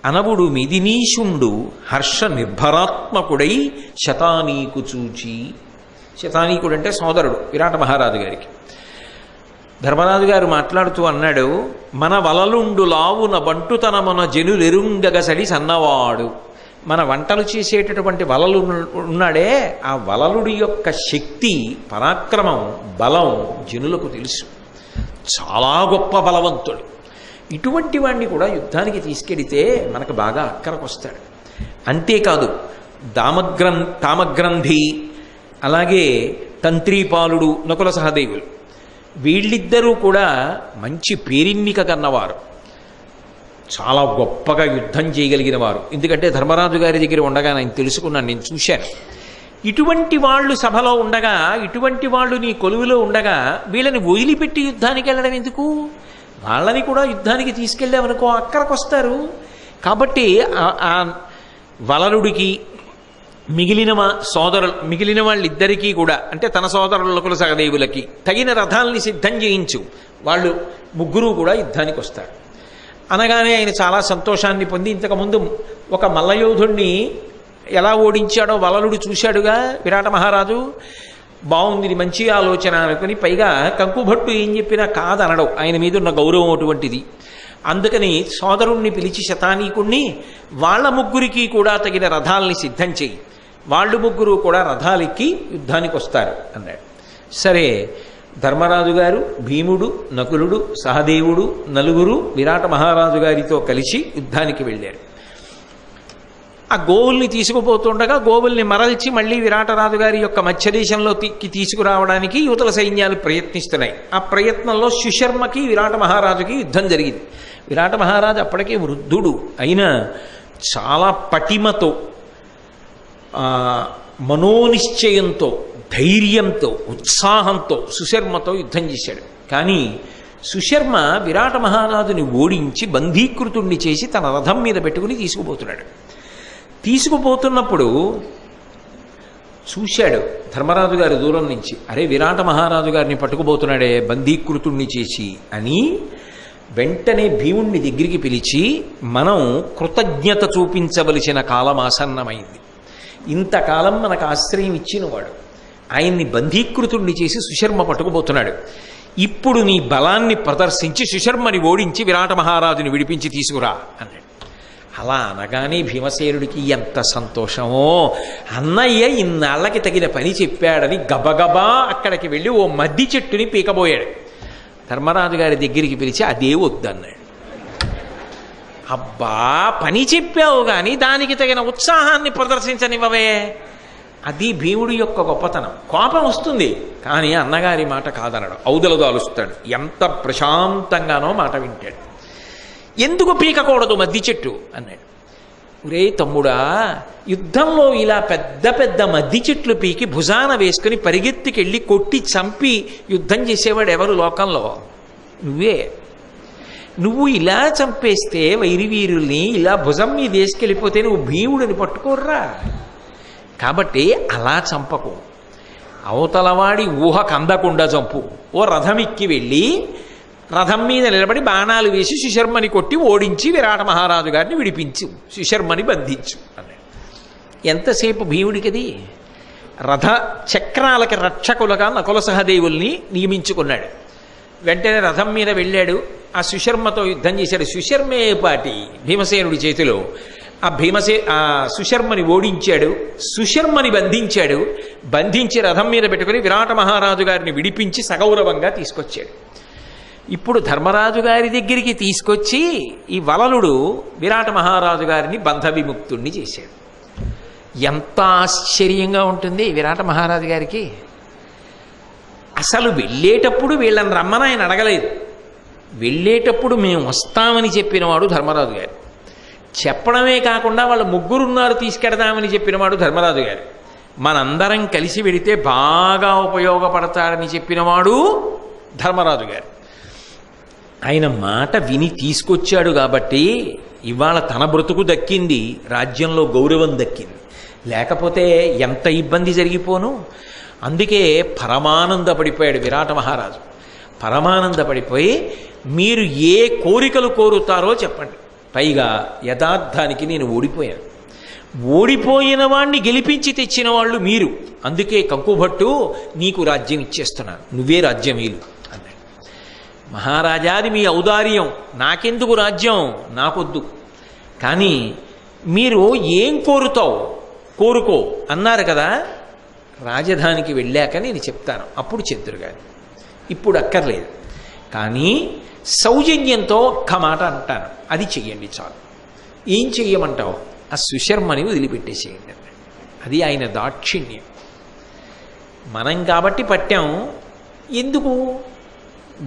అనవుడు మిదినీషుండు హర్ష నిర్భరాత్మకుడై శతానీకు చూచి. శతానీకుడు అంటే సోదరుడు విరాట మహారాజు గారికి. ధర్మరాజు గారు మాట్లాడుతూ అన్నాడు, మన వలలుండు లావున బంటుతనమున జనులెరుంగగ సడి సన్నవాడు. మన వంటలు చేసేటటువంటి వలలు ఉన్నాడే, ఆ వలలుడి యొక్క శక్తి, పరాక్రమం, బలం జనులకు తెలుసు. చాలా గొప్ప బలవంతుడు. ఇటువంటి వాడిని కూడా యుద్ధానికి తీసుకెడితే మనకు బాగా అక్కరకొస్తాడు. అంతేకాదు తామగ్రంథి, అలాగే తంత్రీపాలుడు, నకుల సహదేవులు, వీళ్ళిద్దరూ కూడా మంచి పేరిన్నిక కన్నవారు, చాలా గొప్పగా యుద్ధం చేయగలిగిన వారు. ఎందుకంటే ధర్మరాజు గారి దగ్గర ఉండగా నేను తెలుసుకున్నాను, నేను చూశాను. ఇటువంటి వాళ్ళు సభలో ఉండగా, ఇటువంటి వాళ్ళు నీ కొలువులో ఉండగా వీళ్ళని వదిలిపెట్టి యుద్ధానికి వెళ్ళడం ఎందుకు? వాళ్ళని కూడా యుద్ధానికి తీసుకెళ్ళామనుకో అక్కడికొస్తారు. కాబట్టి ఆ వలలుడికి మిగిలిన వాళ్ళిద్దరికీ కూడా, అంటే తన సోదరులకు సహదేవులకి తగిన రథాలని సిద్ధం చేయించు, వాళ్ళు ముగ్గురు కూడా యుద్ధానికి వస్తారు అనగానే ఆయన చాలా సంతోషాన్ని పొంది, ఇంతకుముందు ఒక మల్లయోధుణ్ణి ఎలా ఓడించాడో వలలుడు చూశాడుగా విరాట మహారాజు. బాగుంది, మంచి ఆలోచన అనుకుని, పైగా కంకుభట్టు ఏం చెప్పినా కాదనడం, ఆయన మీద ఉన్న గౌరవం అటువంటిది. అందుకని సోదరుణ్ణి పిలిచి శతానీకుణ్ణి, వాళ్ళ ముగ్గురికి కూడా తగిన రథాలని సిద్ధం చేయి, వాళ్ళు ముగ్గురు కూడా రథాలెక్కి యుద్ధానికి వస్తారు అన్నాడు. సరే, ధర్మరాజు గారు, భీముడు, నకులుడు, సహదేవుడు నలుగురు విరాట మహారాజు గారితో కలిసి యుద్ధానికి వెళ్ళారు. ఆ గోవుల్ని తీసుకుపోతుండగా గోవుల్ని మరల్చి మళ్ళీ విరాటరాజు గారి యొక్క మధ్యదేశంలోకి తీసుకురావడానికి యువతల సైన్యాలు ప్రయత్నిస్తున్నాయి. ఆ ప్రయత్నంలో సుశర్మకి విరాట మహారాజుకి యుద్ధం జరిగింది. విరాట మహారాజు అప్పటికే వృద్ధుడు అయినా చాలా పటిమతో, మనోనిశ్చయంతో, ధైర్యంతో, ఉత్సాహంతో సుశర్మతో యుద్ధం చేశాడు. కానీ సుశర్మ విరాట మహారాజుని ఓడించి బంధీకృతుణ్ణి చేసి తన రథం మీద పెట్టుకుని తీసుకుపోతున్నాడు. తీసుకుపోతున్నప్పుడు చూశాడు ధర్మరాజు గారి దూరం నుంచి, అరే విరాట మహారాజు గారిని పట్టుకుపోతున్నాడే బంధీకృతుణ్ణి చేసి అని. వెంటనే భీముణ్ణి దగ్గరికి పిలిచి, మనం కృతజ్ఞత చూపించవలసిన కాలం ఆసన్నమైంది. ఇంతకాలం మనకు ఆశ్రయం ఇచ్చినవాడు, ఆయన్ని బంధీకృతుణ్ణి చేసి సుశర్మ పట్టుకుపోతున్నాడు. ఇప్పుడు నీ బలాన్ని ప్రదర్శించి సుశర్మని ఓడించి విరాట మహారాజుని విడిపించి తీసుకురా అన్నాడు. అలా అనగానే భీమసేనుడికి ఎంత సంతోషమో, అన్నయ్య ఇన్నాళ్ళకి తగిన పని చెప్పాడని గబగబా అక్కడికి వెళ్ళి ఓ మద్ది చెట్టుని పీకబోయాడు. ధర్మరాజు గారి దగ్గరికి పిలిచి అదే వద్దన్నాడు. అబ్బా, పని చెప్పావు కానీ దానికి తగిన ఉత్సాహాన్ని ప్రదర్శించనివ్వవే. అది భీముడి యొక్క గొప్పతనం. కోపం వస్తుంది కానీ అన్నగారి మాట కాదనడం, ఔదలదు అలుస్తాడు. ఎంత ప్రశాంతంగానో మాట వింటాడు. ఎందుకు పీకకూడదు మద్ది చెట్టు అన్నాడు. ఒరే తమ్ముడా, యుద్ధంలో ఇలా పెద్ద పెద్ద మద్ది చెట్లు పీకి భుజాన వేసుకుని పరిగెత్తికెళ్ళి కొట్టి చంపి యుద్ధం చేసేవాడు ఎవరు లోకంలో? నువ్వే. నువ్వు ఇలా చంపేస్తే వైరివీరుల్ని ఇలా భుజం మీద వేసుకెళ్ళిపోతే నువ్వు భీముడిని పట్టుకోర్రా. కాబట్టి అలా చంపకు. అవతలవాడి ఊహకు అందకుండా చంపు. ఓ రథం ఎక్కి వెళ్ళి రథం మీద నిలబడి బాణాలు వేసి సుశర్మని కొట్టి ఓడించి విరాట మహారాజు గారిని విడిపించు, సుశర్మని బంధించు అన్నాడు. ఎంతసేపు భీముడికిది? రథ చక్రాలకి రక్షకులుగా నకుల సహదేవుల్ని నియమించుకున్నాడు. వెంటనే రథం మీద వెళ్ళాడు, ఆ సుశర్మతో యుద్ధం చేశాడు. సుశర్మే పాటి భీమసేనుడి చేతిలో ఆ సుశర్మని ఓడించాడు, సుశర్మని బంధించాడు. బంధించి రథం మీద పెట్టుకుని విరాట మహారాజు గారిని విడిపించి సగౌరవంగా తీసుకొచ్చాడు. ఇప్పుడు ధర్మరాజు గారి దగ్గరికి తీసుకొచ్చి ఈ వలలుడు విరాట మహారాజు గారిని బంధ విముక్తుణ్ణి చేశాడు. ఎంత ఆశ్చర్యంగా ఉంటుంది విరాట మహారాజు గారికి. అసలు వెళ్ళేటప్పుడు వీళ్ళని రమ్మని ఆయన అడగలేదు. వెళ్ళేటప్పుడు మేము వస్తామని చెప్పినవాడు ధర్మరాజు గారు. చెప్పడమే కాకుండా వాళ్ళ ముగ్గురున్నారు తీసుకెడదామని చెప్పినవాడు ధర్మరాజు గారు. మనందరం కలిసి వెడితే బాగా ఉపయోగపడతాడని చెప్పినవాడు ధర్మరాజు గారు. ఆయన మాట విని తీసుకొచ్చాడు కాబట్టి ఇవాళ తన బ్రతుకు దక్కింది, రాజ్యంలో గౌరవం దక్కింది. లేకపోతే ఎంత ఇబ్బంది జరిగిపోను. అందుకే పరమానందపడిపోయాడు విరాట మహారాజు. పరమానందపడిపోయి మీరు ఏ కోరికలు కోరుతారో చెప్పండి, పైగా యథార్థానికి నేను ఓడిపోయాను, ఓడిపోయిన వాణ్ణి గెలిపించి తెచ్చిన వాళ్ళు మీరు, అందుకే కంకుభట్టు నీకు రాజ్యం ఇచ్చేస్తున్నాను, నువ్వే రాజ్యం వీలు అన్నాడు. మహారాజాది మీ ఔదార్యం, నాకెందుకు రాజ్యం, నాకొద్దు, కానీ మీరు ఏం కోరుతావు కోరుకో అన్నారు కదా, రాజధానికి వెళ్ళాక నేను చెప్తాను, అప్పుడు చెప్తురు కానీ ఇప్పుడు అక్కర్లేదు. కానీ సౌజన్యంతో ఒక్క మాట అంటాను, అది చెయ్యండి చాలు. ఏం చెయ్యమంటావు? ఆ సుశర్మని వదిలిపెట్టేసేయండి అన్నాడు. అది ఆయన దాక్షిణ్యం. మనం కాబట్టి పట్టాం. ఎందుకు?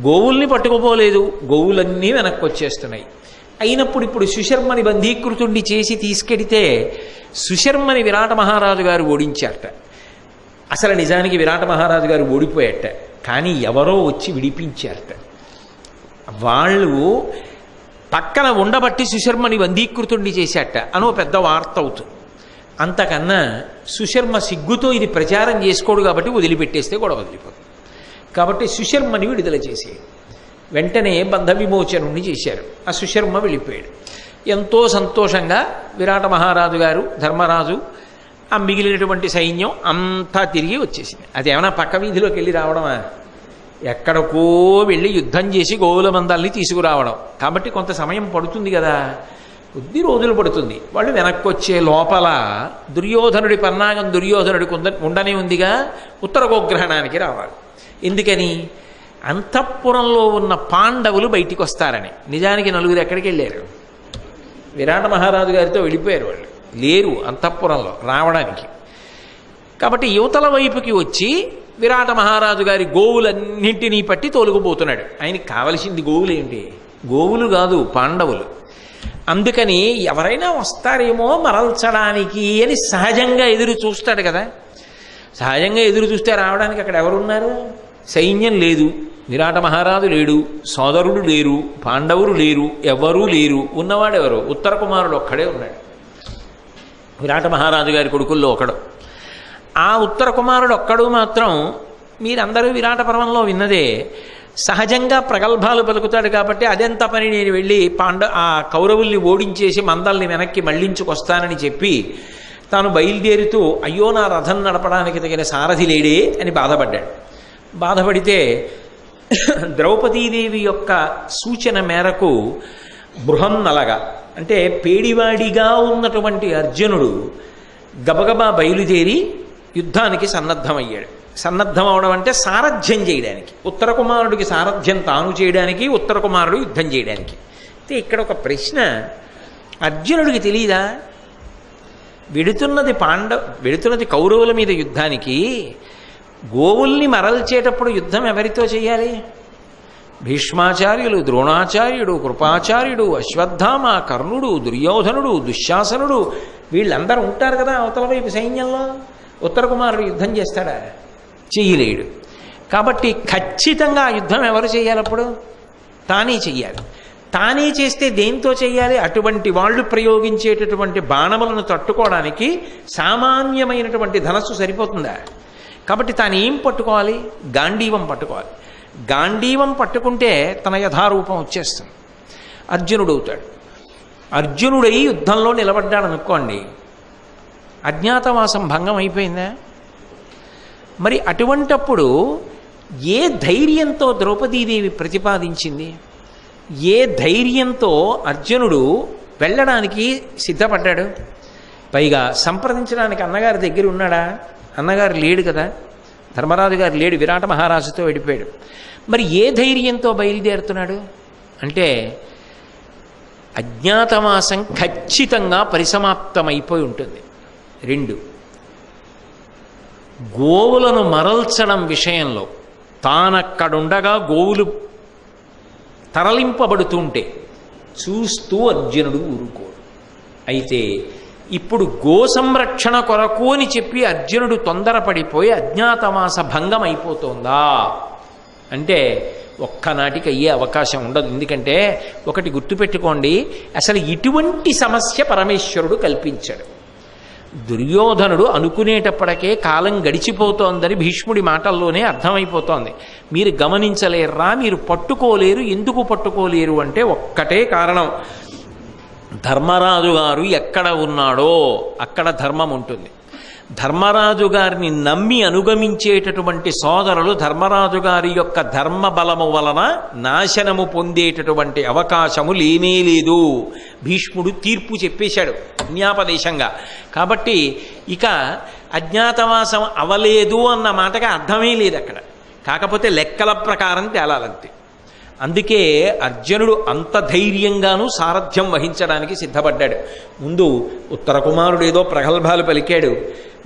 గోవుల్ని పట్టుకుపోలేదు, గోవులన్నీ వెనక్కి వచ్చేస్తున్నాయి. అయినప్పుడు ఇప్పుడు సుశర్మని బంధీకృతుణ్ణి చేసి తీసుకెడితే సుశర్మని విరాట మహారాజు గారు ఓడించారట. అసలు నిజానికి విరాట మహారాజు గారు ఓడిపోయారట, కానీ ఎవరో వచ్చి విడిపించారట. వాళ్ళు పక్కన ఉండబట్టి సుశర్మని బంధీకృతుణ్ణి చేశారట అని ఓ పెద్ద వార్త అవుతుంది. అంతకన్నా సుశర్మ సిగ్గుతో ఇది ప్రచారం చేసుకోడు కాబట్టి వదిలిపెట్టేస్తే గొడవ వదిలిపోతుంది. కాబట్టి సుశర్మని విడుదల చేసేది. వెంటనే బంధ విమోచనుణ్ణి చేశారు. ఆ సుశర్మ వెళ్ళిపోయాడు. ఎంతో సంతోషంగా విరాట మహారాజు గారు, ధర్మరాజు, ఆ మిగిలినటువంటి సైన్యం అంతా తిరిగి వచ్చేసింది. అది ఏమైనా పక్క వీధిలోకి వెళ్ళి రావడమా? ఎక్కడికో వెళ్ళి యుద్ధం చేసి గోవుల మందల్ని తీసుకురావడం. కాబట్టి కొంత సమయం పడుతుంది కదా, కొద్ది రోజులు పడుతుంది. వాళ్ళు వెనక్కి వచ్చే లోపల దుర్యోధనుడి పన్నాగం దుర్యోధనుడికి ఉండనే ఉందిగా, ఉత్తర గోగ్రహణానికి రావాలి. ఎందుకని? అంతఃపురంలో ఉన్న పాండవులు బయటికి వస్తారని. నిజానికి నలుగురు ఎక్కడికి వెళ్ళారు? విరాట మహారాజు గారితో వెళ్ళిపోయారు. వాళ్ళు లేరు అంతఃపురంలో రావడానికి. కాబట్టి యువతల వైపుకి వచ్చి విరాట మహారాజు గారి గోవులన్నింటినీ పట్టి తోలుకుపోతున్నాడు. ఆయనకి కావలసింది గోవులు ఏంటి? గోవులు కాదు, పాండవులు. అందుకని ఎవరైనా వస్తారేమో మరల్చడానికి అని సహజంగా ఎదురు చూస్తాడు కదా. సహజంగా ఎదురు చూస్తే రావడానికి అక్కడ ఎవరున్నారు? సైన్యం లేదు, విరాట మహారాజు లేడు, సోదరుడు లేరు, పాండవులు లేరు, ఎవరూ లేరు. ఉన్నవాడెవరు? ఉత్తర కుమారుడు ఒక్కడే ఉన్నాడు, విరాట మహారాజు గారి కొడుకుల్లో ఒకడు. ఆ ఉత్తర కుమారుడు ఒక్కడు మాత్రం మీరందరూ విరాట పర్వంలో విన్నదే, సహజంగా ప్రగల్భాలు పలుకుతాడు. కాబట్టి అదెంత పని, నేను వెళ్ళి ఆ కౌరవుల్ని ఓడించేసి మందల్ని వెనక్కి మళ్లించుకొస్తానని చెప్పి తాను బయలుదేరుతూ అయ్యో నా రథం నడపడానికి తగిన సారథి లేడే అని బాధపడ్డాడు. బాధపడితే ద్రౌపదీదేవి యొక్క సూచన మేరకు బృహన్నలగా, అంటే పేడివాడిగా ఉన్నటువంటి అర్జునుడు గబగబా బయలుదేరి యుద్ధానికి సన్నద్ధమయ్యాడు. సన్నద్ధం అవడం అంటే సారథ్యం చేయడానికి, ఉత్తర కుమారుడికి సారథ్యం తాను చేయడానికి, ఉత్తర కుమారుడు యుద్ధం చేయడానికి. అయితే ఇక్కడ ఒక ప్రశ్న, అర్జునుడికి తెలియదా వెడుతున్నది కౌరవుల మీద యుద్ధానికి? గోవుల్ని మరల్చేటప్పుడు యుద్ధం ఎవరితో చేయాలి? భీష్మాచార్యులు, ద్రోణాచార్యుడు, కృపాచార్యుడు, అశ్వత్థామ, కర్ణుడు, దుర్యోధనుడు, దుశ్శాసనుడు, వీళ్ళందరూ ఉంటారు కదా అవతల వైపు సైన్యంలో. ఉత్తర కుమారుడు యుద్ధం చేస్తాడా? చెయ్యలేడు. కాబట్టి ఖచ్చితంగా ఆ యుద్ధం ఎవరు చేయాలి? అప్పుడు తానే చెయ్యాలి. తానే చేస్తే దేంతో చెయ్యాలి? అటువంటి వాళ్ళు ప్రయోగించేటటువంటి బాణములను తట్టుకోవడానికి సామాన్యమైనటువంటి ధనస్సు సరిపోతుందా? కాబట్టి తాను ఏం పట్టుకోవాలి? గాంధీవం పట్టుకోవాలి. గాంధీవం పట్టుకుంటే తన యథారూపం వచ్చేస్తుంది, అర్జునుడు అవుతాడు. అర్జునుడై యుద్ధంలో నిలబడ్డాడు అనుకోండి, అజ్ఞాతవాసం భంగం అయిపోయిందా? మరి అటువంటప్పుడు ఏ ధైర్యంతో ద్రౌపదీదేవి ప్రతిపాదించింది? ఏ ధైర్యంతో అర్జునుడు వెళ్ళడానికి సిద్ధపడ్డాడు? పైగా సంప్రదించడానికి అన్నగారి దగ్గర ఉన్నాడా? అన్నగారు లేడు కదా, ధర్మరాజు గారు లేడు, విరాట మహారాజుతో వెళ్ళిపోయాడు. మరి ఏ ధైర్యంతో బయలుదేరుతున్నాడు అంటే అజ్ఞాతవాసం ఖచ్చితంగా పరిసమాప్తమైపోయి ఉంటుంది. 2, గోవులను మరల్చడం విషయంలో తానక్కడుండగా గోవులు తరలింపబడుతుంటే చూస్తూ అర్జునుడు ఊరుకోడు. అయితే ఇప్పుడు గో సంరక్షణ కొరకు అని చెప్పి అర్జునుడు తొందరపడిపోయి అజ్ఞాతవాస భంగం అయిపోతుందా అంటే ఒక్కనాటికి అయ్యే అవకాశం ఉండదు. ఎందుకంటే ఒకటి గుర్తుపెట్టుకోండి, అసలు ఇటువంటి సమస్య పరమేశ్వరుడు కల్పించాడు. దుర్యోధనుడు అనుకునేటప్పటికే కాలం గడిచిపోతోందని భీష్ముడి మాటల్లోనే అర్థమైపోతోంది. మీరు గమనించలేర్రా, మీరు పట్టుకోలేరు. ఎందుకు పట్టుకోలేరు అంటే ఒక్కటే కారణం, ధర్మరాజు గారు ఎక్కడ ఉన్నాడో అక్కడ ధర్మం ఉంటుంది. ధర్మరాజు గారిని నమ్మి అనుగమించేటటువంటి సోదరులు ధర్మరాజు గారి యొక్క ధర్మ బలము వలన నాశనము పొందేటటువంటి అవకాశము లేనే లేదు. భీష్ముడు తీర్పు చెప్పేశాడు జ్ఞాపదేశంగా. కాబట్టి ఇక అజ్ఞాతవాసం అవలేదు అన్న మాటగా అర్థమే లేదు అక్కడ. కాకపోతే లెక్కల ప్రకారం తేలాలంతే. అందుకే అర్జునుడు అంత ధైర్యంగానూ సారథ్యం వహించడానికి సిద్ధపడ్డాడు. ముందు ఉత్తర కుమారుడు ఏదో ప్రగల్భాలు పలికాడు,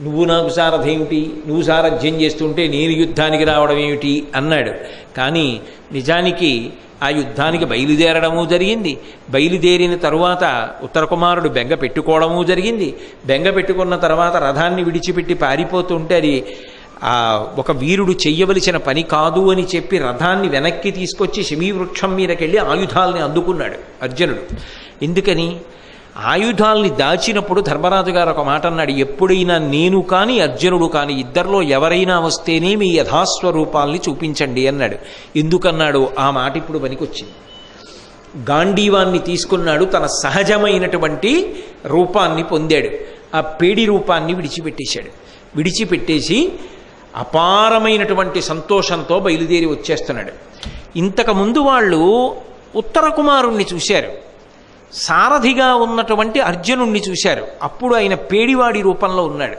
నువ్వు నాకు సారథి ఏమిటి, నువ్వు సారథ్యం చేస్తుంటే నేను యుద్ధానికి రావడం ఏమిటి అన్నాడు. కానీ నిజానికి ఆ యుద్ధానికి బయలుదేరడము జరిగింది. బయలుదేరిన తరువాత ఉత్తర కుమారుడు బెంగ పెట్టుకోవడము జరిగింది. బెంగ పెట్టుకున్న తర్వాత రథాన్ని విడిచిపెట్టి పారిపోతుంటే అది ఒక వీరుడు చెయ్యవలసిన పని కాదు అని చెప్పి రథాన్ని వెనక్కి తీసుకొచ్చి శమీవృక్షం మీదకెళ్ళి ఆయుధాలని అందుకున్నాడు అర్జునుడు. ఎందుకని? ఆయుధాల్ని దాచినప్పుడు ధర్మరాజు గారు ఒక మాట అన్నాడు, ఎప్పుడైనా నేను కానీ అర్జునుడు కానీ ఇద్దరిలో ఎవరైనా వస్తేనే మీ యథాస్వరూపాల్ని చూపించండి అన్నాడు. ఎందుకన్నాడు? ఆ మాట ఇప్పుడు పనికొచ్చింది. గాంధీవాన్ని తీసుకున్నాడు, తన సహజమైనటువంటి రూపాన్ని పొందాడు. ఆ పేడి రూపాన్ని విడిచిపెట్టేశాడు. విడిచిపెట్టేసి అపారమైనటువంటి సంతోషంతో బయలుదేరి వచ్చేస్తున్నాడు. ఇంతకుముందు వాళ్ళు ఉత్తర కుమారుణ్ణి చూశారు, సారథిగా ఉన్నటువంటి అర్జునుణ్ణి చూశారు. అప్పుడు ఆయన పేడివాడి రూపంలో ఉన్నాడు.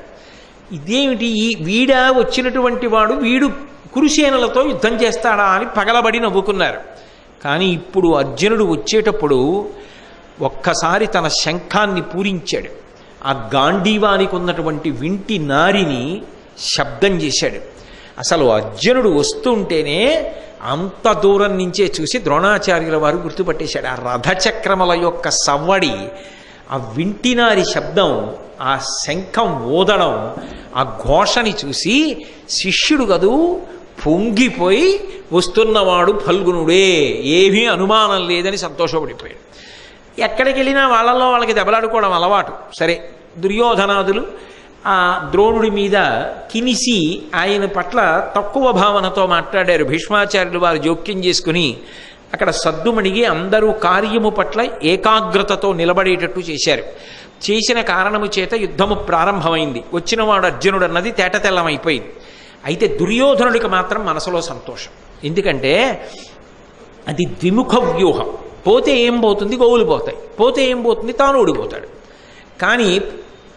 ఇదేమిటి, ఈ వీడా వచ్చినటువంటి వాడు, వీడు కురుసేనలతో యుద్ధం చేస్తాడా అని పగలబడి నవ్వుకున్నారు. కానీ ఇప్పుడు అర్జునుడు వచ్చేటప్పుడు ఒక్కసారి తన శంఖాన్ని పూరించాడు. ఆ గాంధీవానికి ఉన్నటువంటి వింటి నారిని శబ్దం చేశాడు. అసలు అర్జునుడు వస్తుంటేనే అంత దూరం నుంచే చూసి ద్రోణాచార్యుల వారు గుర్తుపట్టేశాడు. ఆ రథచక్రముల యొక్క సవ్వడి, ఆ వింటినారి శబ్దం, ఆ శంఖం ఊదడం, ఆ ఘోషని చూసి శిష్యుడు కదూ పొంగిపోయి వస్తున్నవాడు ఫల్గునుడే, ఏమీ అనుమానం లేదని సంతోషపడిపోయాడు. ఎక్కడికి వెళ్ళినా వాళ్ళల్లో వాళ్ళకి దెబ్బలాడుకోవడం అలవాటు. సరే, దుర్యోధనాదులు ఆ ద్రోణుడి మీద కినిసి ఆయన పట్ల తక్కువ భావనతో మాట్లాడారు. భీష్మాచార్యులు వారు జోక్యం చేసుకుని అక్కడ సద్దుమణిగి అందరూ కార్యము పట్ల ఏకాగ్రతతో నిలబడేటట్టు చేశారు. చేసిన కారణము చేత యుద్ధము ప్రారంభమైంది. వచ్చినవాడు అర్జునుడు అన్నది తేటతెల్లమైపోయింది. అయితే దుర్యోధనుడికి మాత్రం మనసులో సంతోషం. ఎందుకంటే అది ద్విముఖ వ్యూహం. పోతే ఏం పోతుంది? గోవులు పోతాయి. పోతే ఏం పోతుంది? తాను ఓడిపోతాడు. కానీ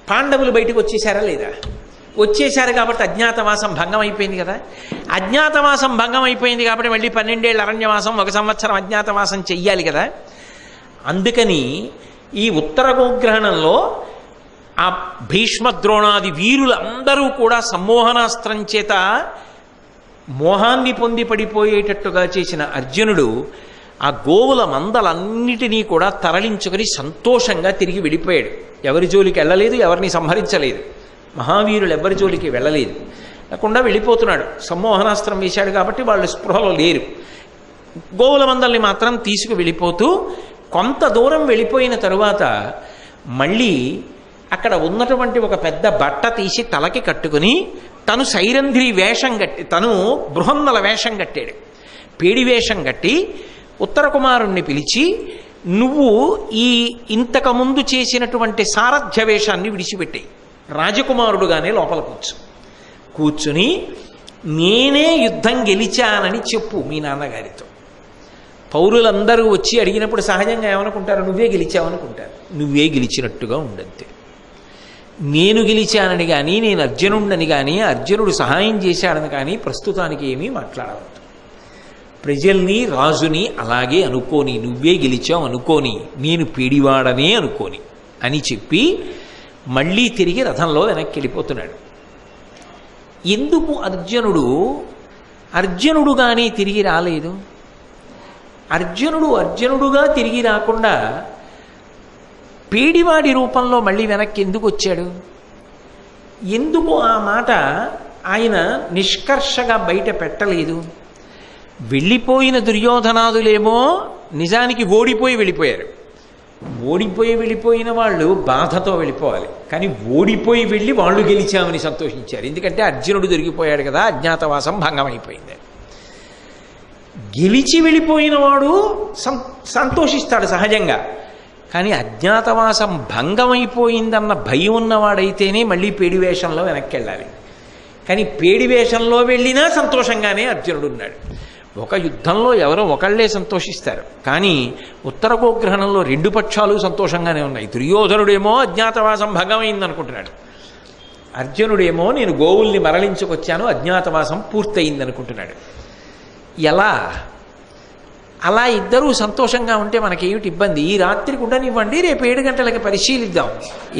పాండవులు బయటకు వచ్చేసారా లేదా? వచ్చేశారు కాబట్టి అజ్ఞాతవాసం భంగం అయిపోయింది కదా. అజ్ఞాతవాసం భంగం అయిపోయింది కాబట్టి మళ్ళీ 12 ఏళ్ళ అరణ్యవాసం, 1 సంవత్సరం అజ్ఞాతవాసం చెయ్యాలి కదా. అందుకని ఈ ఉత్తర గోగ్రహణంలో ఆ భీష్మద్రోణాది వీరులందరూ కూడా సమ్మోహనాస్త్రం చేత మోహాన్ని పొంది పడిపోయేటట్టుగా చేసిన అర్జునుడు ఆ గోవుల మందలన్నిటినీ కూడా తరలించుకొని సంతోషంగా తిరిగి వెళ్ళిపోయాడు. ఎవరి జోలికి వెళ్ళలేదు, ఎవరిని సంహరించలేదు. మహావీరులు ఎవరి జోలికి వెళ్ళలేదు, లేకుండా వెళ్ళిపోతున్నాడు. సమ్మోహనాస్త్రం వేశాడు కాబట్టి వాళ్ళు స్పృహలో లేరు. గోవుల మందల్ని మాత్రం తీసుకు వెళ్ళిపోతూ కొంత దూరం వెళ్ళిపోయిన తరువాత మళ్ళీ అక్కడ ఉన్నటువంటి ఒక పెద్ద బట్ట తీసి తలకి కట్టుకుని తను సైరంధ్రి వేషం కట్టి, తను బృహన్నల వేషం కట్టాడు. పేడి వేషం కట్టి ఉత్తర కుమారుణ్ణి పిలిచి, నువ్వు ఇంతకుముందు చేసినటువంటి సారథ్య వేషాన్ని విడిచిపెట్టాయి, రాజకుమారుడుగానే లోపల కూర్చుని నేనే యుద్ధం గెలిచానని చెప్పు మీ నాన్నగారితో. పౌరులందరూ వచ్చి అడిగినప్పుడు సహజంగా ఏమనుకుంటారు? నువ్వే గెలిచావనుకుంటారు. నువ్వే గెలిచినట్టుగా ఉండంతే. నేను గెలిచానని కానీ, నేను అర్జునుడని కానీ, అర్జునుడు సహాయం చేశాడని కానీ ప్రస్తుతానికి ఏమీ మాట్లాడవద్దు. ప్రజల్ని, రాజుని అలాగే అనుకోని, నువ్వే గెలిచావు అనుకోని, నేను పీడివాడనే అనుకోని అని చెప్పి మళ్ళీ తిరిగి రథంలో వెనక్కి వెళ్ళిపోతున్నాడు. ఎందుకు అర్జునుడుగానే తిరిగి రాలేదు? అర్జునుడుగా తిరిగి రాకుండా పేడివాడి రూపంలో మళ్ళీ వెనక్కి ఎందుకు వచ్చాడు? ఎందుకు ఆ మాట ఆయన నిష్కర్షగా బయట పెట్టలేదు? వెళ్ళిపోయిన దుర్యోధనాదులేమో నిజానికి ఓడిపోయి వెళ్ళిపోయారు. వెళ్ళిపోయిన వాళ్ళు బాధతో వెళ్ళిపోవాలి, కానీ ఓడిపోయి వెళ్ళి వాళ్ళు గెలిచామని సంతోషించారు. ఎందుకంటే అర్జునుడు దొరికిపోయాడు కదా, అజ్ఞాతవాసం భంగమైపోయింది. గెలిచి వెళ్ళిపోయిన వాడు సంతోషిస్తాడు సహజంగా, కానీ అజ్ఞాతవాసం భంగమైపోయిందన్న భయం ఉన్నవాడైతేనే మళ్ళీ పేడి వేషంలో వెనక్కి వెళ్ళాలి. కానీ పేడి వేషంలో వెళ్ళినా సంతోషంగానే అర్జునుడు ఉన్నాడు. ఒక యుద్ధంలో ఎవరో ఒకళ్లే సంతోషిస్తారు, కానీ ఉత్తర గోగ్రహణంలో రెండు పక్షాలు సంతోషంగానే ఉన్నాయి. దుర్యోధనుడేమో అజ్ఞాతవాసం భంగమైందనుకుంటున్నాడు, అర్జునుడేమో నేను గోవుల్ని మరలించుకొచ్చాను, అజ్ఞాతవాసం పూర్తయిందనుకుంటున్నాడు. ఎలా? అలా ఇద్దరూ సంతోషంగా ఉంటే మనకేమిటి ఇబ్బంది? ఈ రాత్రికి ఉండనివ్వండి, రేపు 7 గంటలకి పరిశీలిద్దాం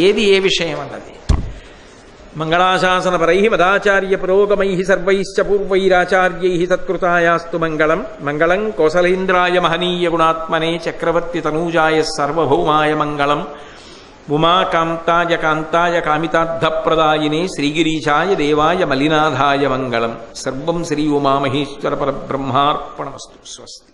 ఏది ఏ విషయం అన్నది. మంగళాశాసనపరై మదాచార్య పురోగమై సర్వైశ్చ పూర్వైరాచార్యై సత్కృతాయాస్తు మంగళం. మంగళం కోసలేంద్రాయ మహనీయ గుణాత్మనే చక్రవర్తి తనూజాయ సర్వభౌమాయ మంగళం. ఉమాకాంతాయ కాంతాయ కామితార్థప్రదాయినే శ్రీగిరీశాయ దేవాయ మలినాథాయ మంగళం. సర్వం శ్రీ ఉమామహేశ్వర పరబ్రహ్మార్పణమస్తు. స్వస్తి.